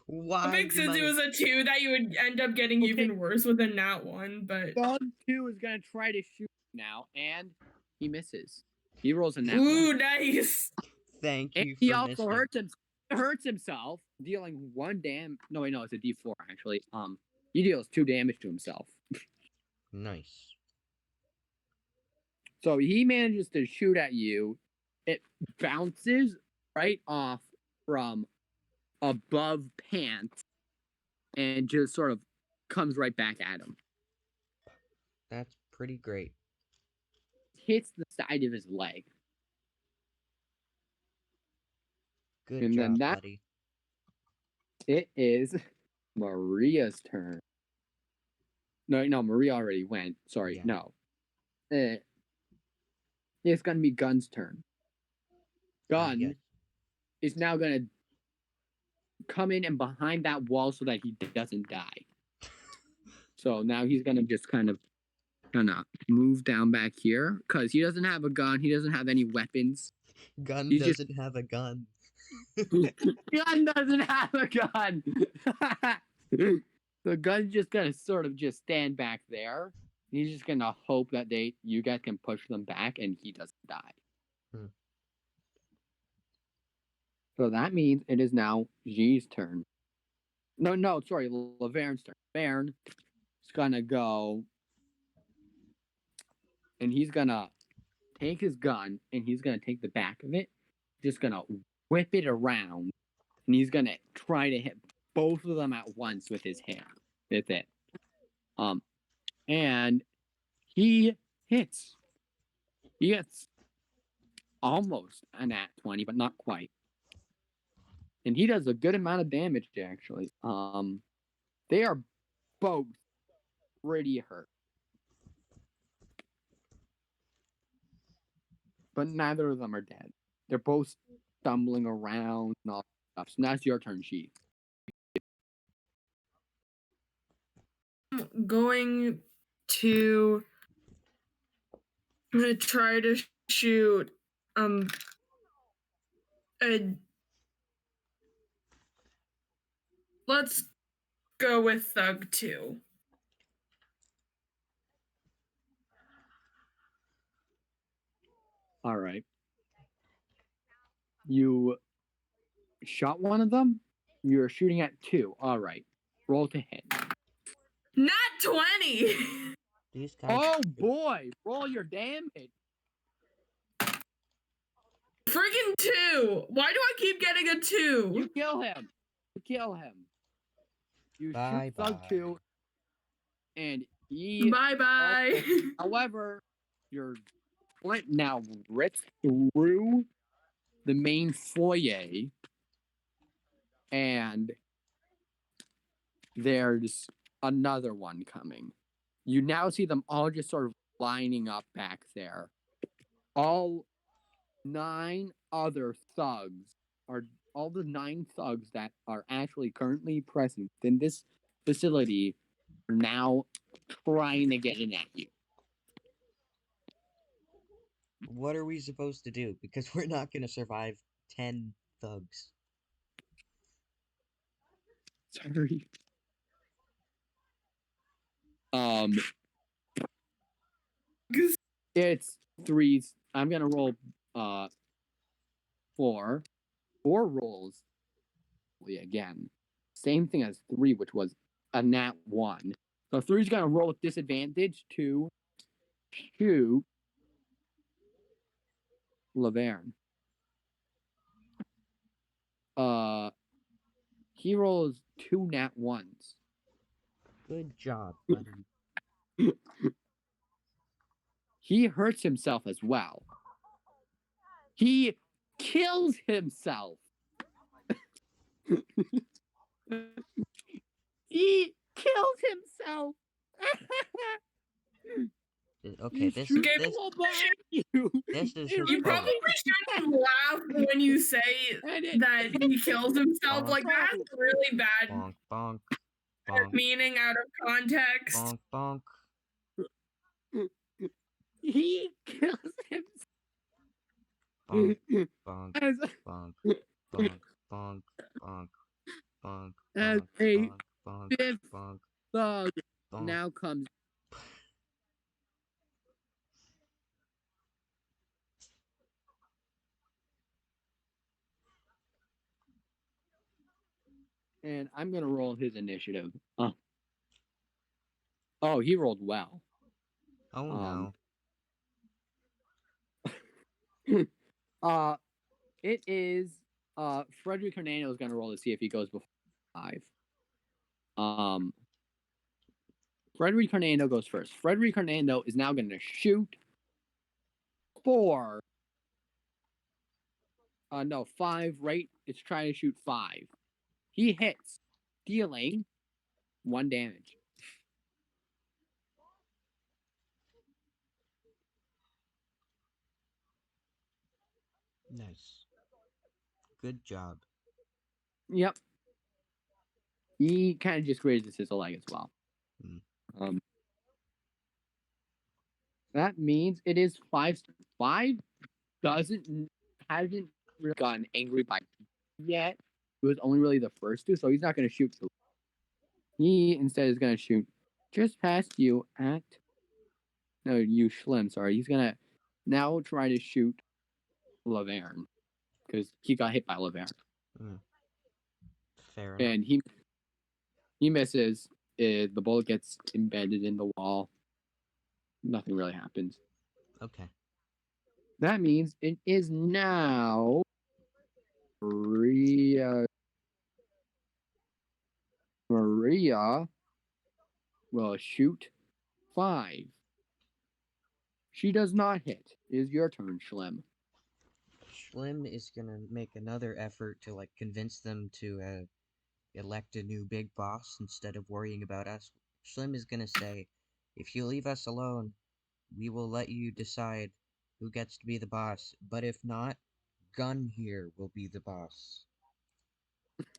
Why? It makes sense it was a 2 that you would end up getting even worse with a nat 1, but Dog 2 is gonna try to shoot now, and he misses. He rolls a nat 1. Nice. Thank you. And he also hurts himself, dealing 1 damage. No, wait, no, it's a D4 actually. He deals 2 damage to himself. Nice. So he manages to shoot at you. It bounces right off from above pants and just sort of comes right back at him. That's pretty great. Hits the side of his leg. Good job, buddy. It is Maria's turn. No, Maria already went. Sorry, yeah. no. It's gonna be Gun's turn. Gun yes. is now gonna come in and behind that wall so that he doesn't die. So now he's gonna just kind of move down back here because he doesn't have a gun. He doesn't have any weapons. Gun doesn't have a gun. Gun doesn't have a gun. The Gun's just gonna sort of just stand back there. He's just gonna hope that you guys can push them back and he doesn't die. So that means it is now G's turn. No, sorry, Laverne's turn. Laverne is gonna go and he's gonna take his gun and he's gonna take the back of it, just gonna whip it around, and he's gonna try to hit both of them at once with his hand. With it. And he hits. He gets almost a nat 20, but not quite. And he does a good amount of damage, actually. They are both pretty hurt. But neither of them are dead. They're both stumbling around and all that stuff. So now it's your turn, She. I'm going to try to shoot let's go with Thug 2. All right. You shot one of them? You're shooting at 2. All right. Roll to hit. Not 20! Oh boy! Roll your damage. Freaking 2! Why do I keep getting a You 2? kill him. You kill him. You Bye shoot Thug bye. 2, and he. Bye bye. However, your flint now rips through the main foyer, and there's another one coming. You now see them all just sort of lining up back there. All 9 other thugs are all the 9 thugs that are actually currently present in this facility are now trying to get in at you. What are we supposed to do? Because we're not going to survive 10 thugs. Sorry. It's 3s. I'm gonna roll 4 rolls again. Same thing as 3, which was a nat 1. So 3's gonna roll with disadvantage to shoot Laverne. He rolls 2 nat 1s. Good job, buddy. He hurts himself as well. He kills himself. He kills himself. Okay, this you. is his You fault. probably shouldn't laugh when you say that he kills himself. Bonk. Like, that's really bad Bonk, bonk, bonk, meaning out of context. bonk, bonk. He kills himself. Bonk, bonk, As, bonk, bonk, bonk, bonk, bonk, as bonk, a bonk, bonk, fifth bonk, thug bonk. now comes. And I'm gonna roll his initiative. Oh, he rolled well. Oh no. It is Frederick Hernando is gonna roll to see if he goes before 5. Frederick Hernando goes first. Frederick Hernando is now gonna shoot 4. No, 5, right? It's trying to shoot 5. He hits, dealing 1 damage. Nice. Good job. Yep. He kind of just grazes his leg as well. That means it is 5. 5 hasn't really gotten angry by yet. It was only really the first 2, so he's not going to shoot. He instead is going to shoot just past you at. No, you Schlimm. Sorry, he's going to now try to shoot Laverne because he got hit by Laverne. Fair enough. And he misses. The bullet gets embedded in the wall. Nothing really happens. Okay. That means it is now Maria will shoot 5. She does not hit. It is your turn, Schlimm. Schlimm is gonna make another effort to convince them to elect a new big boss instead of worrying about us. Schlimm is gonna say, if you leave us alone, we will let you decide who gets to be the boss. But if not, Gun here will be the boss.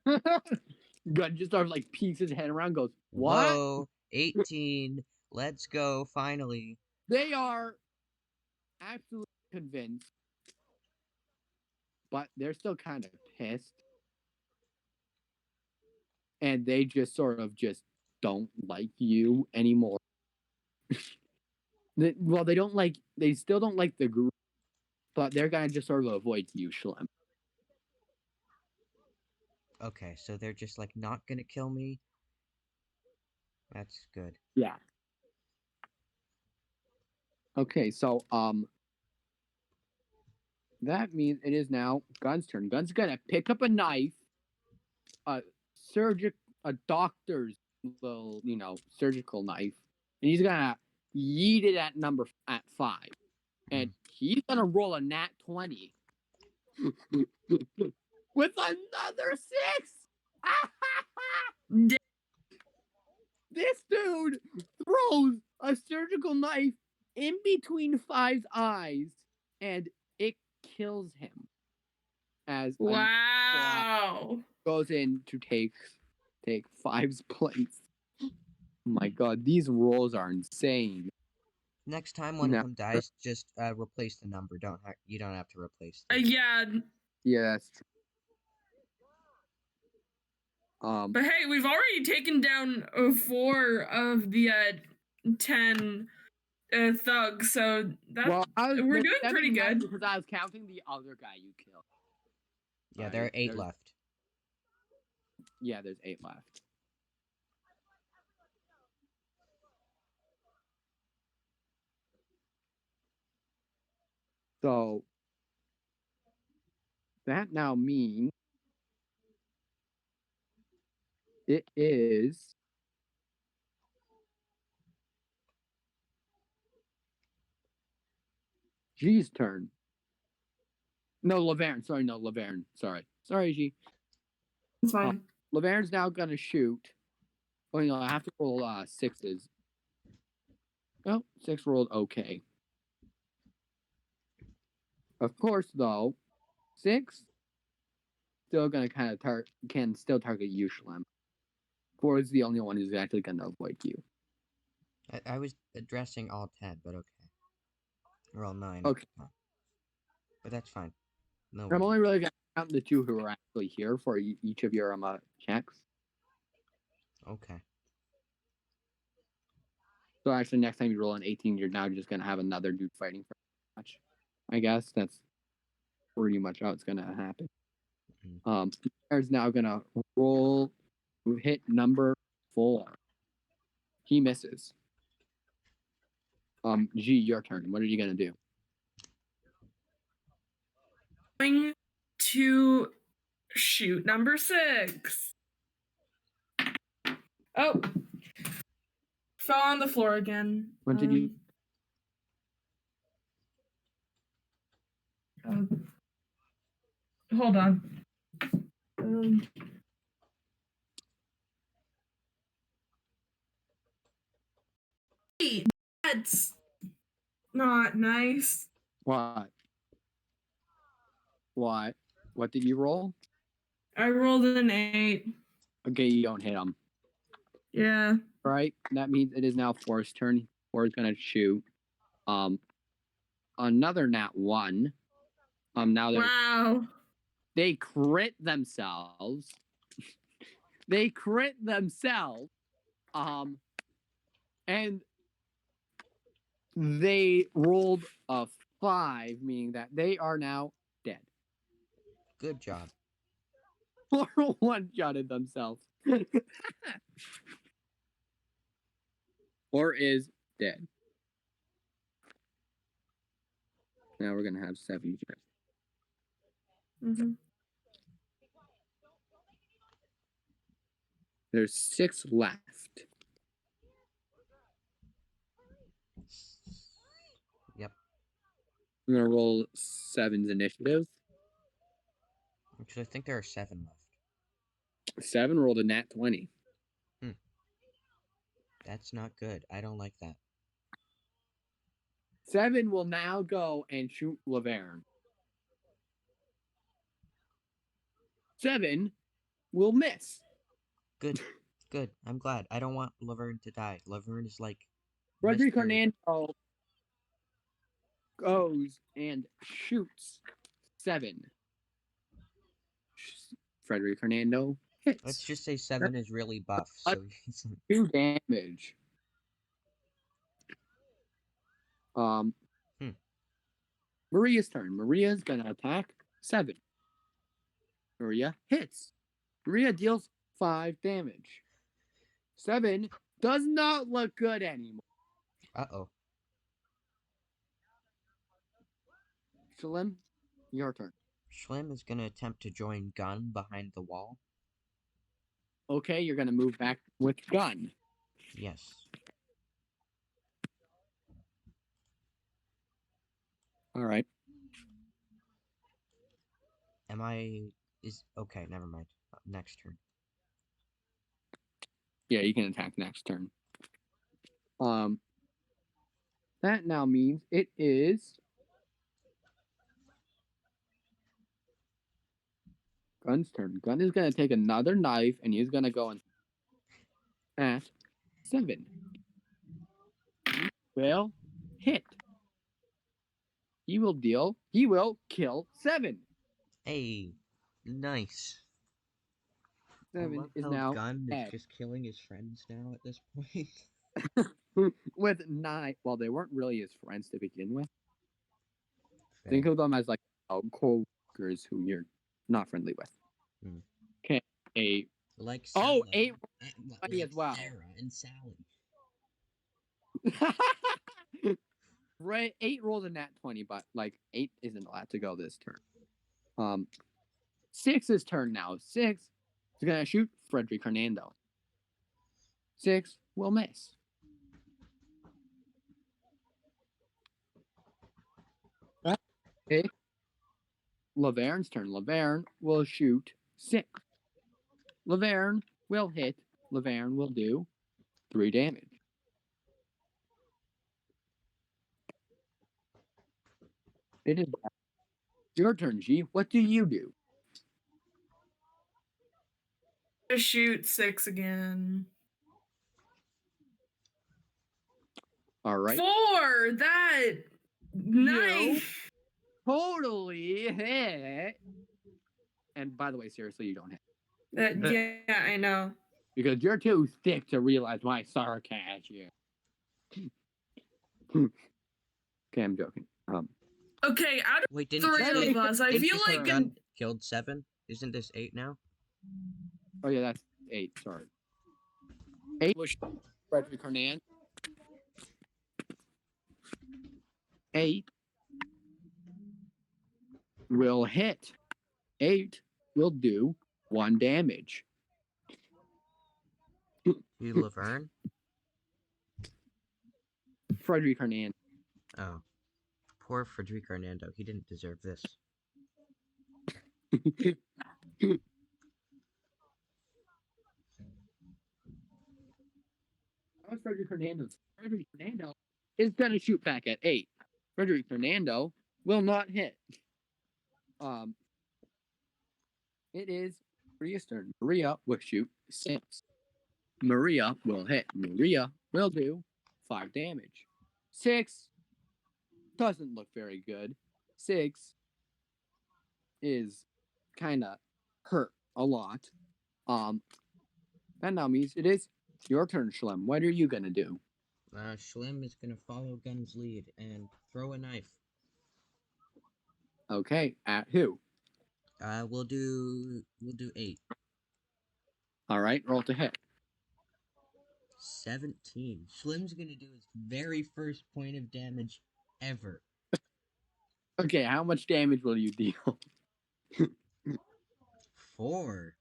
Gun just sort of peeks his head around, goes, "What?" Whoa, 18. Let's go, finally. They are absolutely convinced, but they're still kind of pissed. And they just sort of just don't like you anymore. Well, they still don't like the group, but they're gonna just sort of avoid you, Schlimm. Okay, so they're just not gonna kill me. That's good. Yeah. Okay, so that means it is now Gun's turn. Gun's gonna pick up a knife, a a doctor's little, surgical knife, and he's gonna yeet it at 5, and he's gonna roll a nat 20 with another 6. This dude throws a surgical knife in between 5's eyes, and it kills him. As Wow. goes in to take 5's place. Oh my god, these rolls are insane. Next time one of them dies, just replace the number. You don't have to replace them. Yeah. Yeah, that's true. But hey, we've already taken down 4 of the 10 thugs, so we're doing pretty good. Because I was counting the other guy you killed. Yeah, right? There are 8 left. Yeah, there's 8 left. So that now means it is G's turn. No, Laverne. Sorry, no, Laverne. Sorry, G. It's fine. Laverne's now gonna shoot. Oh, I have to roll 6s. Oh, 6 rolled okay. Of course, though, 6 still gonna kind of can still target you, Schlimm. 4 is the only one who's actually gonna avoid you. I was addressing all 10, but okay. Or all 9. Okay. But that's fine. No. I'm only really gonna count the 2 who are actually here for each of your checks. Okay. So actually, next time you roll an 18, you're now just gonna have another dude fighting for a match. I guess that's pretty much how it's gonna happen. There's now gonna roll, hit number 4. He misses. G, your turn. What are you gonna do? Going to shoot number 6. Oh, fell on the floor again. What did you? Hold on. That's not nice. What? What did you roll? I rolled an 8. Okay, you don't hit him. Yeah. All right, that means it is now 4's turn. 4 is gonna shoot. Another nat 1. Now wow. They crit themselves. They crit themselves. And they rolled a 5, meaning that they are now dead. Good job. Or one-shotted themselves. Or is dead. Now we're gonna have 7 Mm-hmm. There's 6 left. Yep. I'm gonna roll 7's initiative. Actually, I think there are 7 left. 7 rolled a nat 20. That's not good. I don't like that. 7 will now go and shoot Laverne. 7 will miss. Good. Good. I'm glad. I don't want Laverne to die. Laverne is like... Frederick Hernando goes and shoots 7. Frederick Hernando hits. Let's just say 7 is really buff, so he's... 2 damage. Maria's turn. Maria's gonna attack 7. Maria hits. Maria deals 5 damage. 7 does not look good anymore. Uh-oh. Schlimm, Your turn. Schlimm is gonna attempt to join Gun behind the wall. Okay, you're gonna move back with gun. Yes. All right. Okay, never mind. Next turn. Yeah, you can attack next turn. That now means it is Gun's turn. Gun is gonna take another knife and he's gonna go at 7. Will hit. He will kill 7. Hey, nice. I 7 love is how now Gun is dead. just killing his friends now at this point. With 9. Well, they weren't really his friends to begin with. Fair. Think of them as like co-workers who you're not friendly with. Hmm. Okay, 8. Like Oh, Sarah. 8 Like as well. Sarah and Sally. Right, 8 rolled a nat 20, but like 8 isn't allowed to go this turn. 6's turn now. 6 is gonna shoot Frederick Hernando. 6 will miss. Okay. Laverne's turn. Laverne will shoot 6. Laverne will hit. Laverne will do 3 damage. It is your turn, G. What do you do? Just shoot 6 again. All right. 4! That knife! Totally hit. And by the way, seriously, you don't hit. Yeah, I know. Because you're too thick to realize my sarcasm. Okay, I'm joking. Okay, out of Wait, didn't three you say, of us, I didn't feel you say like Gun killed 7? Isn't this 8 now? Oh yeah, that's 8. Sorry. 8 was Frederick Hernandez. 8 will hit. 8 will do 1 damage. You Laverne? Frederick Hernandez. Oh. Poor Frederick Hernando. He didn't deserve this. That was Frederick Hernandez. Frederick Hernando is going to shoot back at 8. Frederick Hernando will not hit. It is Maria's turn. Maria will shoot 6. Maria will hit. Maria will do 5 damage. 6 doesn't look very good. 6 is kind of hurt a lot. That now means it is your turn, Schlimm. What are you gonna do? Schlimm is gonna follow Gun's lead and throw a knife. Okay, at who? We'll do 8. All right, roll to hit. 17. Schlimm's gonna do his very first point of damage ever. Okay, how much damage will you deal? 4.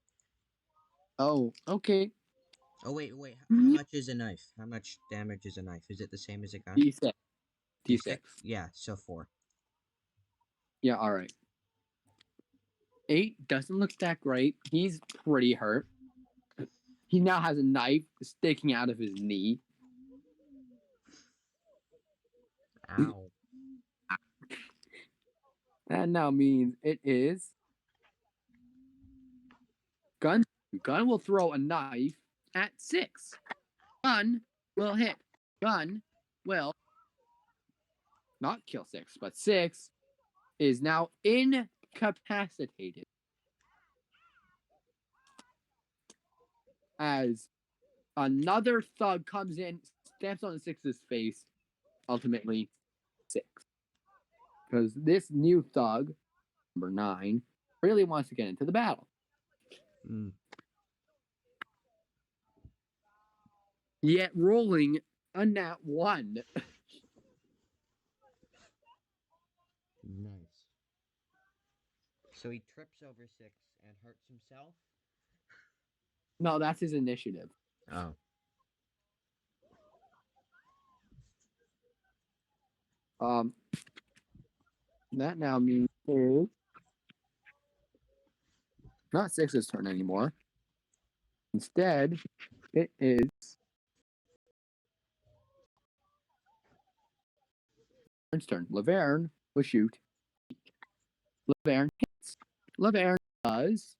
Oh, okay. Oh wait. How much is a knife? How much damage is a knife? Is it the same as a gun? D6. D6. Yeah, so 4. Yeah, all right. 8 doesn't look that great. He's pretty hurt. He now has a knife sticking out of his knee. Ow. That now means it is Gun. Gun will throw a knife at 6. Gun will hit. Gun will not kill 6, but 6 is now incapacitated. As another thug comes in, stamps on 6's face, ultimately 6. Because this new thug, number 9, really wants to get into the battle. Yet rolling a nat 1. Nice. So he trips over 6 and hurts himself? No, that's his initiative. Oh. That now means it's not 6's turn anymore. Instead, it is Lavern's turn. Laverne will shoot. Laverne hits. Laverne does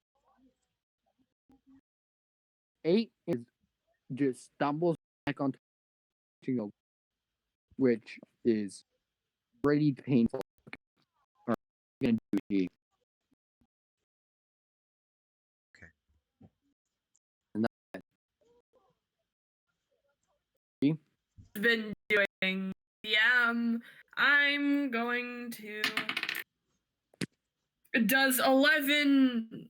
8 is just stumbles back on top, which is pretty painful. Or gonna do G. Okay. And Been doing. Yeah, I'm going to. Does 11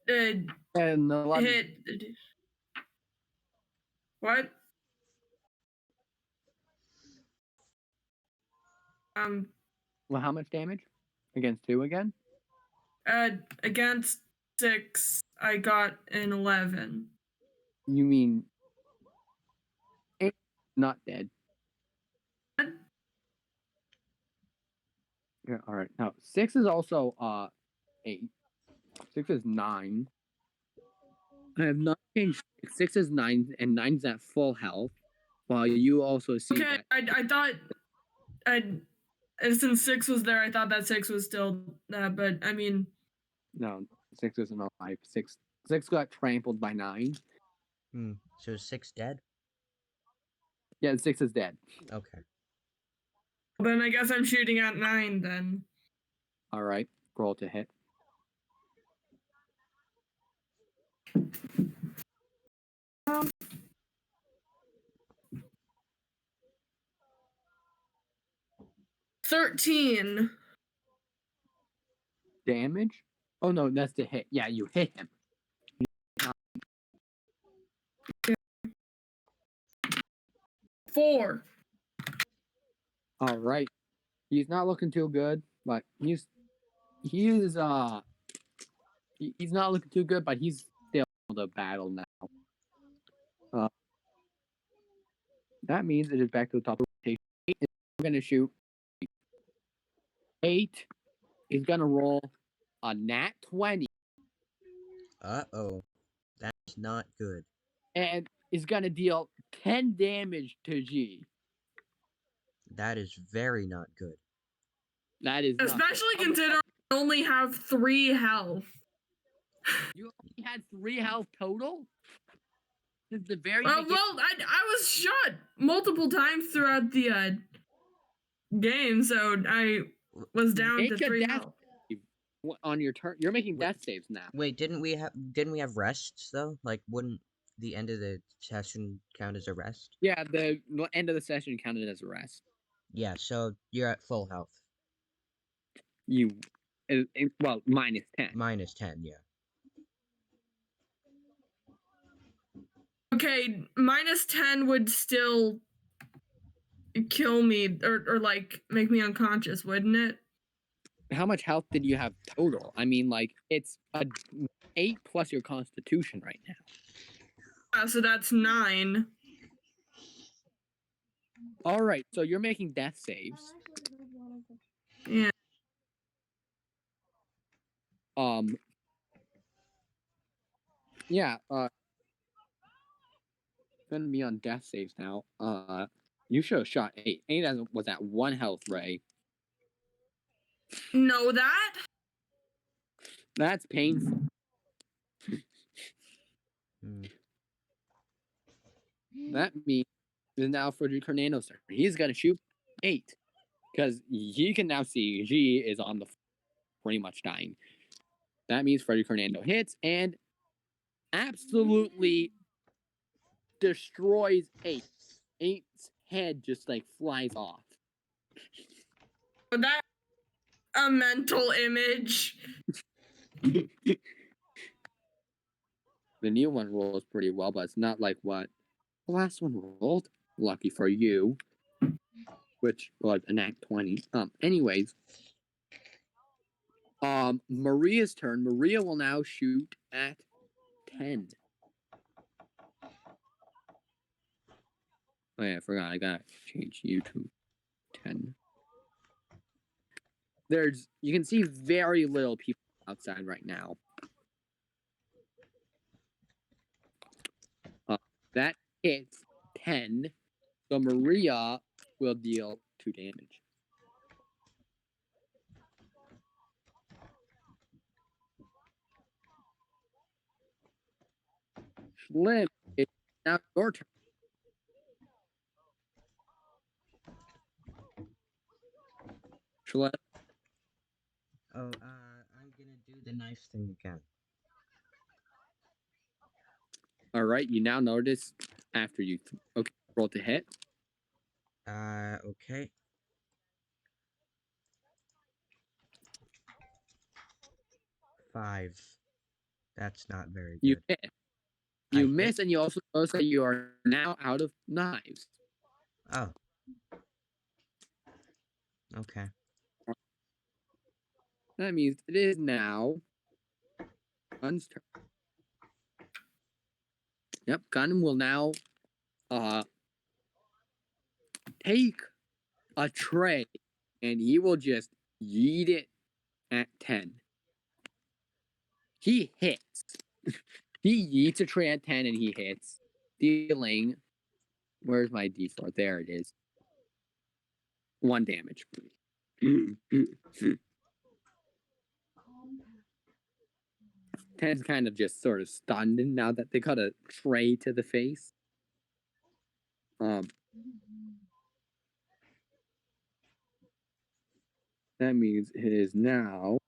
and 11 hit? What? Well, how much damage? Against 2 again? Against 6, I got an 11. You mean 8 not dead. What? Yeah, all right. Now 6 is also 8. 6 is 9. I have not changed. 6 is 9, and 9's at full health. While you also see Okay, that. I thought since 6 was there, I thought that 6 was still but I mean, No, 6 isn't alive. 6 got trampled by 9. So is 6 dead? Yeah, 6 is dead. Okay. then I guess I'm shooting at 9 then. All right, roll to hit. Um, 13. Damage? Oh no, that's the hit. Yeah, you hit him. 4. All right. He's not looking too good, but he's not looking too good, but he's still able to battle now. That means it is back to the top of the rotation. 8 is gonna shoot. 8 is gonna roll a nat 20. Uh-oh. That's not good. And is gonna deal 10 damage to G. That is very not good. That is Especially considering I only have 3 health. You only had 3 health total? Since the very Well, beginning. I was shot multiple times throughout the game, so I was down to 3 health. On your turn, you're making death saves now. Wait, didn't we have rests though? Like, wouldn't the end of the session count as a rest? Yeah, the end of the session counted as a rest. Yeah, so you're at full health. Well, minus 10. Minus 10, yeah. Okay, minus 10 would still kill me or like make me unconscious, wouldn't it? How much health did you have total? I mean, like, it's a 8 plus your constitution right now. So that's 9. All right, so you're making death saves. Yeah. Yeah, gonna be on death saves now. You should have shot 8. 8 was at 1 health, Ray. Know that? That's painful. That means it's now Frederick Hernando's turn. He's gonna shoot 8. Because he can now see G is on the floor, pretty much dying. That means Frederick Hernando hits and absolutely destroys 8. 8's head just like flies off. That a mental image. The new one rolls pretty well, but it's not like what the last one rolled. Lucky for you. Which was an act 20. Anyways. Maria's turn. Maria will now shoot at 10. Oh yeah, I forgot. I gotta change you to 10. You can see very little people outside right now. That hits 10. So Maria will deal 2 damage. Schlimm, it's now your turn. Schlimm. Oh, I'm gonna do the knife thing again. All right, you now notice after you okay, roll to hit. Okay. Five. That's not very You good. hit. I You hit. miss, and you also notice that you are now out of knives. Oh. Okay. That means it is now Gun's turn. Yep, Gun will now take a tray and he will just yeet it at 10. He hits. He yeets a tray at 10 and he hits, dealing. Where's my d4? There it is. 1 damage. 10's kind of just sort of stunned now that they got a tray to the face. That means it is now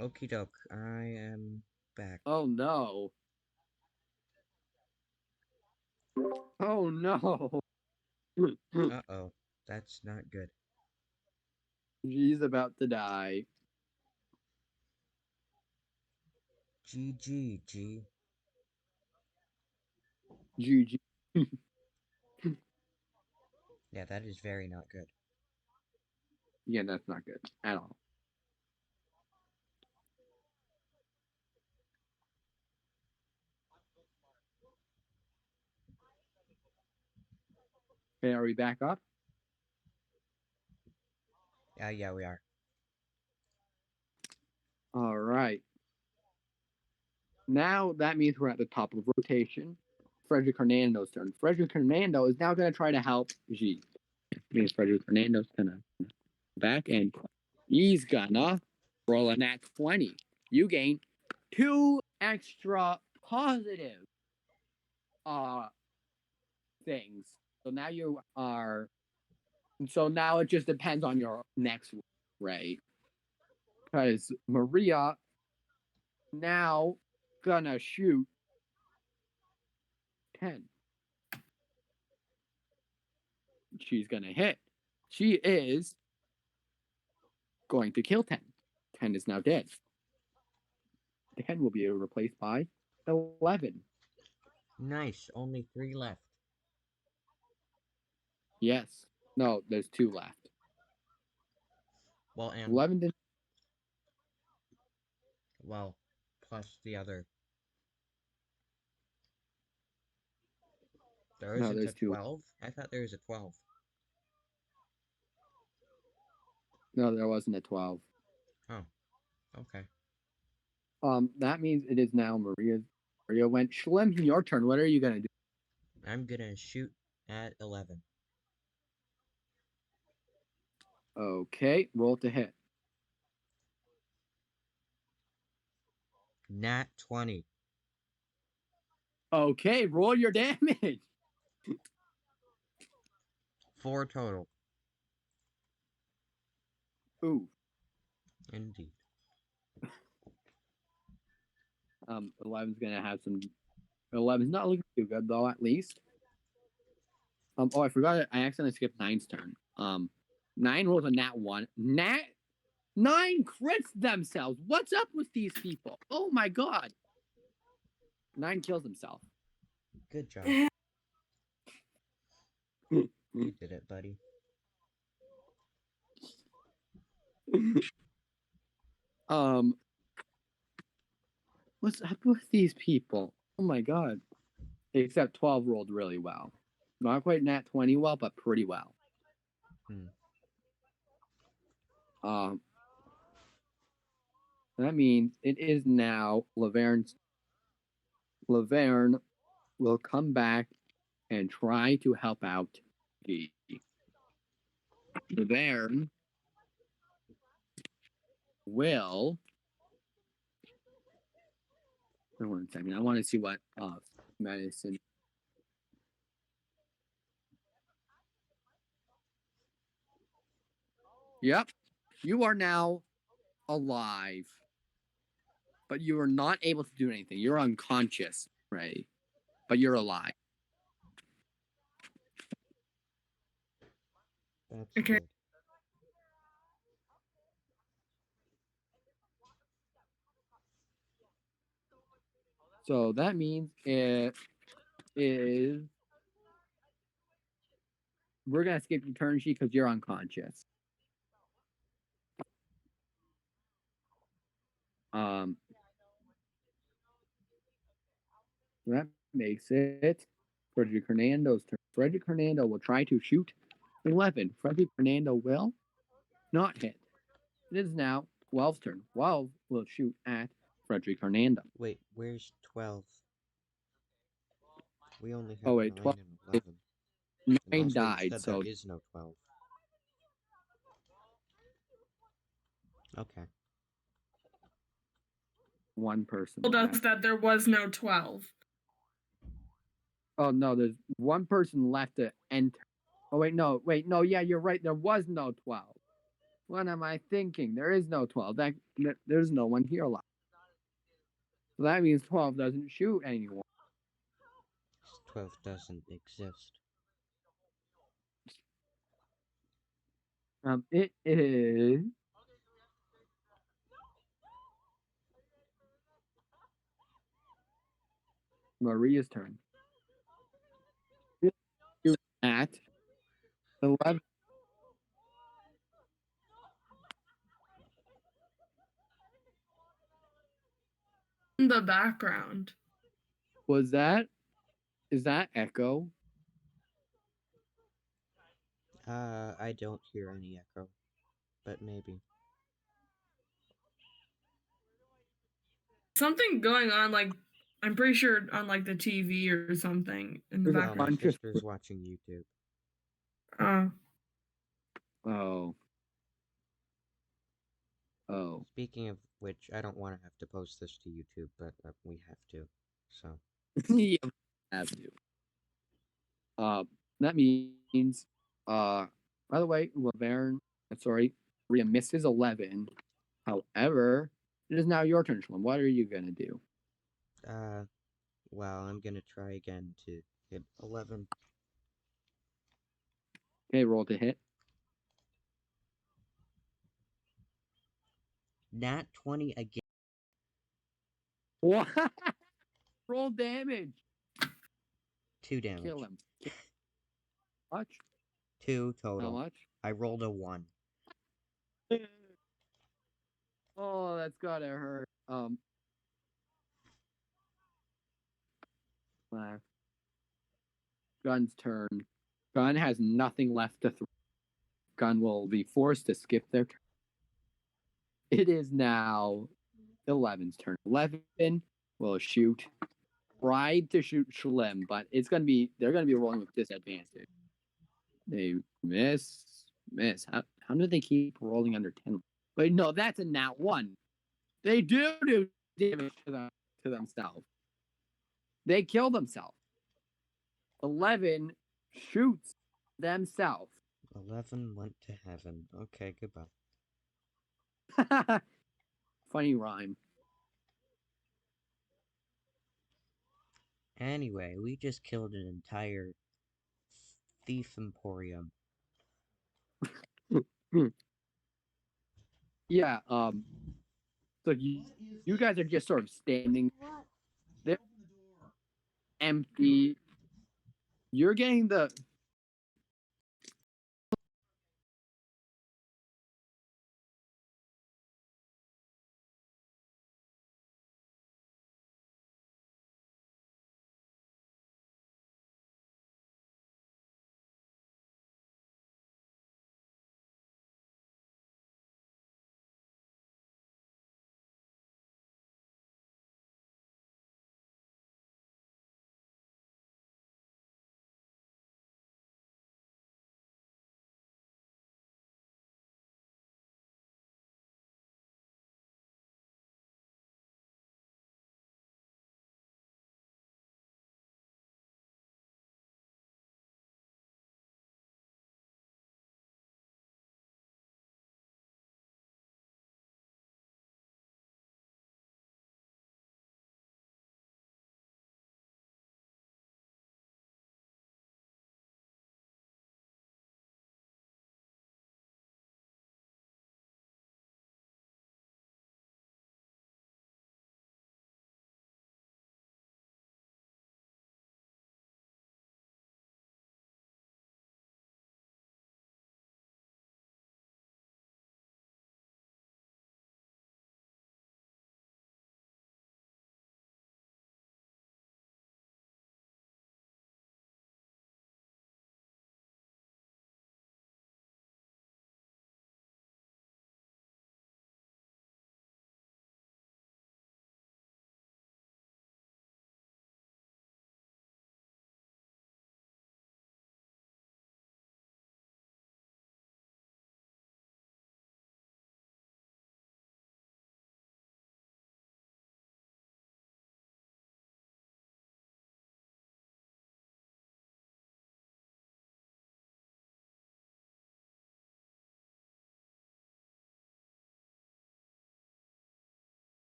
Okie doke. I am back. oh no. Oh no. Uh-oh. That's not good. She's about to die. GG, G. GG. Yeah, that is very not good. Yeah, that's not good at all. Okay, are we back up? Yeah, we are. All right. Now that means we're at the top of rotation. Frederick Hernando's turn. Frederick Hernando is now going to try to help G. Means Frederick Hernando's going to back and he's gonna roll a nat 20. You gain 2 extra positive things. So now you are. So now it just depends on your next right? Because Maria now gonna shoot 10. She's gonna hit. She is going to kill 10. 10 is now dead. 10 will be replaced by 11. Nice. Only 3 left. Yes. No, there's 2 left. Well, and 11 didn't. well, plus the other. There No, isn't there's a 2. 12? I thought there was a 12. No, there wasn't a 12. Oh, okay. That means it is now Maria's. Maria went. Schlimm, your turn. What are you gonna do? I'm gonna shoot at 11. Okay, roll to hit. Nat 20. Okay, roll your damage. 4 total. Ooh. Indeed. 11's gonna have some. 11's not looking too good though. At least. Oh, I forgot it. I accidentally skipped 9's turn. 9 rolls a nat 1. 9 crits themselves. What's up with these people? Oh my god. 9 kills himself. Good job. You did it, buddy. What's up with these people? Oh my god. Except 12 rolled really well. Not quite nat 20 well, but pretty well. That means it is now Laverne will come back and try to help out G. Laverne will. One second. I want to see what medicine. Yep. You are now alive. But you are not able to do anything. You're unconscious, right? But you're alive. That's Okay. good. So that means it is. We're gonna skip your turn sheet because you're unconscious. That makes it Frederick Hernando's turn. Frederick Hernando will try to shoot 11. Frederick Hernando will not hit. It is now 12's turn. 12 will shoot at Frederick Hernando. Wait, where's 12? We only have Oh wait, 9 12. and 11. 9 And also you died, said so there is no 12. Okay. one person Told us left. that there was no 12. Oh no, there's one person left to enter. Oh wait, no, yeah, you're right. There was no 12. What am I thinking? There is no 12. There's no one here left. So that means 12 doesn't shoot anyone. 12 doesn't exist. It is Maria's turn. At 11. In the background. Is that Echo? I don't hear any echo. But maybe. Something going on, like, I'm pretty sure on, like, the TV or something in the There's a Well, my background. bunch of- sister's watching YouTube. Oh. Oh. Speaking of which, I don't want to have to post this to YouTube, but we have to. So. Yeah, have to. That means, by the way, Maria misses 11. However, it is now your turn, Shalom. What are you gonna do? Well, I'm gonna try again to hit 11. Okay, roll to hit. Nat 20 again. What? Roll damage. 2 damage. Kill him. Watch. 2 How total. much? I rolled a 1. Oh, that's gotta hurt. Gun's turn. Gun has nothing left to throw. Gun will be forced to skip their turn. It is now 11's turn. 11 will shoot. Tried to shoot Schlimm, but they're gonna be rolling with disadvantage. They miss. How do they keep rolling under 10? Wait, no, that's a nat 1. They do damage to themselves. They kill themselves. 11 shoots themselves. 11 went to heaven. Okay, goodbye. Funny rhyme. Anyway, we just killed an entire thief emporium. Yeah, so you guys are just sort of standing there empty. You're getting the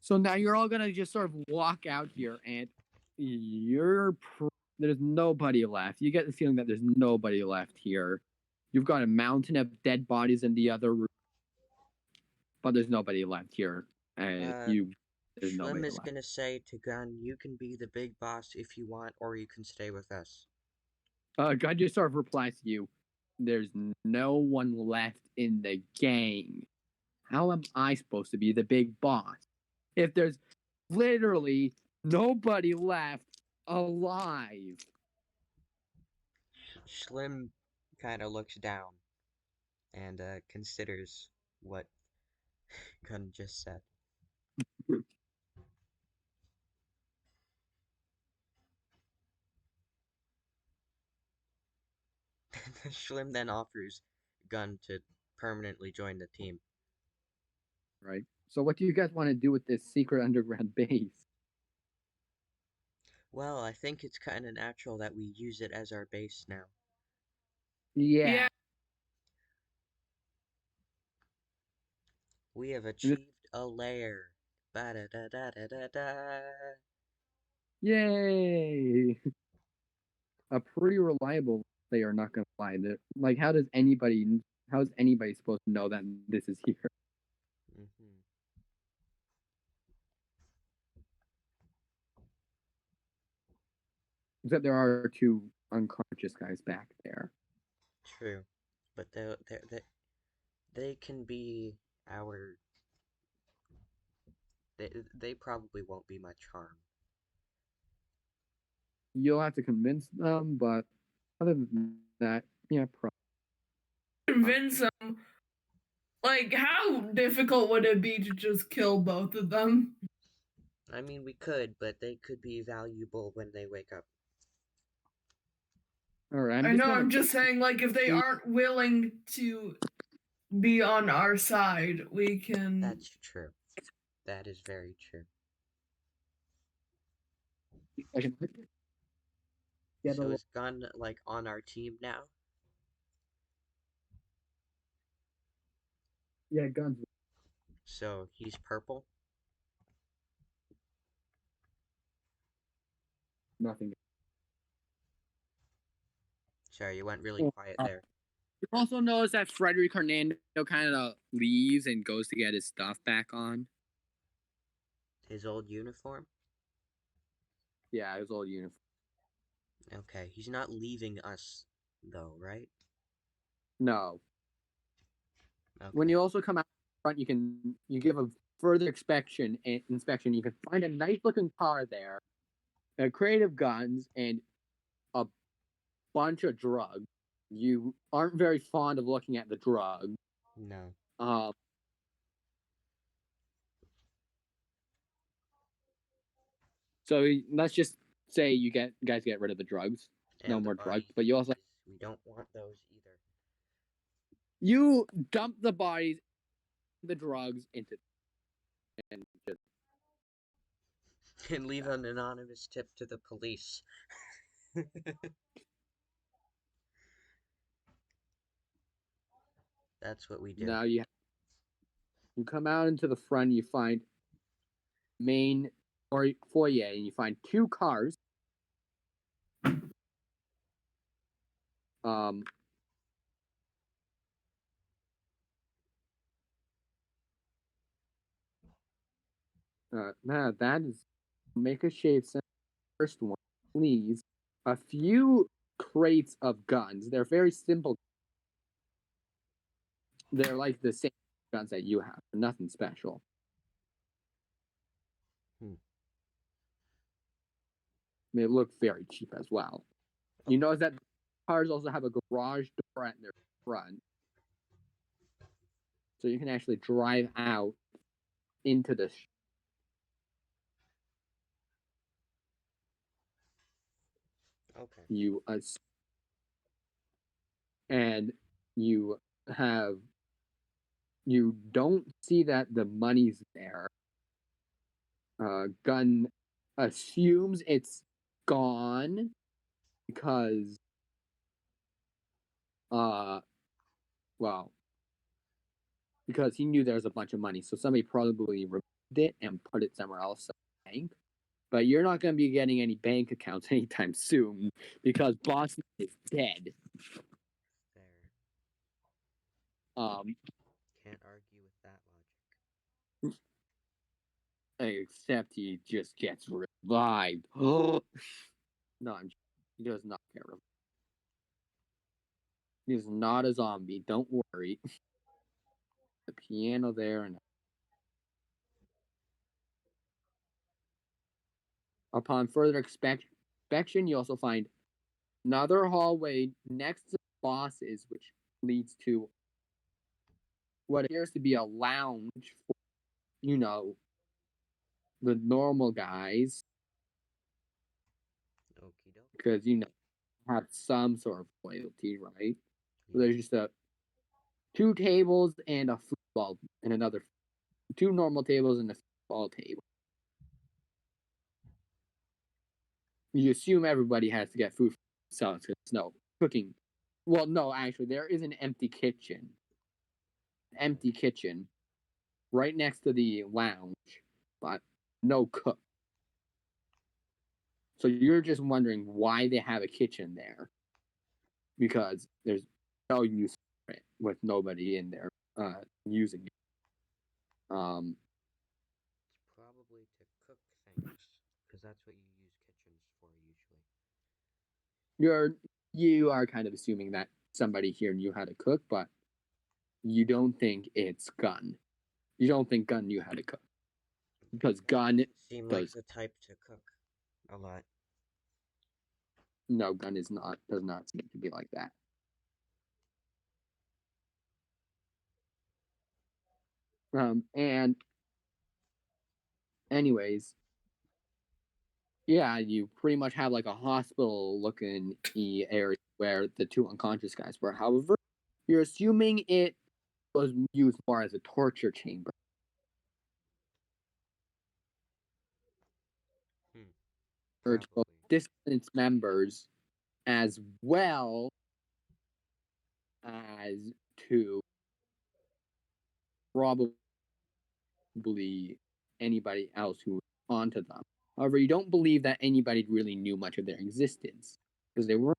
So now you're all gonna just sort of walk out here, and there's nobody left. You get the feeling that there's nobody left here. You've got a mountain of dead bodies in the other room, but there's nobody left here. And there's nobody Schlimm is left. gonna say to Gun, you can be the big boss if you want, or you can stay with us. God just sort of replies to you. There's no one left in the gang. How am I supposed to be the big boss if there's literally nobody left alive? Schlimm kind of looks down and considers what Gun just said. Schlimm then offers Gun to permanently join the team. Right. So what do you guys want to do with this secret underground base? Well, I think it's kind of natural that we use it as our base now. Yeah. Yeah. We have achieved a lair. Ba-da-da-da-da-da-da. Yay! A pretty reliable player, not gonna lie. Like, how is anybody supposed to know that this is here? Mm-hmm. Except there are two unconscious guys back there. True. But they can be our... They probably won't be much harm. You'll have to convince them, but other than that, yeah, Convince them. Like, how difficult would it be to just kill both of them? I mean, we could, but they could be valuable when they wake up. all right. I'm just saying, like, if they aren't willing to be on our side, we can. That's true. That is very true. So is Gun, like, on our team now? Yeah, Gun's So he's purple? nothing. Sorry, you went really quiet there. You also notice that Frederick Hernando kind of leaves and goes to get his stuff back on. His old uniform? Yeah, his old uniform. Okay, he's not leaving us, though, right? No. Okay. When you also come out front, you give a further inspection. You can find a nice looking car there, a crate of guns, and a bunch of drugs. You aren't very fond of looking at the drugs. No. So let's just say you guys get rid of the drugs. And no the more body drugs, but you also we don't want those either. you dump the bodies, the drugs into, and just And leave an anonymous tip to the police. That's what we do. now you come out into the front. You find main foyer, and you find two cars. That is make a shave center. First one, please. A few crates of guns. They're very simple. They're like the same guns that you have. Nothing special. They look very cheap as well. You notice that cars also have a garage door at their front. So you can actually drive out into the Okay. And you don't see that the money's there. Gun assumes it's gone because because he knew there was a bunch of money, so somebody probably removed it and put it somewhere else in the bank. But you're not going to be getting any bank accounts anytime soon because Boston is dead. Fair. Can't argue with that logic. Except he just gets revived. No, he does not get revived. He's not a zombie. Don't worry. The piano there, and upon further inspection, you also find another hallway next to the bosses, which leads to what appears to be a lounge for, the normal guys. Okie doke. Because, have some sort of loyalty, right? So there's just two tables and a football and another two normal tables and a football table. You assume everybody has to get food for themselves because no cooking. Well, no, actually, there is an empty kitchen right next to the lounge, but no cook. So you're just wondering why they have a kitchen there, because there's no use for it with nobody in there using it. It's probably to cook things, because that's what you use kitchens for usually. You are kind of assuming that somebody here knew how to cook, but you don't think it's Gun. You don't think Gun knew how to cook, because Gun doesn't seem like does. the type to cook a lot. No, Gun does not seem to be like that. And anyways, yeah, you pretty much have like a hospital looking area where the two unconscious guys were. However, you're assuming it was used more as a torture chamber. To Probably. dissidents members, as well as to probably anybody else who was onto them. However, you don't believe that anybody really knew much of their existence, because they weren't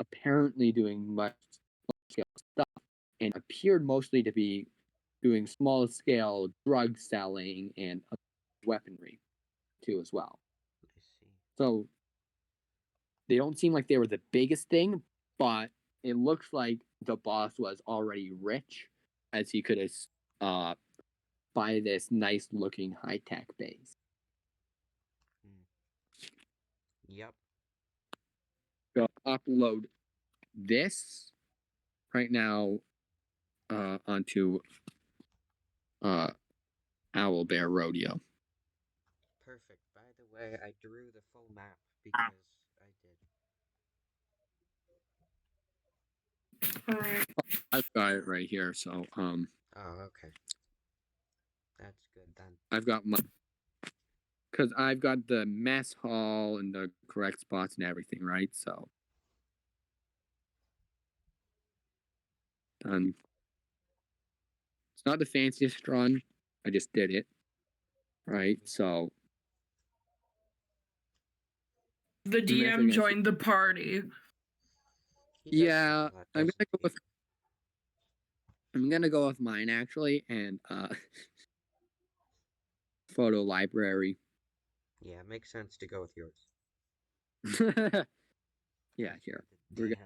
apparently doing much scale stuff and appeared mostly to be doing small scale drug selling and weaponry too as well. I see. So they don't seem like they were the biggest thing, but it looks like the boss was already rich, as he could buy this nice looking high tech base. Yep. Go upload this right now onto Owl Bear Rodeo. Perfect. By the way, I drew the full map because I did. Alright. I've got it right here, so Oh, okay. That's good then. I've got because I've got the mess hall and the correct spots and everything, right? So done. It's not the fanciest run. I just did it. Right? So The DM joined the party. Yeah, I'm gonna go with mine actually, and photo library. Yeah, it makes sense to go with yours. Yeah, here. We're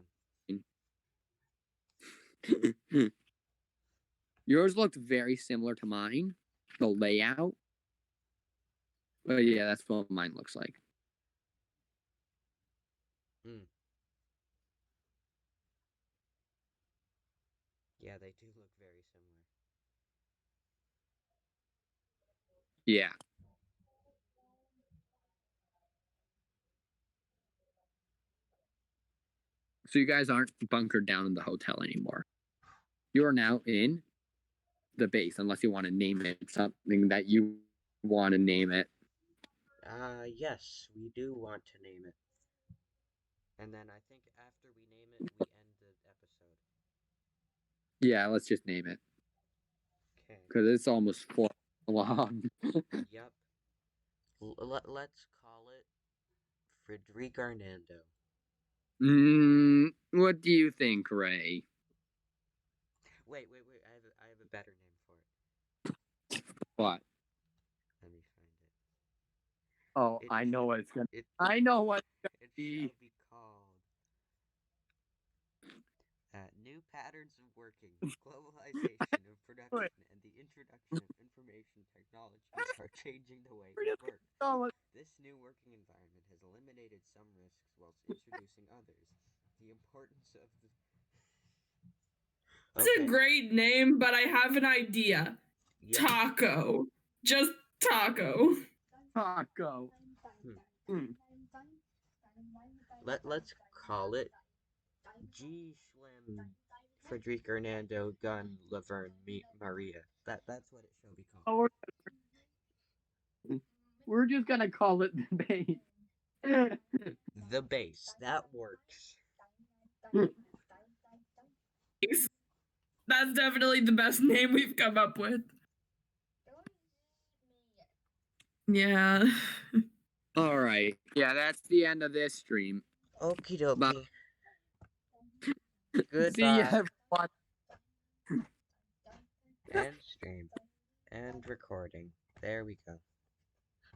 Yours looked very similar to mine, the layout. But yeah, that's what mine looks like. Yeah, they do look very similar. Yeah. So you guys aren't bunkered down in the hotel anymore. You are now in the base, unless you want to name it something that you want to name it. Yes, we do want to name it. And then I think after we name it, we end the episode. Yeah, let's just name it. Okay. Because it's almost 4 long. Yep. Let's call it Frederic Arnando. What do you think, Ray? Wait. I have a better name for it. What? Let me find it. Oh, I know what it's gonna. I know what it's gonna be. It shall be called New Patterns of Working, Globalization of Production, and the Introduction of Information Technologies are changing the way we work. This new working environment has eliminated some risks whilst introducing others. The importance of the... It's a great name, but I have an idea. Yep. Taco. Just Taco. Taco. Let's call it G. Schlimm, Frederic Hernando, Gun, Laverne, Maria. That's what it shall be called. We're just gonna call it the base. The base. That works. That's definitely the best name we've come up with. Yeah. All right. Yeah, that's the end of this stream. Okie Bye. dokie. See you, Goodbye. everyone. End stream. End recording. There we go.